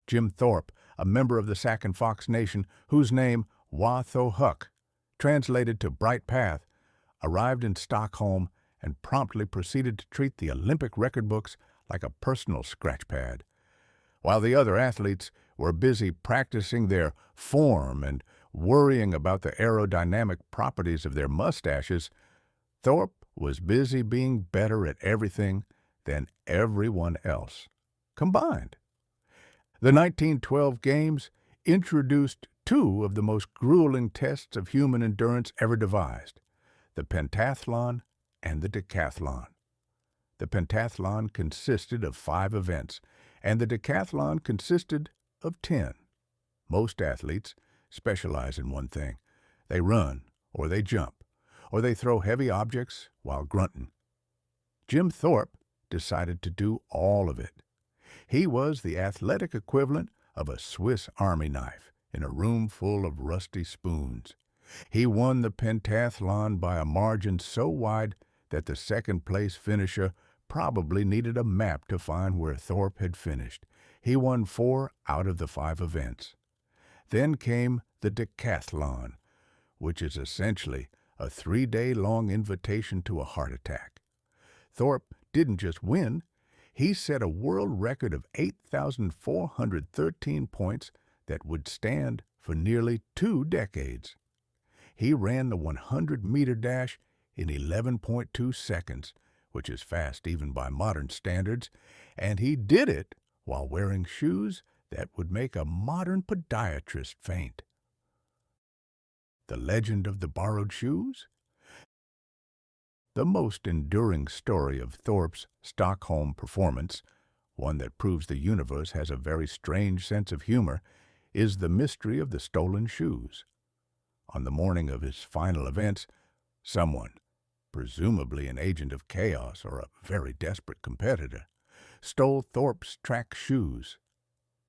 Speaker 1: Jim Thorpe, a member of the Sac and Fox Nation, whose name, Wa-tho-huck, translated to Bright Path, arrived in Stockholm and promptly proceeded to treat the Olympic record books like a personal scratch pad. While the other athletes were busy practicing their form and worrying about the aerodynamic properties of their mustaches, Thorpe was busy being better at everything than everyone else combined. The 1912 Games introduced two of the most grueling tests of human endurance ever devised, the pentathlon and the decathlon. The pentathlon consisted of 5 events, and the decathlon consisted of 10. Most athletes specialize in one thing. They run, or they jump, or they throw heavy objects while grunting. Jim Thorpe decided to do all of it. He was the athletic equivalent of a Swiss Army knife in a room full of rusty spoons. He won the pentathlon by a margin so wide that the second-place finisher probably needed a map to find where Thorpe had finished. He won 4 out of the 5 events. Then came the decathlon, which is essentially a 3-day-long invitation to a heart attack. Thorpe didn't just win, he set a world record of 8,413 points that would stand for nearly 2 decades. He ran the 100-meter dash in 11.2 seconds, which is fast even by modern standards, and he did it while wearing shoes that would make a modern podiatrist faint. The legend of the borrowed shoes? The most enduring story of Thorpe's Stockholm performance, one that proves the universe has a very strange sense of humor, is the mystery of the stolen shoes. On the morning of his final events, someone, presumably an agent of chaos or a very desperate competitor, stole Thorpe's track shoes.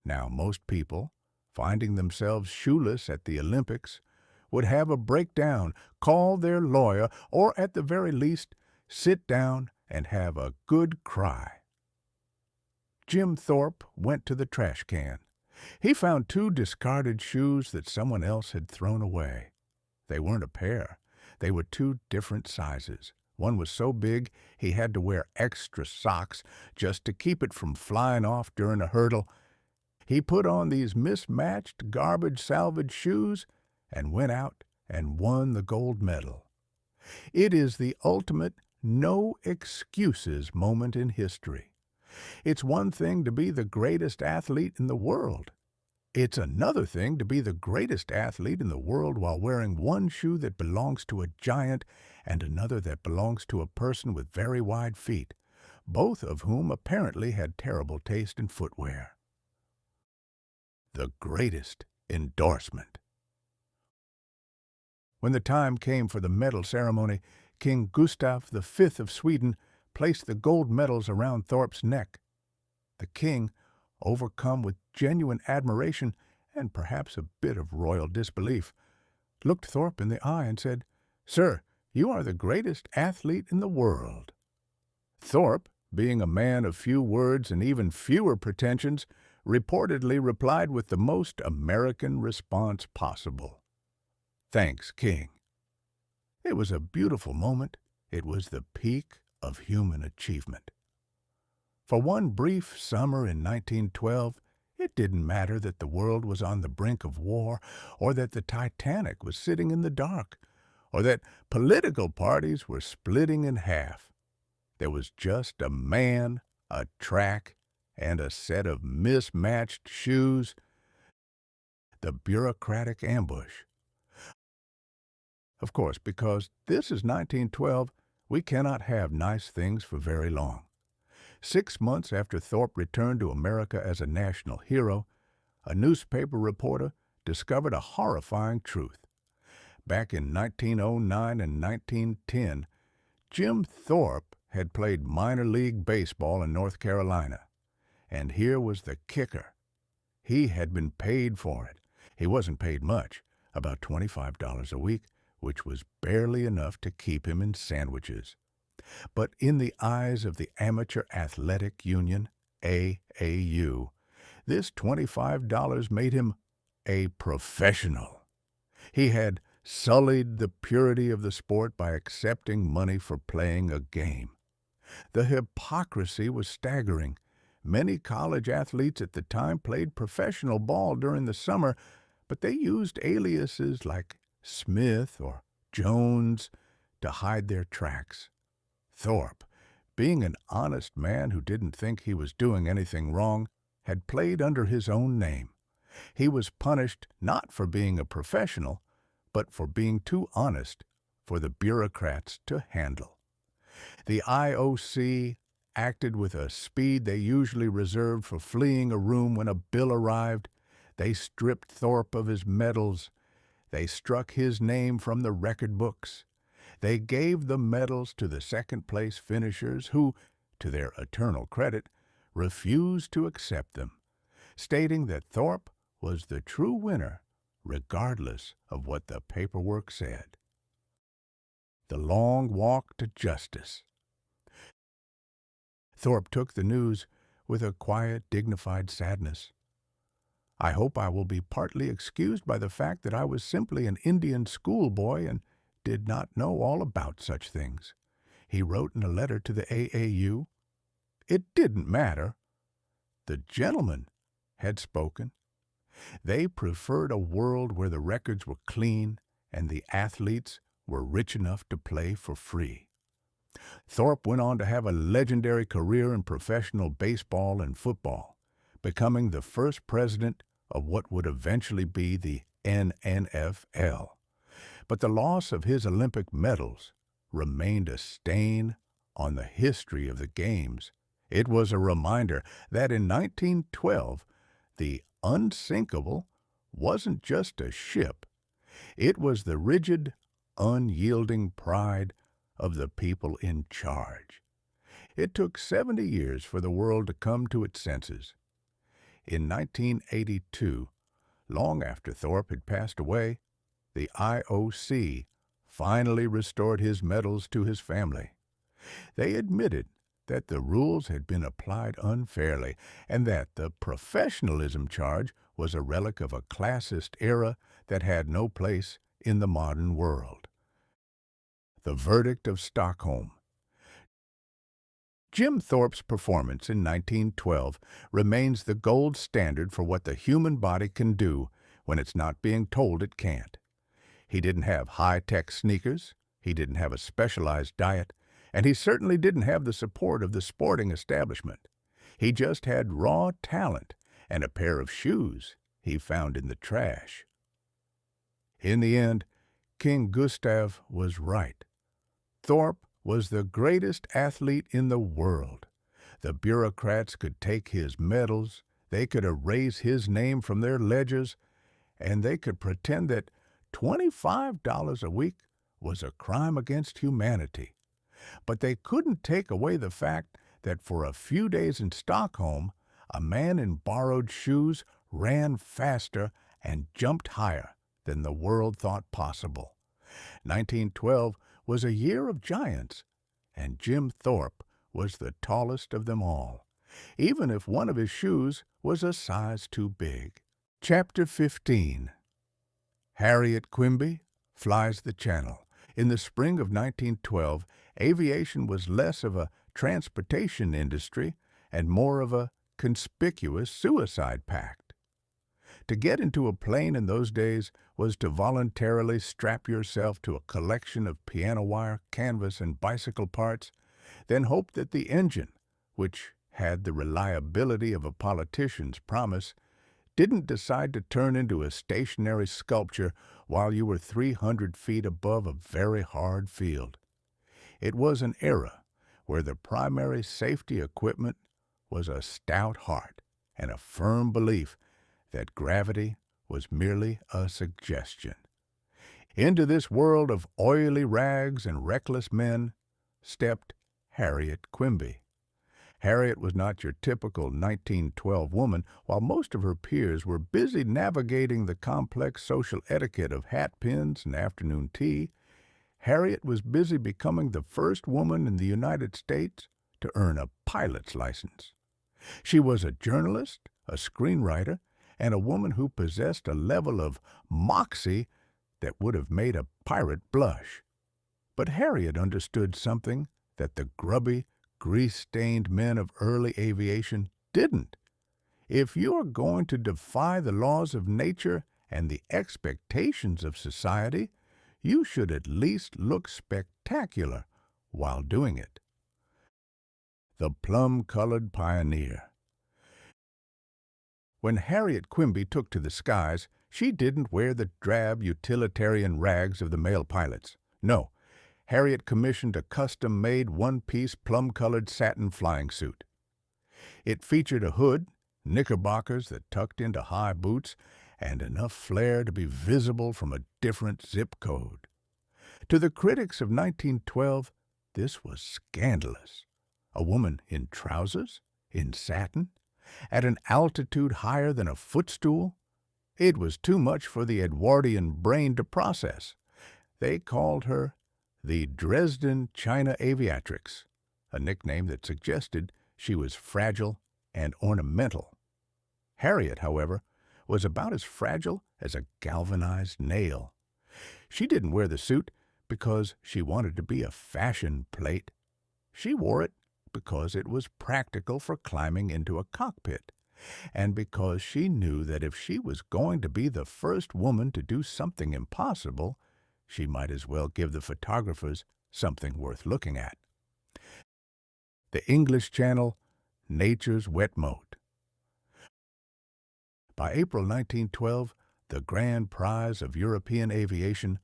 Speaker 1: Now, most people, finding themselves shoeless at the Olympics, would have a breakdown, call their lawyer, or at the very least, sit down and have a good cry. Jim Thorpe went to the trash can. He found 2 discarded shoes that someone else had thrown away. They weren't a pair. They were 2 different sizes. One was so big he had to wear extra socks just to keep it from flying off during a hurdle. He put on these mismatched, garbage salvage shoes and went out and won the gold medal. It is the ultimate no excuses moment in history. It's one thing to be the greatest athlete in the world. It's another thing to be the greatest athlete in the world while wearing one shoe that belongs to a giant and another that belongs to a person with very wide feet, both of whom apparently had terrible taste in footwear. The greatest endorsement. When the time came for the medal ceremony, King Gustav V of Sweden placed the gold medals around Thorpe's neck. The king, overcome with genuine admiration and perhaps a bit of royal disbelief, looked Thorpe in the eye and said, "Sir, you are the greatest athlete in the world." Thorpe, being a man of few words and even fewer pretensions, reportedly replied with the most American response possible. "Thanks, King." It was a beautiful moment. It was the peak of human achievement. For one brief summer in 1912, it didn't matter that the world was on the brink of war, or that the Titanic was sitting in the dark, or that political parties were splitting in half. There was just a man, a track, and a set of mismatched shoes. The bureaucratic ambush. Of course, because this is 1912, we cannot have nice things for very long. 6 months after Thorpe returned to America as a national hero, a newspaper reporter discovered a horrifying truth. Back in 1909 and 1910, Jim Thorpe had played minor league baseball in North Carolina. And here was the kicker. He had been paid for it. He wasn't paid much, about $25 a week, which was barely enough to keep him in sandwiches. But in the eyes of the Amateur Athletic Union, AAU, this $25 made him a professional. He had sullied the purity of the sport by accepting money for playing a game. The hypocrisy was staggering. Many college athletes at the time played professional ball during the summer, but they used aliases like Smith or Jones to hide their tracks. Thorpe, being an honest man who didn't think he was doing anything wrong, had played under his own name. He was punished not for being a professional, but for being too honest for the bureaucrats to handle. The IOC acted with a speed they usually reserved for fleeing a room when a bill arrived. They stripped Thorpe of his medals. They struck his name from the record books. They gave the medals to the second-place finishers who, to their eternal credit, refused to accept them, stating that Thorpe was the true winner, regardless of what the paperwork said. The long walk to justice. Thorpe took the news with a quiet, dignified sadness. "I hope I will be partly excused by the fact that I was simply an Indian schoolboy and did not know all about such things," he wrote in a letter to the AAU. It didn't matter. The gentlemen had spoken. They preferred a world where the records were clean and the athletes were rich enough to play for free. Thorpe went on to have a legendary career in professional baseball and football, becoming the first president of what would eventually be the NNFL. But the loss of his Olympic medals remained a stain on the history of the Games. It was a reminder that in 1912, the Unsinkable wasn't just a ship. It was the rigid, unyielding pride of the people in charge. It took 70 years for the world to come to its senses. In 1982, long after Thorpe had passed away, the IOC finally restored his medals to his family. They admitted that the rules had been applied unfairly and that the professionalism charge was a relic of a classist era that had no place in the modern world. The verdict of Stockholm. Jim Thorpe's performance in 1912 remains the gold standard for what the human body can do when it's not being told it can't. He didn't have high-tech sneakers, he didn't have a specialized diet, and he certainly didn't have the support of the sporting establishment. He just had raw talent and a pair of shoes he found in the trash. In the end, King Gustav was right. Thorpe was the greatest athlete in the world. The bureaucrats could take his medals, they could erase his name from their ledgers, and they could pretend that $25 a week was a crime against humanity. But they couldn't take away the fact that for a few days in Stockholm, a man in borrowed shoes ran faster and jumped higher than the world thought possible. 1912 was a year of giants, and Jim Thorpe was the tallest of them all, even if one of his shoes was a size too big. Chapter 15. Harriet Quimby flies the Channel. In the spring of 1912, aviation was less of a transportation industry and more of a conspicuous suicide pact. To get into a plane in those days was to voluntarily strap yourself to a collection of piano wire, canvas, and bicycle parts, then hope that the engine, which had the reliability of a politician's promise, didn't decide to turn into a stationary sculpture while you were 300 feet above a very hard field. It was an era where the primary safety equipment was a stout heart and a firm belief that gravity was merely a suggestion. Into this world of oily rags and reckless men stepped Harriet Quimby. Harriet was not your typical 1912 woman. While most of her peers were busy navigating the complex social etiquette of hat pins and afternoon tea, Harriet was busy becoming the first woman in the United States to earn a pilot's license. She was a journalist, a screenwriter, and a woman who possessed a level of moxie that would have made a pirate blush. But Harriet understood something that the grubby, grease-stained men of early aviation didn't. If you're going to defy the laws of nature and the expectations of society, you should at least look spectacular while doing it. The plum-colored pioneer. When Harriet Quimby took to the skies, she didn't wear the drab utilitarian rags of the male pilots. No, Harriet commissioned a custom-made one-piece plum-colored satin flying suit. It featured a hood, knickerbockers that tucked into high boots, and enough flair to be visible from a different zip code. To the critics of 1912, this was scandalous. A woman in trousers, in satin, at an altitude higher than a footstool? It was too much for the Edwardian brain to process. They called her the Dresden China Aviatrix, a nickname that suggested she was fragile and ornamental. Harriet, however, was about as fragile as a galvanized nail. She didn't wear the suit because she wanted to be a fashion plate. She wore it because it was practical for climbing into a cockpit, and because she knew that if she was going to be the first woman to do something impossible, she might as well give the photographers something worth looking at. The English Channel, nature's wet moat. By April 1912, the grand prize of European aviation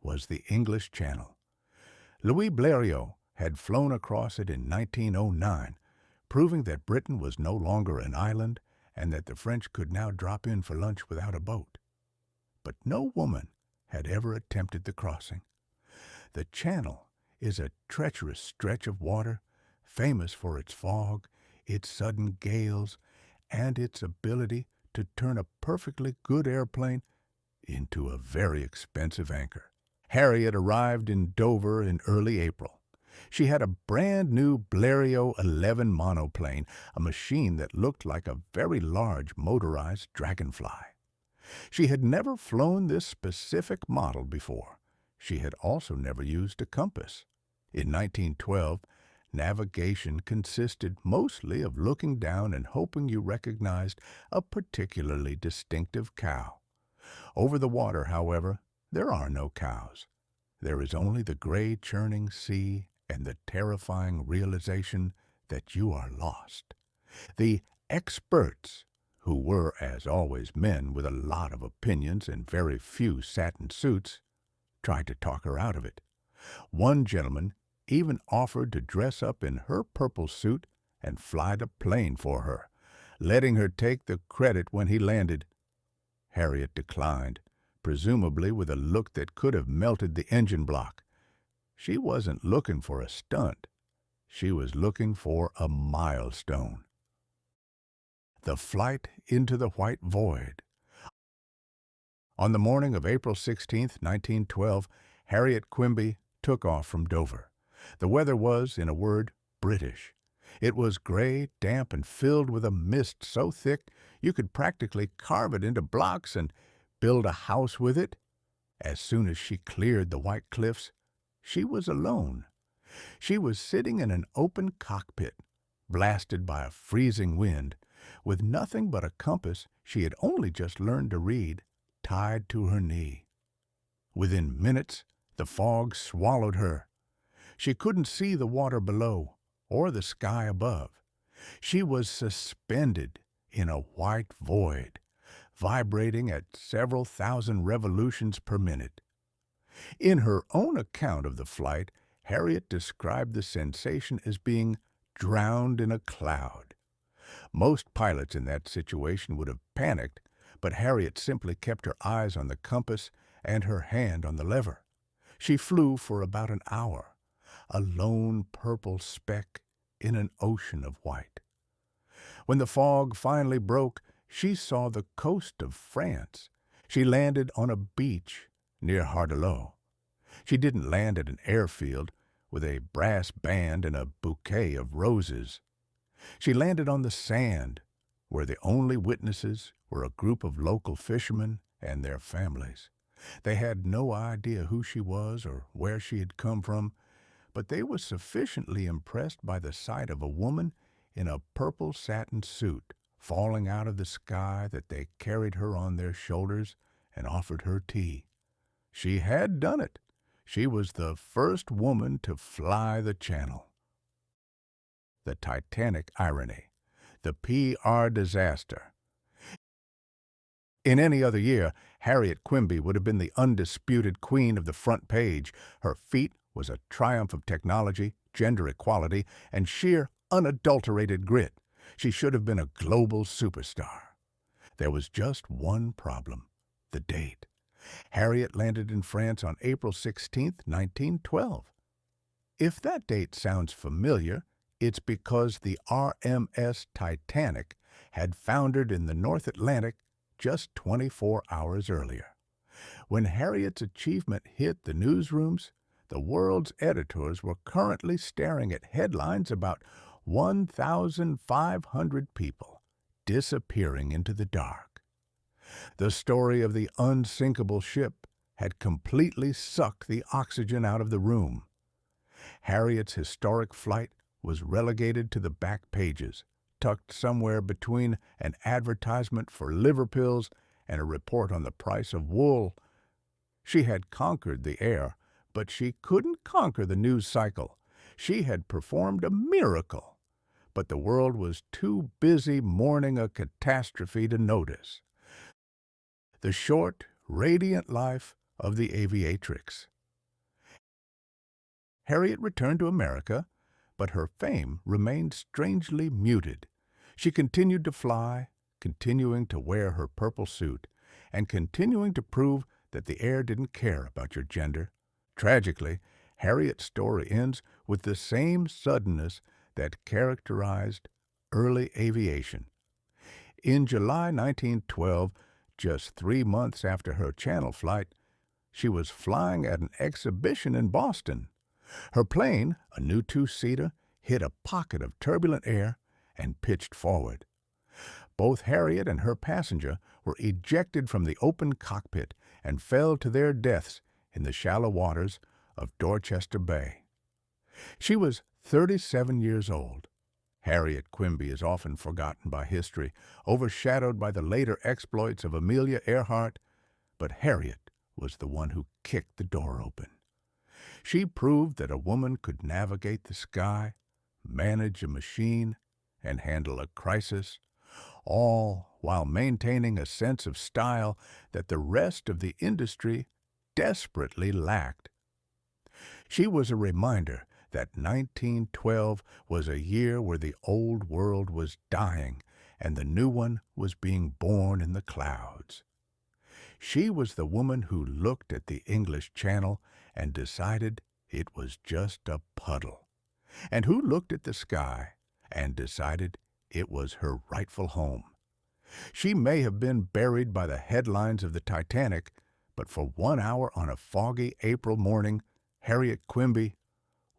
Speaker 1: was the English Channel. Louis Blériot had flown across it in 1909, proving that Britain was no longer an island and that the French could now drop in for lunch without a boat. But no woman had ever attempted the crossing. The Channel is a treacherous stretch of water, famous for its fog, its sudden gales, and its ability to turn a perfectly good airplane into a very expensive anchor. Harriet arrived in Dover in early April. She had a brand-new Blériot 11 monoplane, a machine that looked like a very large motorized dragonfly. She had never flown this specific model before. She had also never used a compass. In 1912, navigation consisted mostly of looking down and hoping you recognized a particularly distinctive cow. Over the water, however, there are no cows. There is only the gray churning sea and the terrifying realization that you are lost. The experts, who were, as always, men with a lot of opinions and very few satin suits, tried to talk her out of it. One gentleman even offered to dress up in her purple suit and fly the plane for her, letting her take the credit when he landed. Harriet declined, presumably with a look that could have melted the engine block. She wasn't looking for a stunt. She was looking for a milestone. The flight into the white void. On the morning of April 16th, 1912, Harriet Quimby took off from Dover. The weather was, in a word, British. It was gray, damp, and filled with a mist so thick you could practically carve it into blocks and build a house with it. As soon as she cleared the white cliffs, she was alone. She was sitting in an open cockpit, blasted by a freezing wind, with nothing but a compass she had only just learned to read, tied to her knee. Within minutes, the fog swallowed her. She couldn't see the water below or the sky above. She was suspended in a white void, vibrating at several thousand revolutions per minute. In her own account of the flight, Harriet described the sensation as being drowned in a cloud. Most pilots in that situation would have panicked, but Harriet simply kept her eyes on the compass and her hand on the lever. She flew for about an hour, a lone purple speck in an ocean of white. When the fog finally broke, she saw the coast of France. She landed on a beach near Hardelot. She didn't land at an airfield with a brass band and a bouquet of roses. She landed on the sand, where the only witnesses were a group of local fishermen and their families. They had no idea who she was or where she had come from, but they were sufficiently impressed by the sight of a woman in a purple satin suit falling out of the sky that they carried her on their shoulders and offered her tea. She had done it. She was the first woman to fly the Channel. The Titanic irony. The PR disaster. In any other year, Harriet Quimby would have been the undisputed queen of the front page. Her feat was a triumph of technology, gender equality, and sheer, unadulterated grit. She should have been a global superstar. There was just one problem: the date. Harriet landed in France on April 16, 1912. If that date sounds familiar, it's because the RMS Titanic had foundered in the North Atlantic just 24 hours earlier. When Harriet's achievement hit the newsrooms, the world's editors were currently staring at headlines about 1,500 people disappearing into the dark. The story of the Unsinkable ship had completely sucked the oxygen out of the room. Harriet's historic flight was relegated to the back pages, tucked somewhere between an advertisement for liver pills and a report on the price of wool. She had conquered the air, but she couldn't conquer the news cycle. She had performed a miracle, but the world was too busy mourning a catastrophe to notice. The short, radiant life of the aviatrix. Harriet returned to America, but her fame remained strangely muted. She continued to fly, continuing to wear her purple suit, and continuing to prove that the air didn't care about your gender. Tragically, Harriet's story ends with the same suddenness that characterized early aviation. In July 1912, just 3 months after her Channel flight, she was flying at an exhibition in Boston. Her plane, a new two-seater, hit a pocket of turbulent air and pitched forward. Both Harriet and her passenger were ejected from the open cockpit and fell to their deaths in the shallow waters of Dorchester Bay. She was 37 years old. Harriet Quimby is often forgotten by history, overshadowed by the later exploits of Amelia Earhart, but Harriet was the one who kicked the door open. She proved that a woman could navigate the sky, manage a machine, and handle a crisis, all while maintaining a sense of style that the rest of the industry desperately lacked. She was a reminder that 1912 was a year where the old world was dying and the new one was being born in the clouds. She was the woman who looked at the English Channel and decided it was just a puddle, and who looked at the sky and decided it was her rightful home. She may have been buried by the headlines of the Titanic, but for 1 hour on a foggy April morning, Harriet Quimby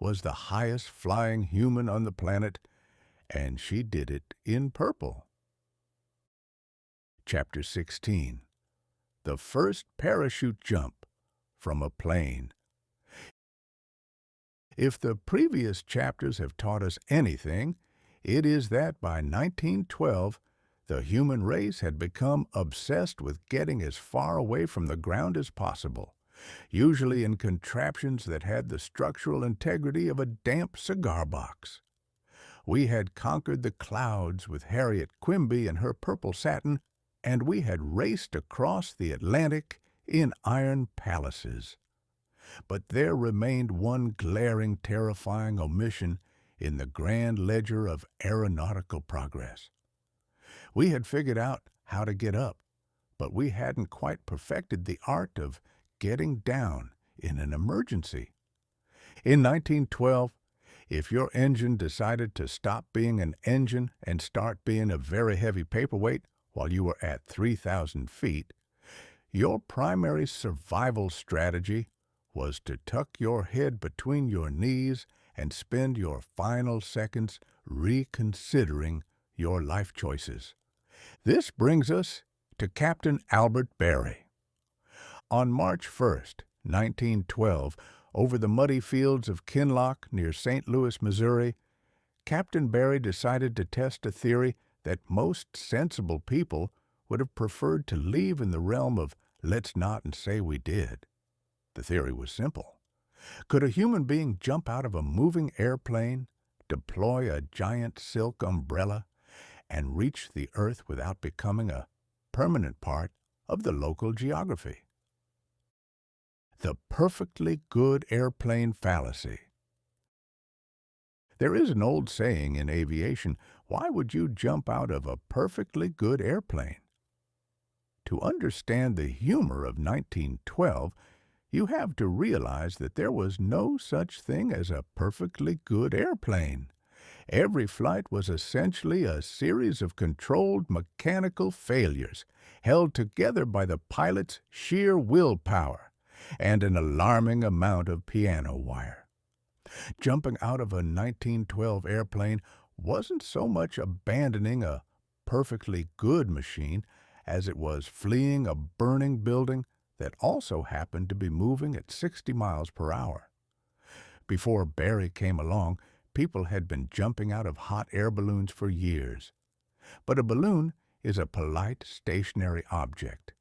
Speaker 1: was the highest flying human on the planet, and she did it in purple. Chapter 16. The First Parachute Jump from a Plane. If the previous chapters have taught us anything, it is that by 1912, the human race had become obsessed with getting as far away from the ground as possible, usually in contraptions that had the structural integrity of a damp cigar box. We had conquered the clouds with Harriet Quimby and her purple satin, and we had raced across the Atlantic in iron palaces. But there remained one glaring, terrifying omission in the grand ledger of aeronautical progress. We had figured out how to get up, but we hadn't quite perfected the art of getting down in an emergency. In 1912, if your engine decided to stop being an engine and start being a very heavy paperweight while you were at 3,000 feet, your primary survival strategy was to tuck your head between your knees and spend your final seconds reconsidering your life choices. This brings us to Captain Albert Berry. On March 1st, 1912, over the muddy fields of Kinloch near St. Louis, Missouri, Captain Berry decided to test a theory that most sensible people would have preferred to leave in the realm of let's not and say we did. The theory was simple. Could a human being jump out of a moving airplane, deploy a giant silk umbrella, and reach the earth without becoming a permanent part of the local geography? The perfectly good airplane fallacy. There is an old saying in aviation, why would you jump out of a perfectly good airplane? To understand the humor of 1912, you have to realize that there was no such thing as a perfectly good airplane. Every flight was essentially a series of controlled mechanical failures, held together by the pilot's sheer willpower and an alarming amount of piano wire. Jumping out of a 1912 airplane wasn't so much abandoning a perfectly good machine as it was fleeing a burning building that also happened to be moving at 60 miles per hour. Before Berry came along, people had been jumping out of hot air balloons for years. But a balloon is a polite, stationary object.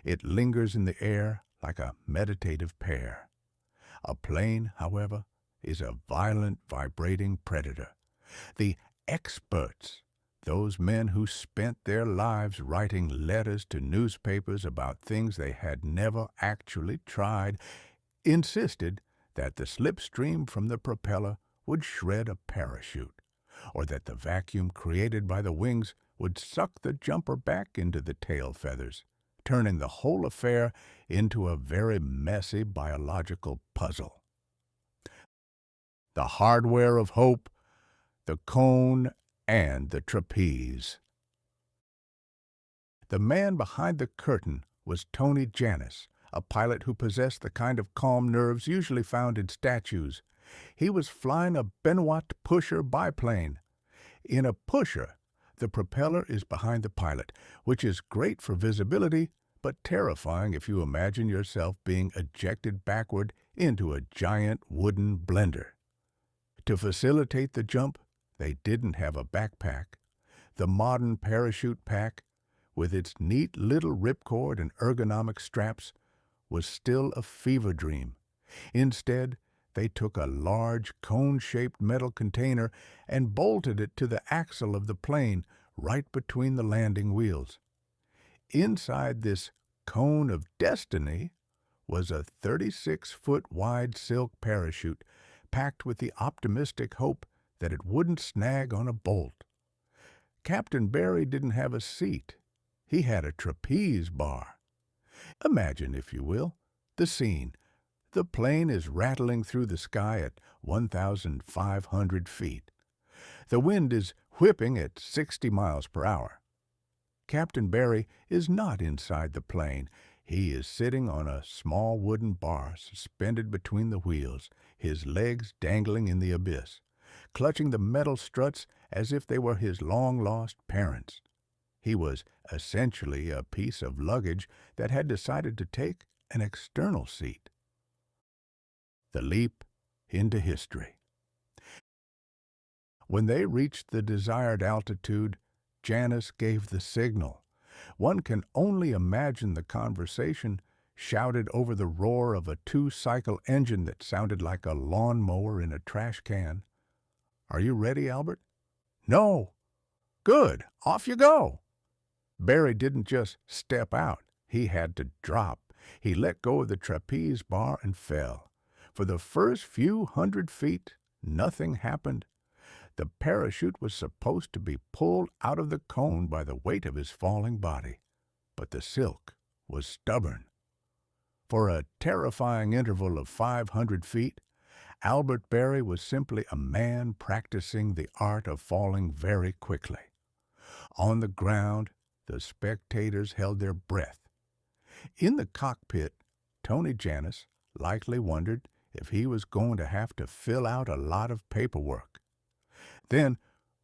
Speaker 1: It lingers in the air like a meditative pear. A plane, however, is a violent, vibrating predator. The experts, those men who spent their lives writing letters to newspapers about things they had never actually tried, insisted that the slipstream from the propeller would shred a parachute, or that the vacuum created by the wings would suck the jumper back into the tail feathers, turning the whole affair into a very messy biological puzzle. The hardware of hope, the cone, and the trapeze. The man behind the curtain was Tony Janus, a pilot who possessed the kind of calm nerves usually found in statues. He was flying a Benoit pusher biplane. In a pusher, the propeller is behind the pilot, which is great for visibility, but terrifying if you imagine yourself being ejected backward into a giant wooden blender. To facilitate the jump, they didn't have a backpack. The modern parachute pack, with its neat little ripcord and ergonomic straps, was still a fever dream. Instead, they took a large cone-shaped metal container and bolted it to the axle of the plane right between the landing wheels. Inside this cone of destiny was a 36-foot-wide silk parachute packed with the optimistic hope that it wouldn't snag on a bolt. Captain Berry didn't have a seat. He had a trapeze bar. Imagine, if you will, the scene. The plane is rattling through the sky at 1,500 feet. The wind is whipping at 60 miles per hour. Captain Barry is not inside the plane. He is sitting on a small wooden bar suspended between the wheels, his legs dangling in the abyss, clutching the metal struts as if they were his long-lost parents. He was essentially a piece of luggage that had decided to take an external seat. The leap into history. When they reached the desired altitude, Janice gave the signal. One can only imagine the conversation shouted over the roar of a two-cycle engine that sounded like a lawnmower in a trash can. "Are you ready, Albert?" "No." "Good. Off you go." Barry didn't just step out. He had to drop. He let go of the trapeze bar and fell. For the first few hundred feet, nothing happened. The parachute was supposed to be pulled out of the cone by the weight of his falling body, but the silk was stubborn. For a terrifying interval of 500 feet, Albert Barry was simply a man practicing the art of falling very quickly. On the ground, the spectators held their breath. In the cockpit, Tony Janice likely wondered if he was going to have to fill out a lot of paperwork. Then,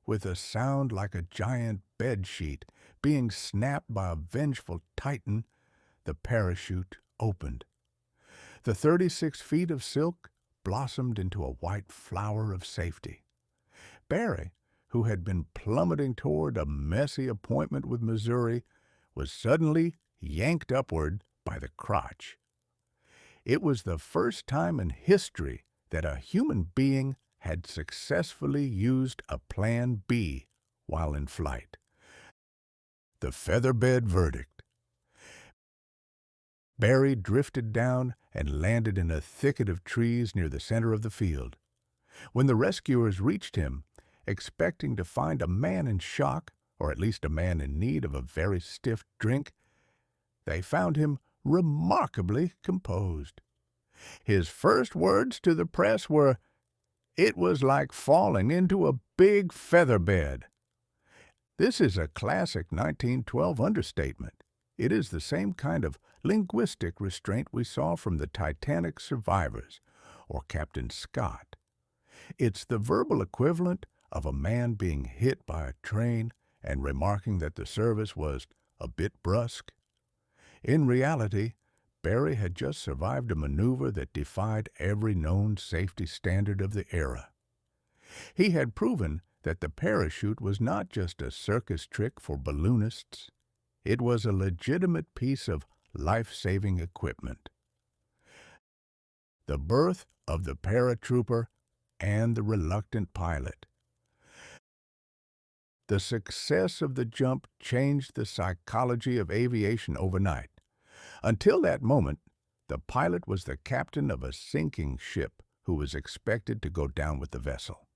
Speaker 1: with a sound like a giant bedsheet being snapped by a vengeful titan, the parachute opened. The 36 feet of silk blossomed into a white flower of safety. Barry, who had been plummeting toward a messy appointment with Missouri, was suddenly yanked upward by the crotch. It was the first time in history that a human being had successfully used a Plan B while in flight. The featherbed verdict. Barry drifted down and landed in a thicket of trees near the center of the field. When the rescuers reached him, expecting to find a man in shock, or at least a man in need of a very stiff drink, they found him remarkably composed. His first words to the press were, "It was like falling into a big feather bed." This is a classic 1912 understatement. It is the same kind of linguistic restraint we saw from the Titanic survivors, or Captain Scott. It's the verbal equivalent of a man being hit by a train and remarking that the service was a bit brusque. In reality, Barry had just survived a maneuver that defied every known safety standard of the era. He had proven that the parachute was not just a circus trick for balloonists. It was a legitimate piece of life-saving equipment. The birth of the paratrooper and the reluctant pilot. The success of the jump changed the psychology of aviation overnight. Until that moment, the pilot was the captain of a sinking ship who was expected to go down with the vessel.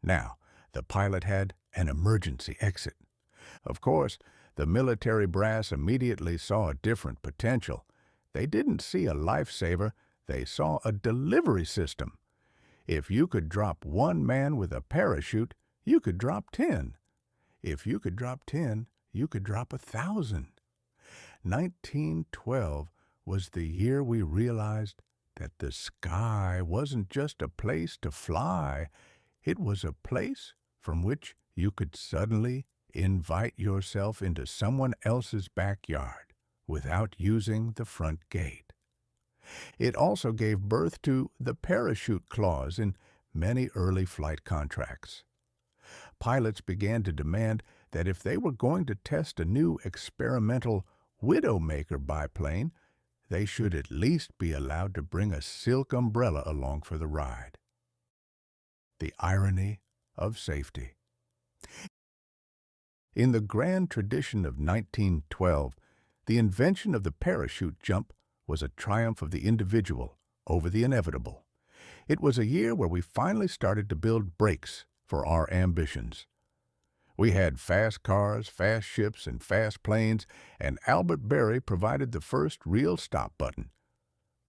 Speaker 1: Now, the pilot had an emergency exit. Of course, the military brass immediately saw a different potential. They didn't see a lifesaver, they saw a delivery system. If you could drop one man with a parachute, you could drop 10. If you could drop 10, you could drop 1,000. 1912 was the year we realized that the sky wasn't just a place to fly, it was a place from which you could suddenly invite yourself into someone else's backyard without using the front gate. It also gave birth to the parachute clause in many early flight contracts. Pilots began to demand that if they were going to test a new experimental Widowmaker biplane, they should at least be allowed to bring a silk umbrella along for the ride. The irony of safety. In the grand tradition of 1912, the invention of the parachute jump was a triumph of the individual over the inevitable. It was a year where we finally started to build brakes for our ambitions. We had fast cars, fast ships, and fast planes, and Albert Berry provided the first real stop button.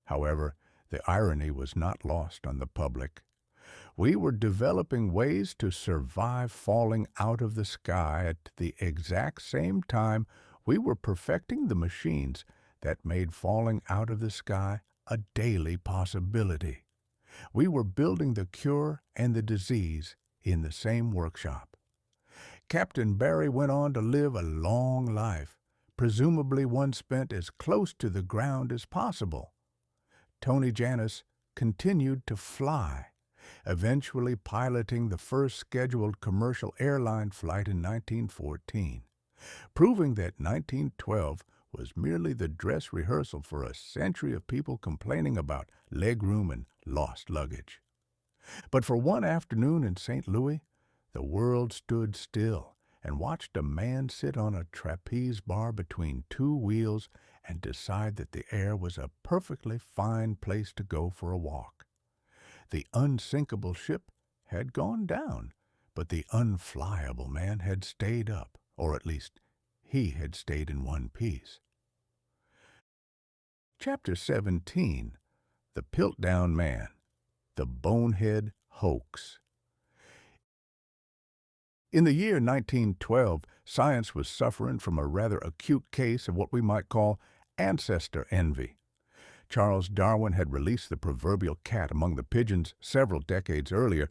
Speaker 1: However, the irony was not lost on the public. We were developing ways to survive falling out of the sky at the exact same time we were perfecting the machines that made falling out of the sky a daily possibility. We were building the cure and the disease in the same workshop. Captain Barry went on to live a long life, presumably one spent as close to the ground as possible. Tony Janus continued to fly, eventually piloting the first scheduled commercial airline flight in 1914, proving that 1912 was merely the dress rehearsal for a century of people complaining about legroom and lost luggage. But for one afternoon in St. Louis, the world stood still and watched a man sit on a trapeze bar between two wheels and decide that the air was a perfectly fine place to go for a walk. The unsinkable ship had gone down, but the unflyable man had stayed up, or at least he had stayed in one piece. Chapter 17, The Piltdown Man, The Bonehead Hoax. In the year 1912, science was suffering from a rather acute case of what we might call ancestor envy. Charles Darwin had released the proverbial cat among the pigeons several decades earlier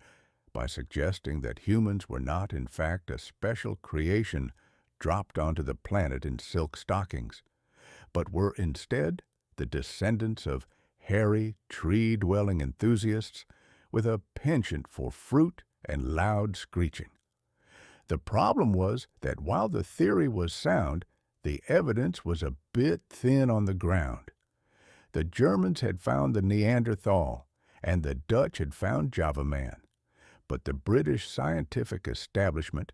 Speaker 1: by suggesting that humans were not, in fact, a special creation dropped onto the planet in silk stockings, but were instead the descendants of hairy, tree-dwelling enthusiasts with a penchant for fruit and loud screeching. The problem was that while the theory was sound, the evidence was a bit thin on the ground. The Germans had found the Neanderthal, and the Dutch had found Java Man, but the British scientific establishment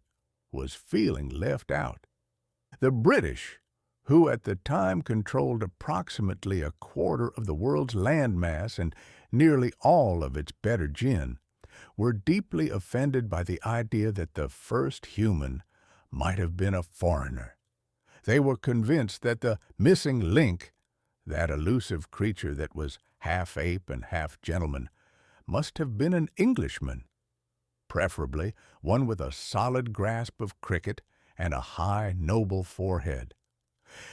Speaker 1: was feeling left out. The British, who at the time controlled approximately a quarter of the world's landmass and nearly all of its better gin, were deeply offended by the idea that the first human might have been a foreigner. They were convinced that the missing link, that elusive creature that was half ape and half gentleman, must have been an Englishman, preferably one with a solid grasp of cricket and a high, noble forehead.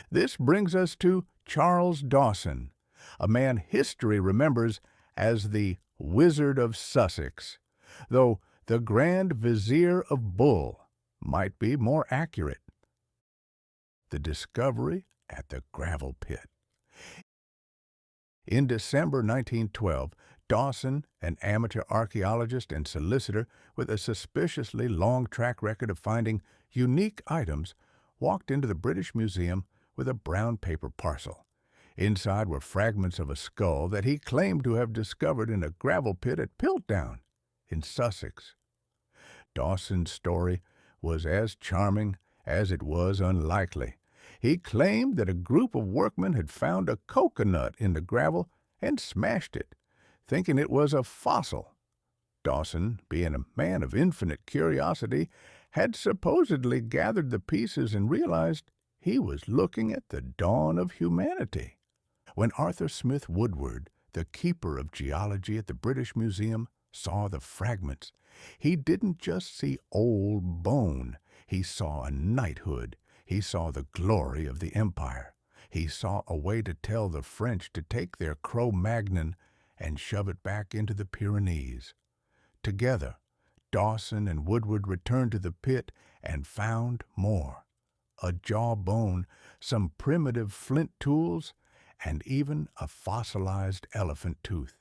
Speaker 1: This brings us to Charles Dawson, a man history remembers as the Wizard of Sussex, though the Grand Vizier of Bull might be more accurate. The discovery at the gravel pit. In December 1912, Dawson, an amateur archaeologist and solicitor with a suspiciously long track record of finding unique items, walked into the British Museum with a brown paper parcel. Inside were fragments of a skull that he claimed to have discovered in a gravel pit at Piltdown, in Sussex. Dawson's story was as charming as it was unlikely. He claimed that a group of workmen had found a coconut in the gravel and smashed it, thinking it was a fossil. Dawson, being a man of infinite curiosity, had supposedly gathered the pieces and realized he was looking at the dawn of humanity. When Arthur Smith Woodward, the keeper of geology at the British Museum, saw the fragments, he didn't just see old bone. He saw a knighthood. He saw the glory of the empire. He saw a way to tell the French to take their Cro-Magnon and shove it back into the Pyrenees. Together, Dawson and Woodward returned to the pit and found more: a jawbone, some primitive flint tools, and even a fossilized elephant tooth.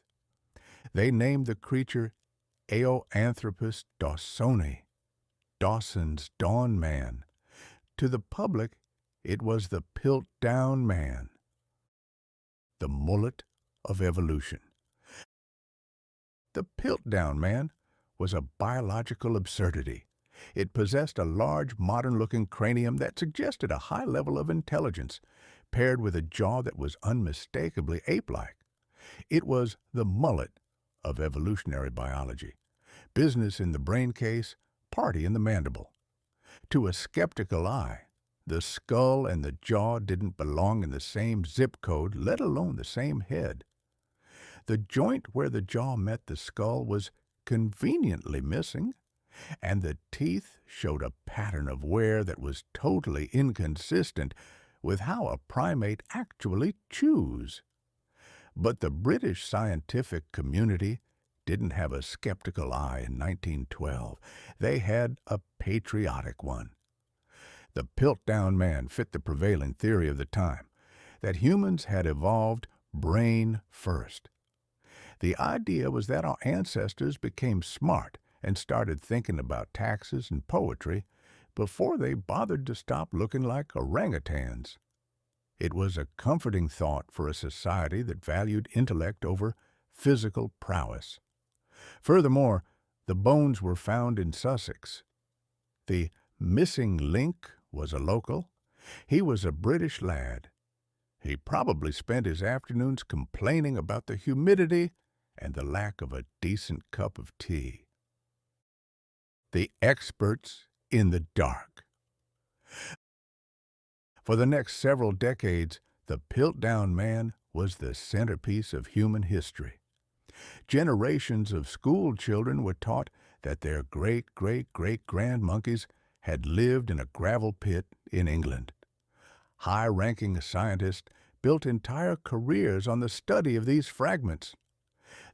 Speaker 1: They named the creature Eoanthropus dawsoni, Dawson's Dawn Man. To the public, it was the Piltdown Man, the mullet of evolution. The Piltdown Man was a biological absurdity. It possessed a large, modern-looking cranium that suggested a high level of intelligence, paired with a jaw that was unmistakably ape-like. It was the mullet of evolutionary biology. Business in the brain case, party in the mandible. To a skeptical eye, the skull and the jaw didn't belong in the same zip code, let alone the same head. The joint where the jaw met the skull was conveniently missing, and the teeth showed a pattern of wear that was totally inconsistent with how a primate actually chews. But the British scientific community didn't have a skeptical eye in 1912. They had a patriotic one. The Piltdown Man fit the prevailing theory of the time, that humans had evolved brain first. The idea was that our ancestors became smart and started thinking about taxes and poetry before they bothered to stop looking like orangutans. It was a comforting thought for a society that valued intellect over physical prowess. Furthermore, the bones were found in Sussex. The missing link was a local. He was a British lad. He probably spent his afternoons complaining about the humidity and the lack of a decent cup of tea. The experts in the dark. For the next several decades, the Piltdown Man was the centerpiece of human history. Generations of school children were taught that their great-great-great-grandmonkeys had lived in a gravel pit in England. High-ranking scientists built entire careers on the study of these fragments.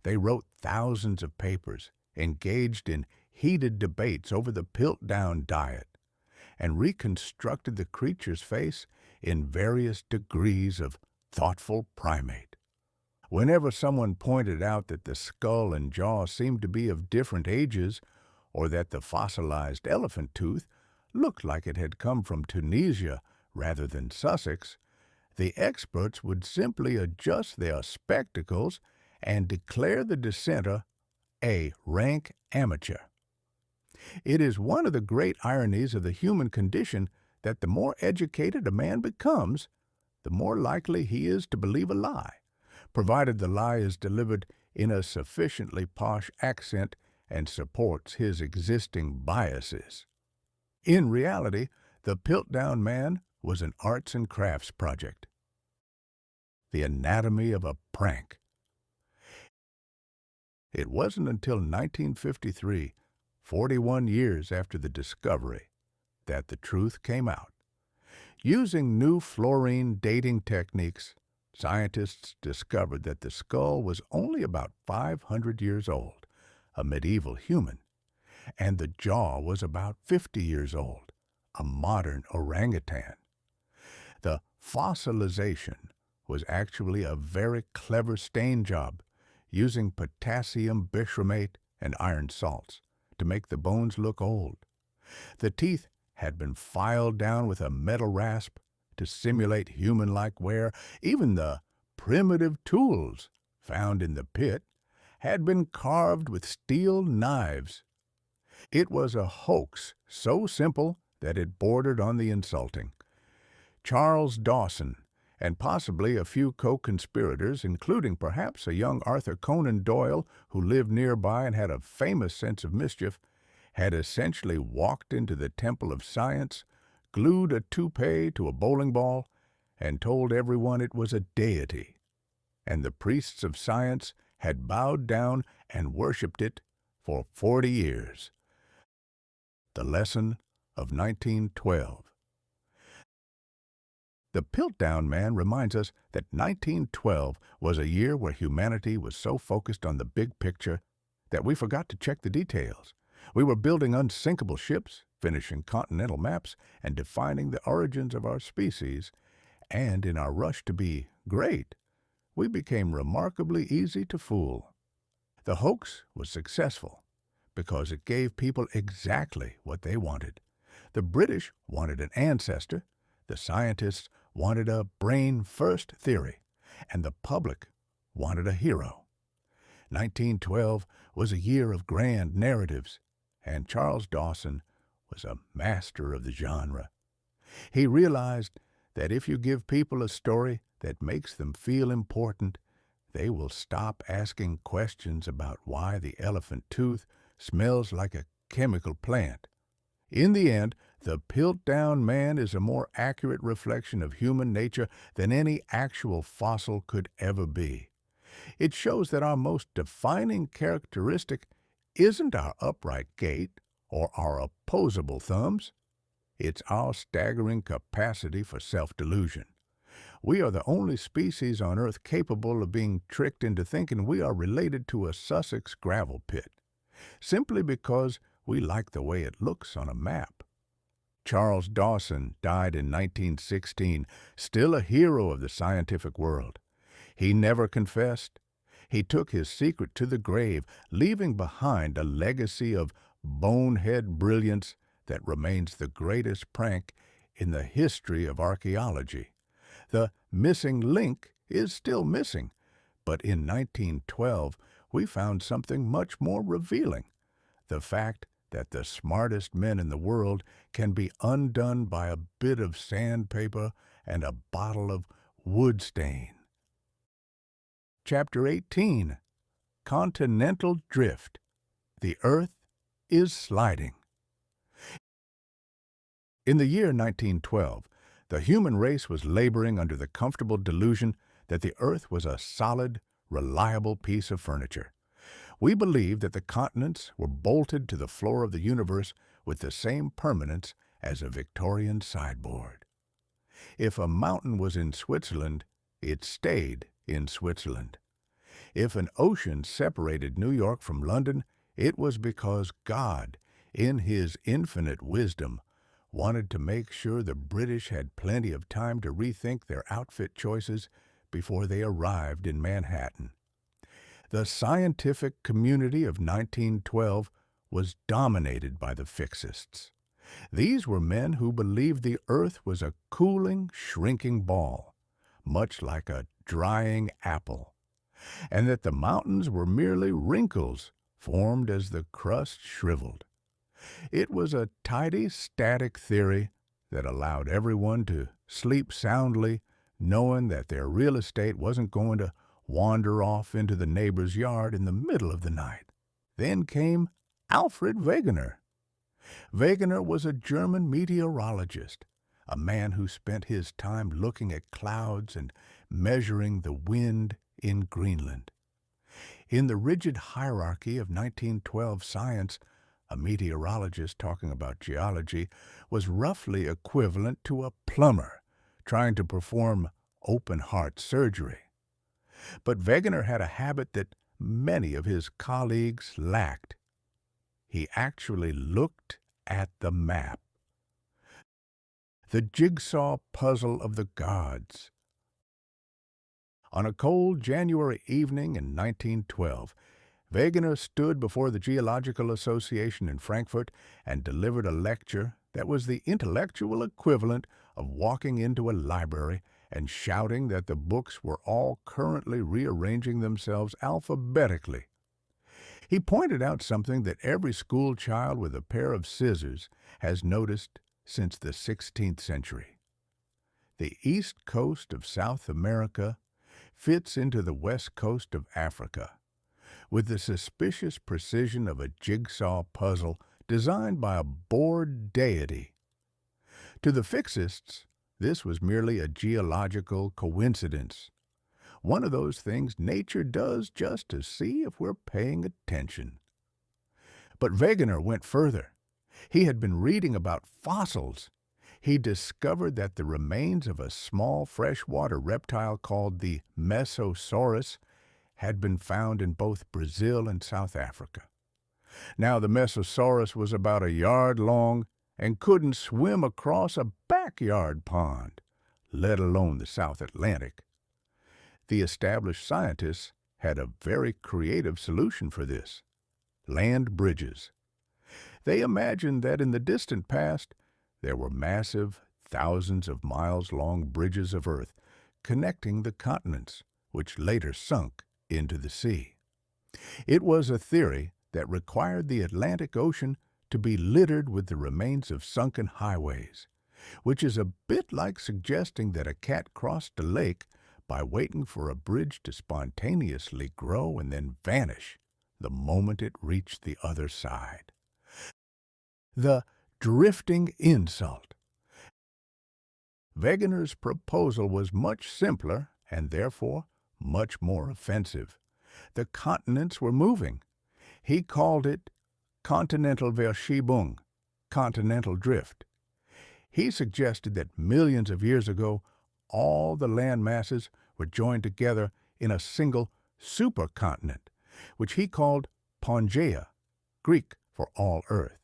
Speaker 1: They wrote thousands of papers, engaged in heated debates over the Piltdown diet, and reconstructed the creature's face in various degrees of thoughtful primate. Whenever someone pointed out that the skull and jaw seemed to be of different ages, or that the fossilized elephant tooth looked like it had come from Tunisia rather than Sussex, the experts would simply adjust their spectacles and declare the dissenter a rank amateur. It is one of the great ironies of the human condition that the more educated a man becomes, the more likely he is to believe a lie, provided the lie is delivered in a sufficiently posh accent and supports his existing biases. In reality, the Piltdown Man was an arts and crafts project. The anatomy of a prank. It wasn't until 1953, 41 years after the discovery, that the truth came out. Using new fluorine dating techniques, scientists discovered that the skull was only about 500 years old, a medieval human, and the jaw was about 50 years old, a modern orangutan. The fossilization was actually a very clever stain job, using potassium bichromate and iron salts to make the bones look old. The teeth had been filed down with a metal rasp to simulate human-like wear. Even the primitive tools found in the pit had been carved with steel knives. It was a hoax so simple that it bordered on the insulting. Charles Dawson, and possibly a few co-conspirators, including perhaps a young Arthur Conan Doyle who lived nearby and had a famous sense of mischief, had essentially walked into the temple of science, glued a toupee to a bowling ball, and told everyone it was a deity. And the priests of science had bowed down and worshipped it for 40 years. The lesson of 1912. The Piltdown Man reminds us that 1912 was a year where humanity was so focused on the big picture that we forgot to check the details. We were building unsinkable ships, finishing continental maps, and defining the origins of our species, and in our rush to be great, we became remarkably easy to fool. The hoax was successful because it gave people exactly what they wanted. The British wanted an ancestor, the scientists wanted a brain-first theory, and the public wanted a hero. 1912 was a year of grand narratives, and Charles Dawson was a master of the genre. He realized that if you give people a story that makes them feel important, they will stop asking questions about why the elephant tooth smells like a chemical plant. In the end, The Piltdown Man is a more accurate reflection of human nature than any actual fossil could ever be. It shows that our most defining characteristic isn't our upright gait or our opposable thumbs. It's our staggering capacity for self-delusion. We are the only species on Earth capable of being tricked into thinking we are related to a Sussex gravel pit, simply because we like the way it looks on a map. Charles Dawson died in 1916, still a hero of the scientific world. He never confessed. He took his secret to the grave, leaving behind a legacy of bonehead brilliance that remains the greatest prank in the history of archaeology. The missing link is still missing, but in 1912 we found something much more revealing: the fact that the smartest men in the world can be undone by a bit of sandpaper and a bottle of wood stain. Chapter 18. Continental Drift. The Earth is sliding. In the year 1912, the human race was laboring under the comfortable delusion that the Earth was a solid, reliable piece of furniture. We believed that the continents were bolted to the floor of the universe with the same permanence as a Victorian sideboard. If a mountain was in Switzerland, it stayed in Switzerland. If an ocean separated New York from London, it was because God, in His infinite wisdom, wanted to make sure the British had plenty of time to rethink their outfit choices before they arrived in Manhattan. The scientific community of 1912 was dominated by the fixists. These were men who believed the Earth was a cooling, shrinking ball, much like a drying apple, and that the mountains were merely wrinkles formed as the crust shriveled. It was a tidy, static theory that allowed everyone to sleep soundly, knowing that their real estate wasn't going to wander off into the neighbor's yard in the middle of the night. Then came Alfred Wegener. Wegener was a German meteorologist, a man who spent his time looking at clouds and measuring the wind in Greenland. In the rigid hierarchy of 1912 science, a meteorologist talking about geology was roughly equivalent to a plumber trying to perform open-heart surgery. But Wegener had a habit that many of his colleagues lacked. He actually looked at the map. The jigsaw puzzle of the gods. On a cold January evening in 1912, Wegener stood before the Geological Association in Frankfurt and delivered a lecture that was the intellectual equivalent of walking into a library and shouting that the books were all currently rearranging themselves alphabetically. He pointed out something that every school child with a pair of scissors has noticed since the 16th century. The east coast of South America fits into the west coast of Africa with the suspicious precision of a jigsaw puzzle designed by a bored deity. To the fixists, this was merely a geological coincidence, one of those things nature does just to see if we're paying attention. But Wegener went further. He had been reading about fossils. He discovered that the remains of a small freshwater reptile called the S.O.S had been found in both Brazil and South Africa. Now, the S.O.S was about a yard long and couldn't swim across a backyard pond, let alone the South Atlantic. The established scientists had a very creative solution for this: land bridges. They imagined that in the distant past there were massive, thousands of miles long bridges of earth connecting the continents, which later sunk into the sea. It was a theory that required the Atlantic Ocean to be littered with the remains of sunken highways, which is a bit like suggesting that a cat crossed a lake by waiting for a bridge to spontaneously grow and then vanish the moment it reached the other side. The drifting insult. Wegener's proposal was much simpler and therefore much more offensive. The continents were moving. He called it continental Verschiebung, continental drift. He suggested that millions of years ago, all the land masses were joined together in a single supercontinent, which he called Pangaea, Greek for all Earth.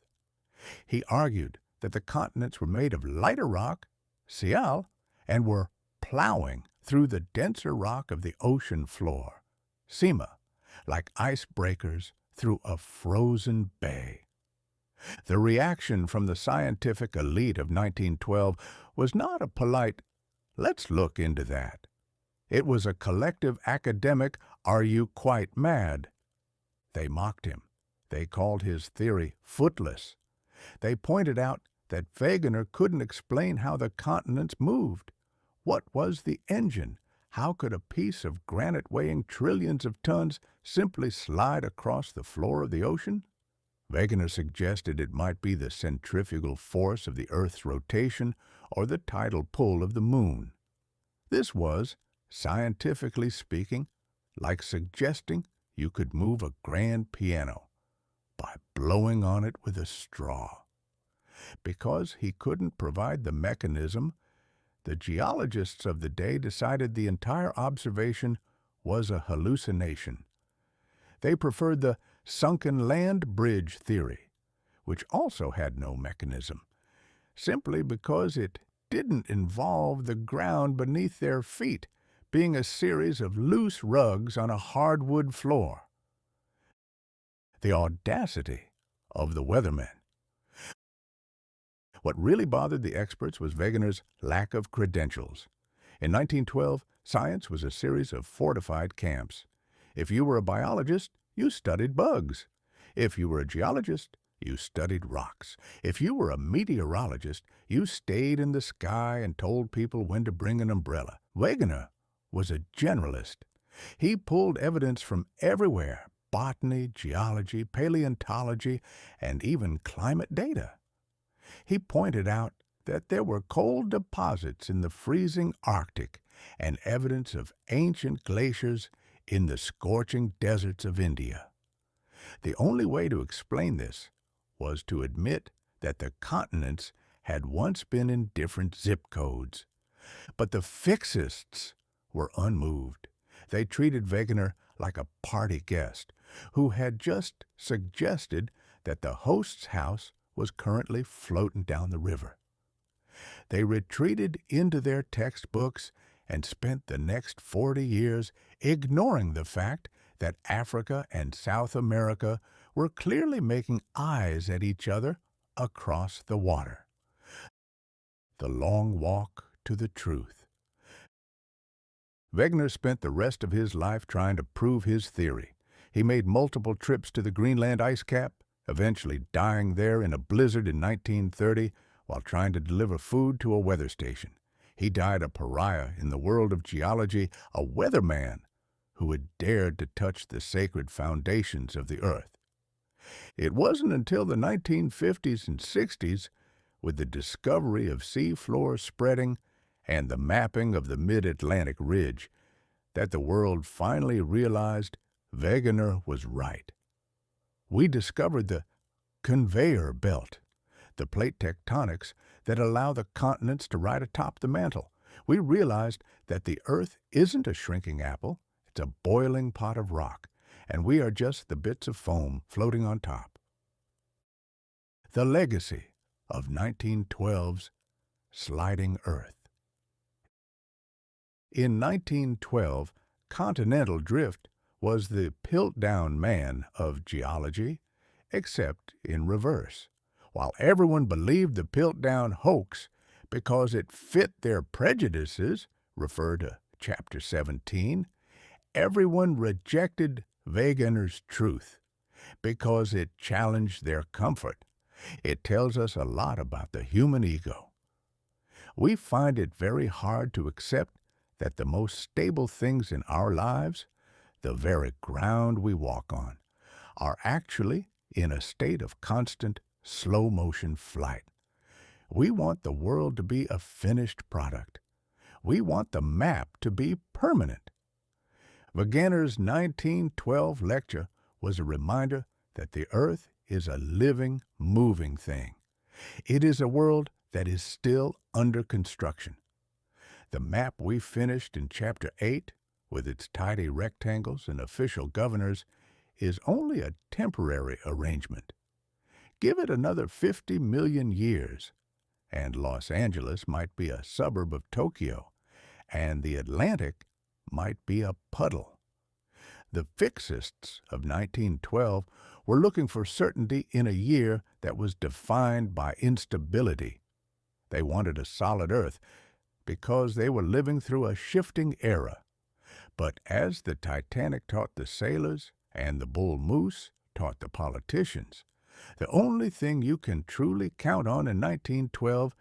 Speaker 1: He argued that the continents were made of lighter rock, Sial, and were plowing through the denser rock of the ocean floor, Sima, like icebreakers through a frozen bay. The reaction from the scientific elite of 1912 was not a polite, "Let's look into that." It was a collective academic, "Are you quite mad?" They mocked him. They called his theory footless. They pointed out that Wegener couldn't explain how the continents moved. What was the engine? How could a piece of granite weighing trillions of tons simply slide across the floor of the ocean? Wegener suggested it might be the centrifugal force of the Earth's rotation or the tidal pull of the moon. This was, scientifically speaking, like suggesting you could move a grand piano by blowing on it with a straw. Because he couldn't provide the mechanism, the geologists of the day decided the entire observation was a hallucination. They preferred the sunken land bridge theory, which also had no mechanism, simply because it didn't involve the ground beneath their feet being a series of loose rugs on a hardwood floor. The audacity of the weathermen. What really bothered the experts was Wegener's lack of credentials. In 1912, science was a series of fortified camps. If you were a biologist, you studied bugs. If you were a geologist, you studied rocks. If you were a meteorologist, you stayed in the sky and told people when to bring an umbrella. Wegener was a generalist. He pulled evidence from everywhere: botany, geology, paleontology, and even climate data. He pointed out that there were cold deposits in the freezing Arctic and evidence of ancient glaciers in the scorching deserts of India. The only way to explain this was to admit that the continents had once been in different zip codes. But the fixists were unmoved. They treated Wegener like a party guest who had just suggested that the host's house was currently floating down the river. They retreated into their textbooks and spent the next 40 years ignoring the fact that Africa and South America were clearly making eyes at each other across the water. The long walk to the truth. Wegener spent the rest of his life trying to prove his theory. He made multiple trips to the Greenland ice cap, eventually dying there in a blizzard in 1930 while trying to deliver food to a weather station. He died a pariah in the world of geology, a weatherman who had dared to touch the sacred foundations of the earth. It wasn't until the 1950s and 60s, with the discovery of sea floor spreading and the mapping of the mid-Atlantic ridge, that the world finally realized Wegener was right. We discovered the conveyor belt, the plate tectonics that allow the continents to ride atop the mantle. We realized that the Earth isn't a shrinking apple, it's a boiling pot of rock, and we are just the bits of foam floating on top. The legacy of 1912's sliding Earth. In 1912, continental drift was the Piltdown man of geology, except in reverse. While everyone believed the Piltdown hoax because it fit their prejudices, refer to Chapter 17, everyone rejected Wegener's truth because it challenged their comfort. It tells us a lot about the human ego. We find it very hard to accept that the most stable things in our lives, the very ground we walk on, are actually in a state of constant slow-motion flight. We want the world to be a finished product. We want the map to be permanent. Wegener's 1912 lecture was a reminder that the earth is a living, moving thing. It is a world that is still under construction. The map we finished in Chapter 8, with its tidy rectangles and official governors, is only a temporary arrangement. Give it another 50 million years, and Los Angeles might be a suburb of Tokyo, and the Atlantic might be a puddle. The fixists of 1912 were looking for certainty in a year that was defined by instability. They wanted a solid earth because they were living through a shifting era. But as the Titanic taught the sailors and the bull moose taught the politicians, the only thing you can truly count on in 1912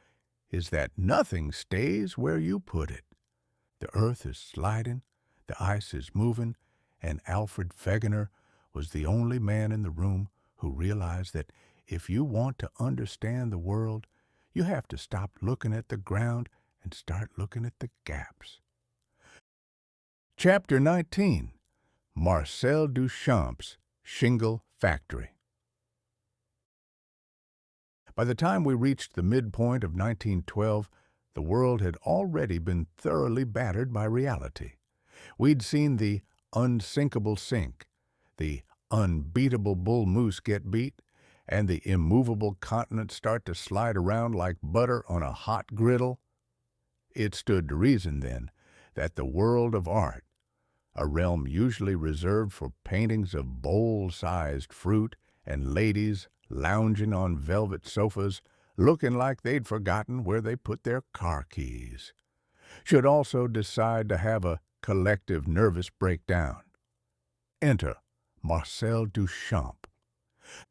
Speaker 1: is that nothing stays where you put it. The earth is sliding, the ice is moving, and Alfred Wegener was the only man in the room who realized that if you want to understand the world, you have to stop looking at the ground and start looking at the gaps. Chapter 19. Marcel Duchamp's Shingle Factory. By the time we reached the midpoint of 1912, the world had already been thoroughly battered by reality. We'd seen the unsinkable sink, the unbeatable bull moose get beat, and the immovable continent start to slide around like butter on a hot griddle. It stood to reason, then, that the world of art, a realm usually reserved for paintings of bowl-sized fruit and ladies lounging on velvet sofas, looking like they'd forgotten where they put their car keys, should also decide to have a collective nervous breakdown. Enter Marcel Duchamp.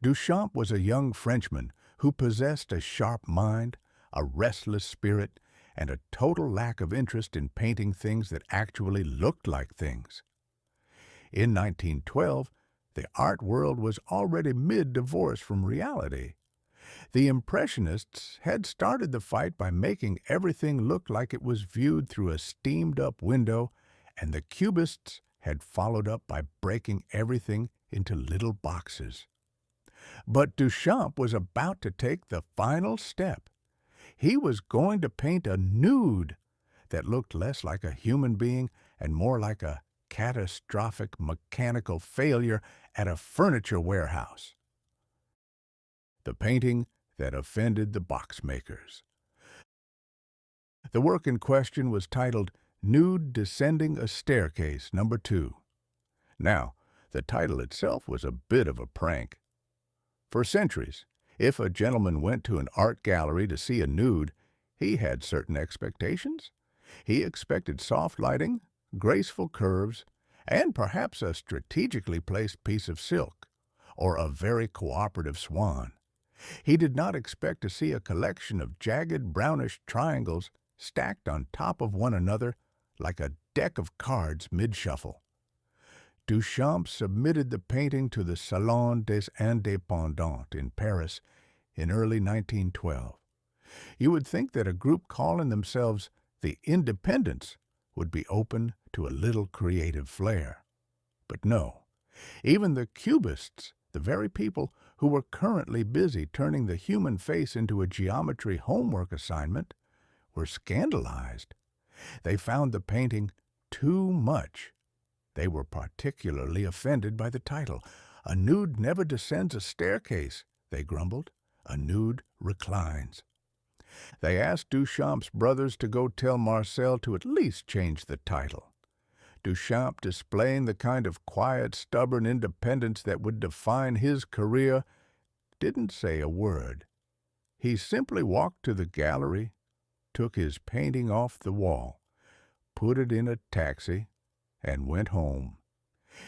Speaker 1: Duchamp was a young Frenchman who possessed a sharp mind, a restless spirit, and a total lack of interest in painting things that actually looked like things. In 1912, the art world was already mid-divorce from reality. The Impressionists had started the fight by making everything look like it was viewed through a steamed-up window, and the Cubists had followed up by breaking everything into little boxes. But Duchamp was about to take the final step. He was going to paint a nude that looked less like a human being and more like a catastrophic mechanical failure at a furniture warehouse. The painting that offended the box makers. The work in question was titled Nude Descending a Staircase, No. 2. Now, the title itself was a bit of a prank. For centuries, if a gentleman went to an art gallery to see a nude, he had certain expectations. He expected soft lighting, graceful curves, and perhaps a strategically placed piece of silk, or a very cooperative swan. He did not expect to see a collection of jagged brownish triangles stacked on top of one another like a deck of cards mid-shuffle. Duchamp submitted the painting to the Salon des Indépendants in Paris in early 1912. You would think that a group calling themselves the Independents would be open to a little creative flair. But no, even the Cubists, the very people who were currently busy turning the human face into a geometry homework assignment, were scandalized. They found the painting too much. They were particularly offended by the title. A nude never descends a staircase, they grumbled. A nude reclines. They asked Duchamp's brothers to go tell Marcel to at least change the title. Duchamp, displaying the kind of quiet, stubborn independence that would define his career, didn't say a word. He simply walked to the gallery, took his painting off the wall, put it in a taxi, and went home.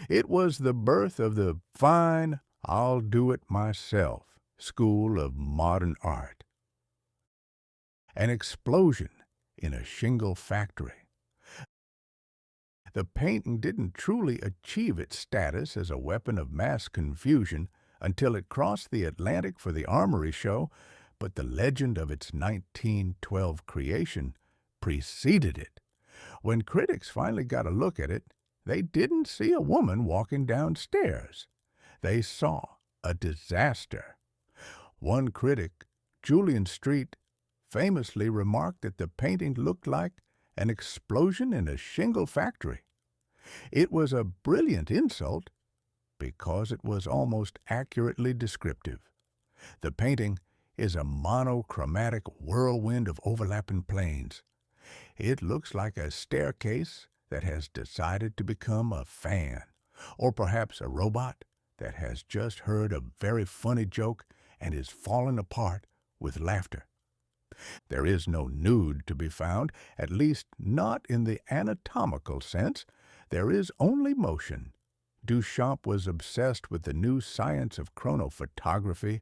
Speaker 1: It was the birth of the fine, I'll do it myself school of modern art. An explosion in a shingle factory. The painting didn't truly achieve its status as a weapon of mass confusion until it crossed the Atlantic for the Armory show, but the legend of its 1912 creation preceded it. When critics finally got a look at it, they didn't see a woman walking downstairs. They saw a disaster. One critic, Julian Street, famously remarked that the painting looked like an explosion in a shingle factory. It was a brilliant insult because it was almost accurately descriptive. The painting is a monochromatic whirlwind of overlapping planes. It looks like a staircase that has decided to become a fan, or perhaps a robot that has just heard a very funny joke and is falling apart with laughter. There is no nude to be found, at least not in the anatomical sense. There is only motion. Duchamp was obsessed with the new science of chronophotography,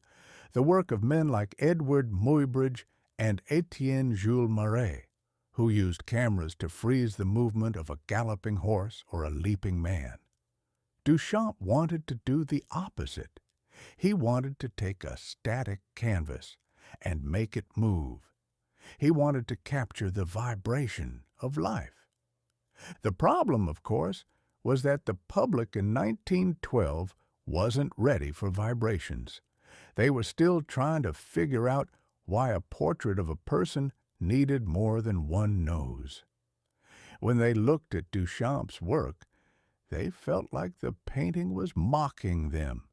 Speaker 1: the work of men like Edward Muybridge and Etienne Jules Marais, who used cameras to freeze the movement of a galloping horse or a leaping man. Duchamp wanted to do the opposite. He wanted to take a static canvas and make it move. He wanted to capture the vibration of life. The problem, of course, was that the public in 1912 wasn't ready for vibrations. They were still trying to figure out why a portrait of a person needed more than one nose. When they looked at Duchamp's work, they felt like the painting was mocking them.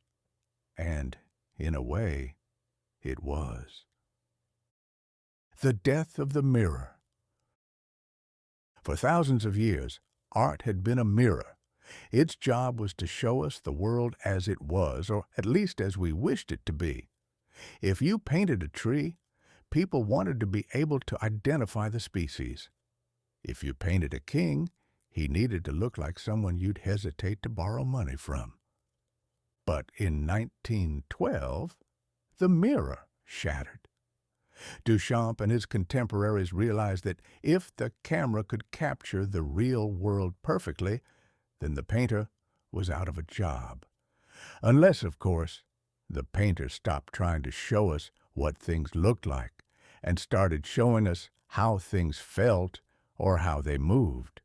Speaker 1: And, in a way, it was. The death of the mirror. For thousands of years, art had been a mirror. Its job was to show us the world as it was, or at least as we wished it to be. If you painted a tree, people wanted to be able to identify the species. If you painted a king, he needed to look like someone you'd hesitate to borrow money from. But in 1912, the mirror shattered. Duchamp and his contemporaries realized that if the camera could capture the real world perfectly, then the painter was out of a job. Unless, of course, the painter stopped trying to show us what things looked like and started showing us how things felt or how they moved.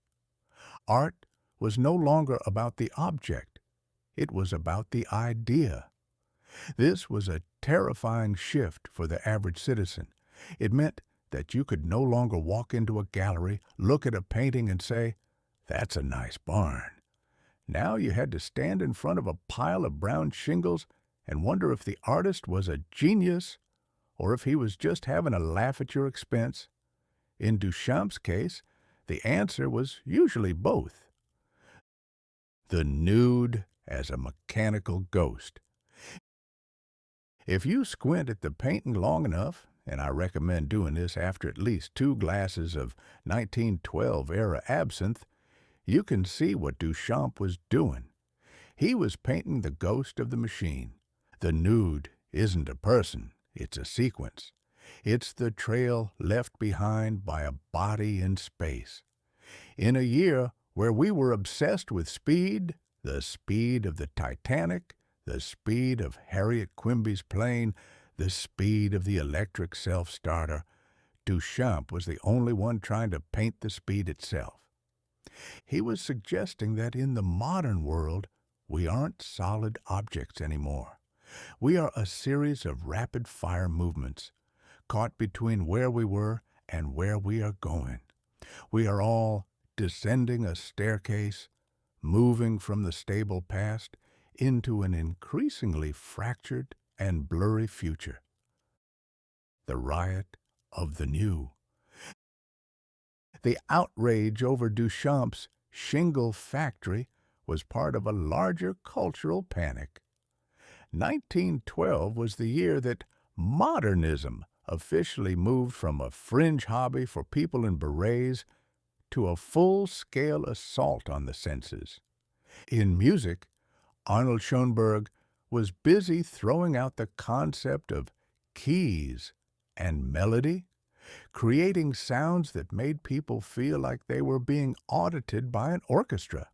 Speaker 1: Art was no longer about the object. It was about the idea. This was a terrifying shift for the average citizen. It meant that you could no longer walk into a gallery, look at a painting and say, "That's a nice barn." Now you had to stand in front of a pile of brown shingles and wonder if the artist was a genius or if he was just having a laugh at your expense. In Duchamp's case, the answer was usually both. The nude as a mechanical ghost. If you squint at the painting long enough, and I recommend doing this after at least 2 glasses of 1912-era absinthe, you can see what Duchamp was doing. He was painting the ghost of the machine. The nude isn't a person, it's a sequence. It's the trail left behind by a body in space. In a year where we were obsessed with speed, the speed of the Titanic, the speed of Harriet Quimby's plane, the speed of the electric self-starter, Duchamp was the only one trying to paint the speed itself. He was suggesting that in the modern world, we aren't solid objects anymore. We are a series of rapid-fire movements, caught between where we were and where we are going. We are all descending a staircase, moving from the stable past into an increasingly fractured and blurry future. The riot of the new. The outrage over Duchamp's shingle factory was part of a larger cultural panic. 1912 was the year that modernism officially moved from a fringe hobby for people in berets to a full-scale assault on the senses. In music, Arnold Schoenberg was busy throwing out the concept of keys and melody, creating sounds that made people feel like they were being audited by an orchestra.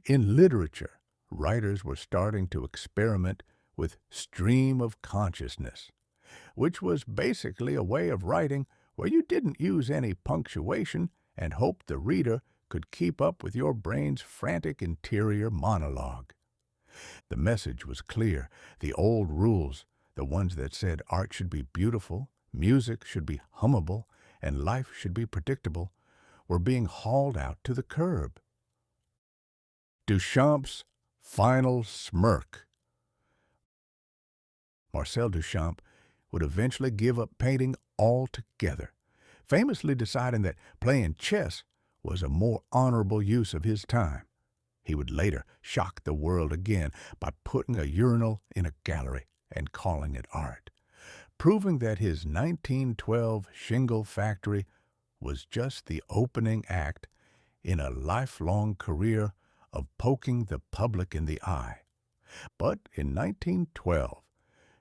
Speaker 1: In literature, writers were starting to experiment with stream of consciousness, which was basically a way of writing where you didn't use any punctuation and hoped the reader could keep up with your brain's frantic interior monologue. The message was clear. The old rules, the ones that said art should be beautiful, music should be hummable, and life should be predictable, were being hauled out to the curb. Duchamp's final smirk. Marcel Duchamp would eventually give up painting altogether, famously deciding that playing chess was a more honorable use of his time. He would later shock the world again by putting a urinal in a gallery and calling it art, proving that his 1912 shingle factory was just the opening act in a lifelong career of poking the public in the eye. But in 1912,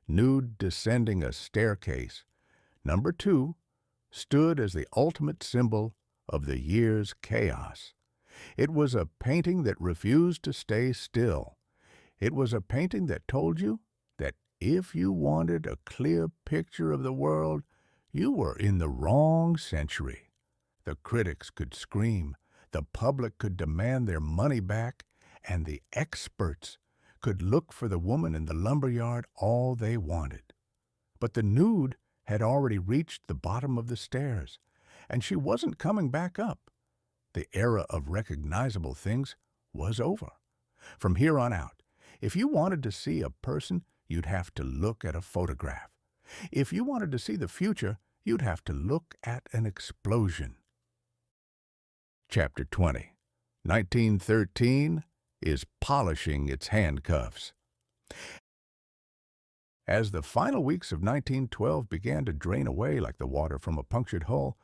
Speaker 1: nude descending a staircase, number 2 stood as the ultimate symbol of the year's chaos. It was a painting that refused to stay still. It was a painting that told you that if you wanted a clear picture of the world, you were in the wrong century. The critics could scream, the public could demand their money back, and the experts could look for the woman in the lumberyard all they wanted. But the nude had already reached the bottom of the stairs, and she wasn't coming back up. The era of recognizable things was over. From here on out, if you wanted to see a person, you'd have to look at a photograph. If you wanted to see the future, you'd have to look at an explosion. Chapter 20. 1913 is polishing its handcuffs. As the final weeks of 1912 began to drain away like the water from a punctured hull,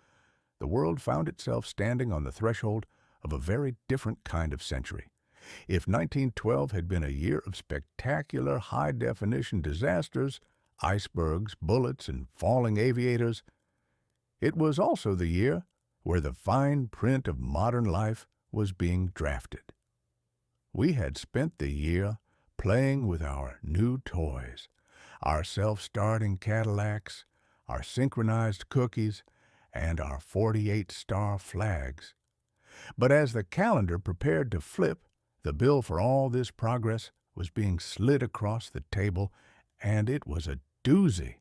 Speaker 1: the world found itself standing on the threshold of a very different kind of century. If 1912 had been a year of spectacular high-definition disasters, icebergs, bullets, and falling aviators, it was also the year where the fine print of modern life was being drafted. We had spent the year playing with our new toys, our self-starting Cadillacs, our synchronized cookies, and our 48-star flags. But as the calendar prepared to flip, the bill for all this progress was being slid across the table, and it was a doozy.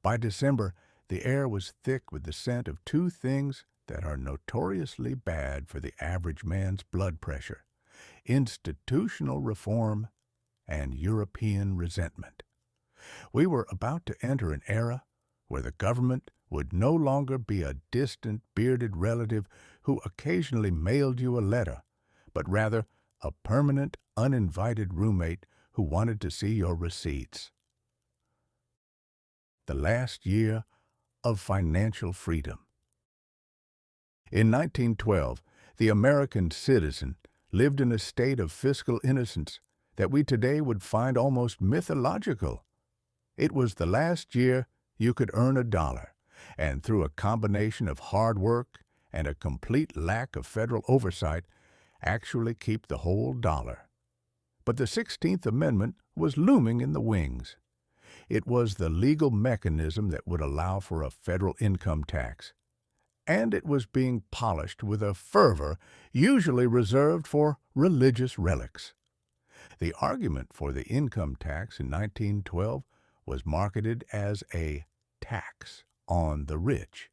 Speaker 1: By December, the air was thick with the scent of two things that are notoriously bad for the average man's blood pressure: institutional reform and European resentment. We were about to enter an era where the government would no longer be a distant, bearded relative who occasionally mailed you a letter, but rather a permanent, uninvited roommate who wanted to see your receipts. The last year of financial freedom. In 1912, the American citizen lived in a state of fiscal innocence that we today would find almost mythological. It was the last year you could earn $1, and through a combination of hard work and a complete lack of federal oversight, actually keep the whole dollar. But the 16th Amendment was looming in the wings. It was the legal mechanism that would allow for a federal income tax, and it was being polished with a fervor usually reserved for religious relics. The argument for the income tax in 1912 was marketed as a tax on the rich.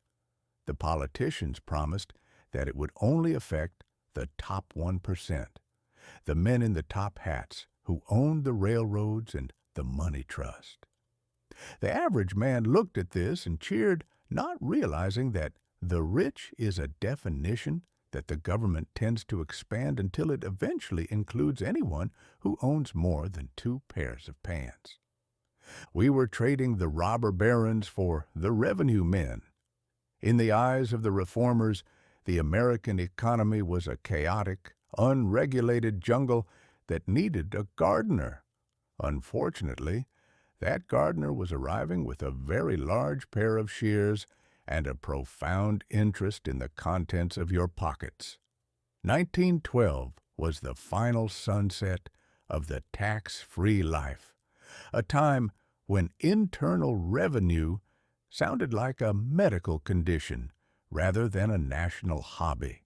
Speaker 1: The politicians promised that it would only affect the top 1%, the men in the top hats who owned the railroads and the money trust. The average man looked at this and cheered, not realizing that the rich is a definition that the government tends to expand until it eventually includes anyone who owns more than 2 pairs of pants. We were trading the robber barons for the revenue men. In the eyes of the reformers, the American economy was a chaotic, unregulated jungle that needed a gardener. Unfortunately, that gardener was arriving with a very large pair of shears and a profound interest in the contents of your pockets. 1912 was the final sunset of the tax-free life, a time when internal revenue sounded like a medical condition rather than a national hobby.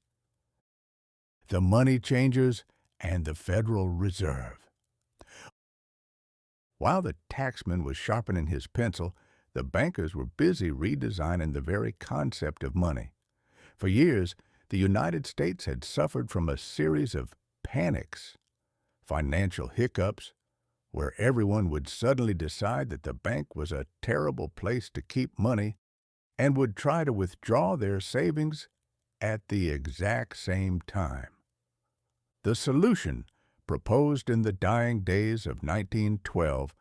Speaker 1: The money changers and the Federal Reserve. While the taxman was sharpening his pencil, the bankers were busy redesigning the very concept of money. For years, the United States had suffered from a series of panics, financial hiccups, where everyone would suddenly decide that the bank was a terrible place to keep money and would try to withdraw their savings at the exact same time. The solution, proposed in the dying days of 1912,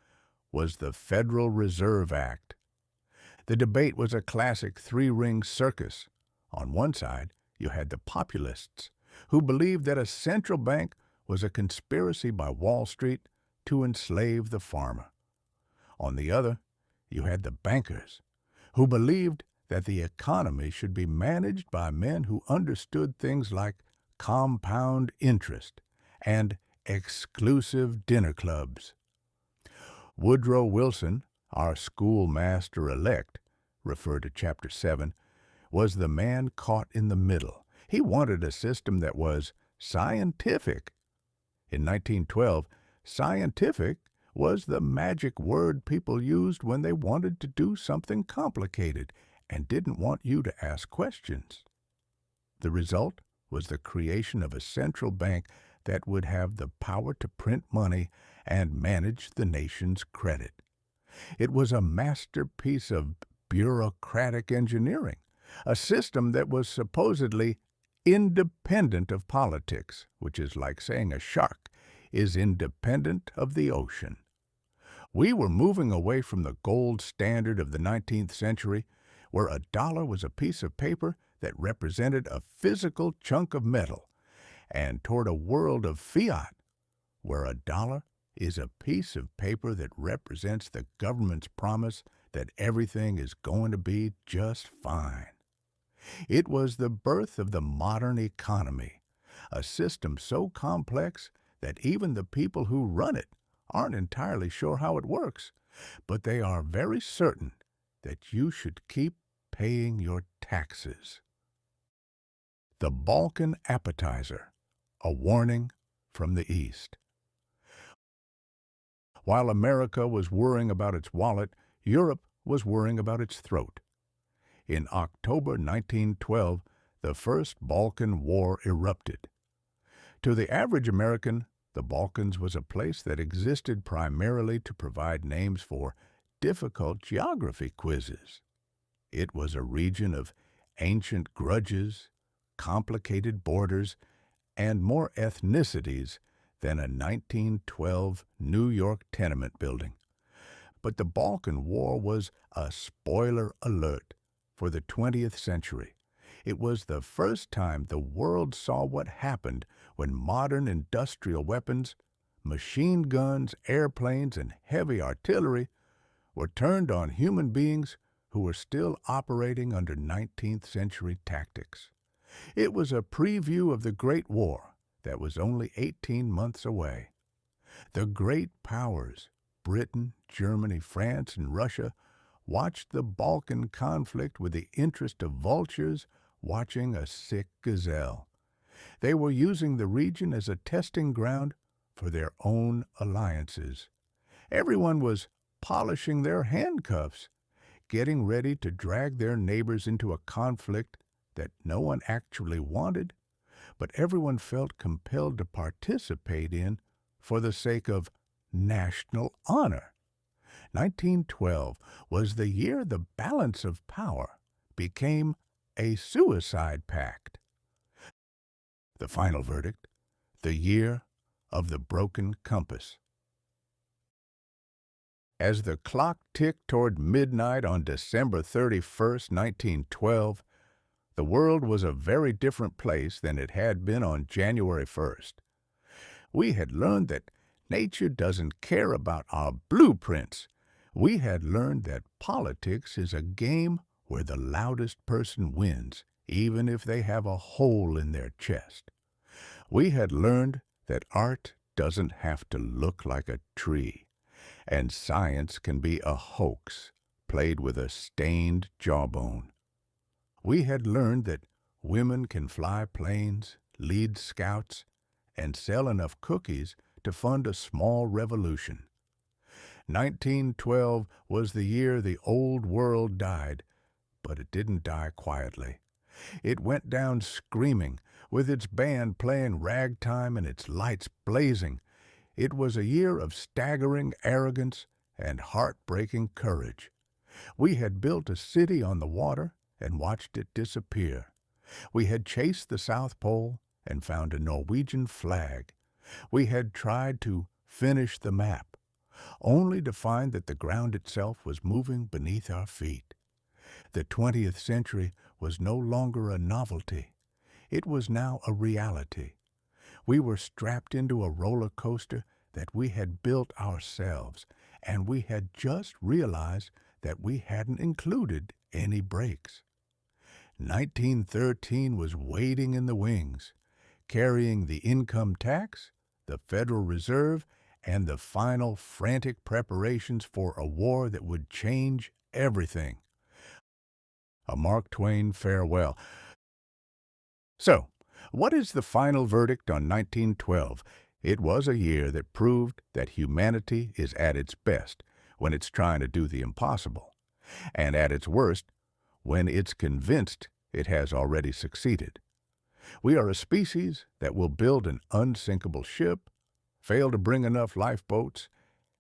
Speaker 1: was the Federal Reserve Act. The debate was a classic three-ring circus. On one side, you had the populists, who believed that a central bank was a conspiracy by Wall Street to enslave the farmer. On the other, you had the bankers, who believed that the economy should be managed by men who understood things like compound interest and exclusive dinner clubs. Woodrow Wilson, our schoolmaster-elect, refer to Chapter 7, was the man caught in the middle. He wanted a system that was scientific. In 1912, scientific was the magic word people used when they wanted to do something complicated and didn't want you to ask questions. The result was the creation of a central bank that would have the power to print money and manage the nation's credit. It was a masterpiece of bureaucratic engineering, a system that was supposedly independent of politics, which is like saying a shark is independent of the ocean. We were moving away from the gold standard of the 19th century, where a dollar was a piece of paper that represented a physical chunk of metal, and toward a world of fiat, where a dollar is a piece of paper that represents the government's promise that everything is going to be just fine. It was the birth of the modern economy, a system so complex that even the people who run it aren't entirely sure how it works, but they are very certain that you should keep paying your taxes. The Balkan Appetizer, a warning from the East. While America was worrying about its wallet, Europe was worrying about its throat. In October 1912, the First Balkan War erupted. To the average American, the Balkans was a place that existed primarily to provide names for difficult geography quizzes. It was a region of ancient grudges, complicated borders, and more ethnicities than a 1912 New York tenement building. But the Balkan War was a spoiler alert for the 20th century. It was the first time the world saw what happened when modern industrial weapons, machine guns, airplanes, and heavy artillery were turned on human beings who were still operating under 19th century tactics. It was a preview of the Great War that was only 18 months away. The great powers, Britain, Germany, France, and Russia, watched the Balkan conflict with the interest of vultures watching a sick gazelle. They were using the region as a testing ground for their own alliances. Everyone was polishing their handcuffs, getting ready to drag their neighbors into a conflict that no one actually wanted, but everyone felt compelled to participate in for the sake of national honor. 1912 was the year the balance of power became a suicide pact. The final verdict, the year of the broken compass. As the clock ticked toward midnight on December 31st, 1912, the world was a very different place than it had been on January 1st. We had learned that nature doesn't care about our blueprints. We had learned that politics is a game where the loudest person wins, even if they have a hole in their chest. We had learned that art doesn't have to look like a tree, And science can be a hoax played with a stained jawbone. We had learned that women can fly planes, lead scouts, and sell enough cookies to fund a small revolution. 1912 was the year the old world died, but it didn't die quietly. It went down screaming, with its band playing ragtime and its lights blazing. It was a year of staggering arrogance and heartbreaking courage. We had built a city on the water and watched it disappear. We had chased the South Pole and found a Norwegian flag. We had tried to finish the map, only to find that the ground itself was moving beneath our feet. The 20th century was no longer a novelty. It was now a reality. We were strapped into a roller coaster that we had built ourselves, and we had just realized that we hadn't included any brakes. 1913 was waiting in the wings, carrying the income tax, the Federal Reserve, and the final frantic preparations for a war that would change everything. A Mark Twain farewell. So, what is the final verdict on 1912? It was a year that proved that humanity is at its best when it's trying to do the impossible, and at its worst when it's convinced it has already succeeded. We are a species that will build an unsinkable ship, fail to bring enough lifeboats,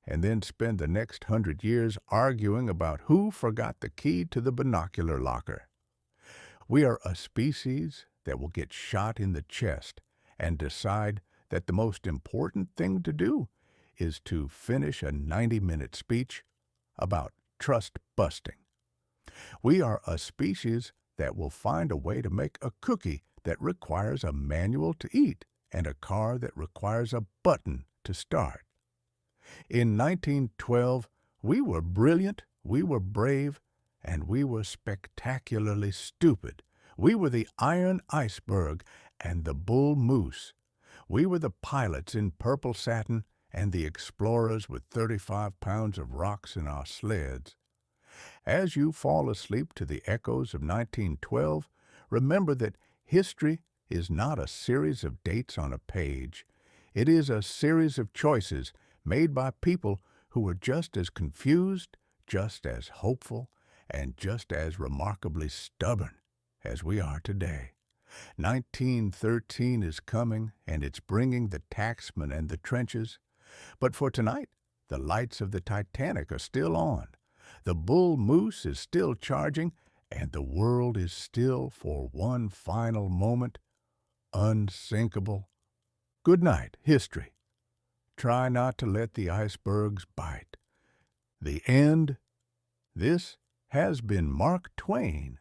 Speaker 1: and then spend the next 100 years arguing about who forgot the key to the binocular locker. We are a species that will get shot in the chest and decide that the most important thing to do is to finish a 90-minute speech about trust busting. We are a species that will find a way to make a cookie that requires a manual to eat and a car that requires a button to start. In 1912, we were brilliant, we were brave, and we were spectacularly stupid. We were the iron iceberg and the bull moose. We were the pilots in purple satin and the explorers with 35 pounds of rocks in our sleds. As you fall asleep to the echoes of 1912, remember that history is not a series of dates on a page. It is a series of choices made by people who were just as confused, just as hopeful, and just as remarkably stubborn as we are today. 1913 is coming, and it's bringing the tacksman and the trenches. But for tonight, the lights of the Titanic are still on. The bull moose is still charging, and the world is still, for one final moment, unsinkable. Good night, history. Try not to let the icebergs bite. The end. This has been Mark Twain.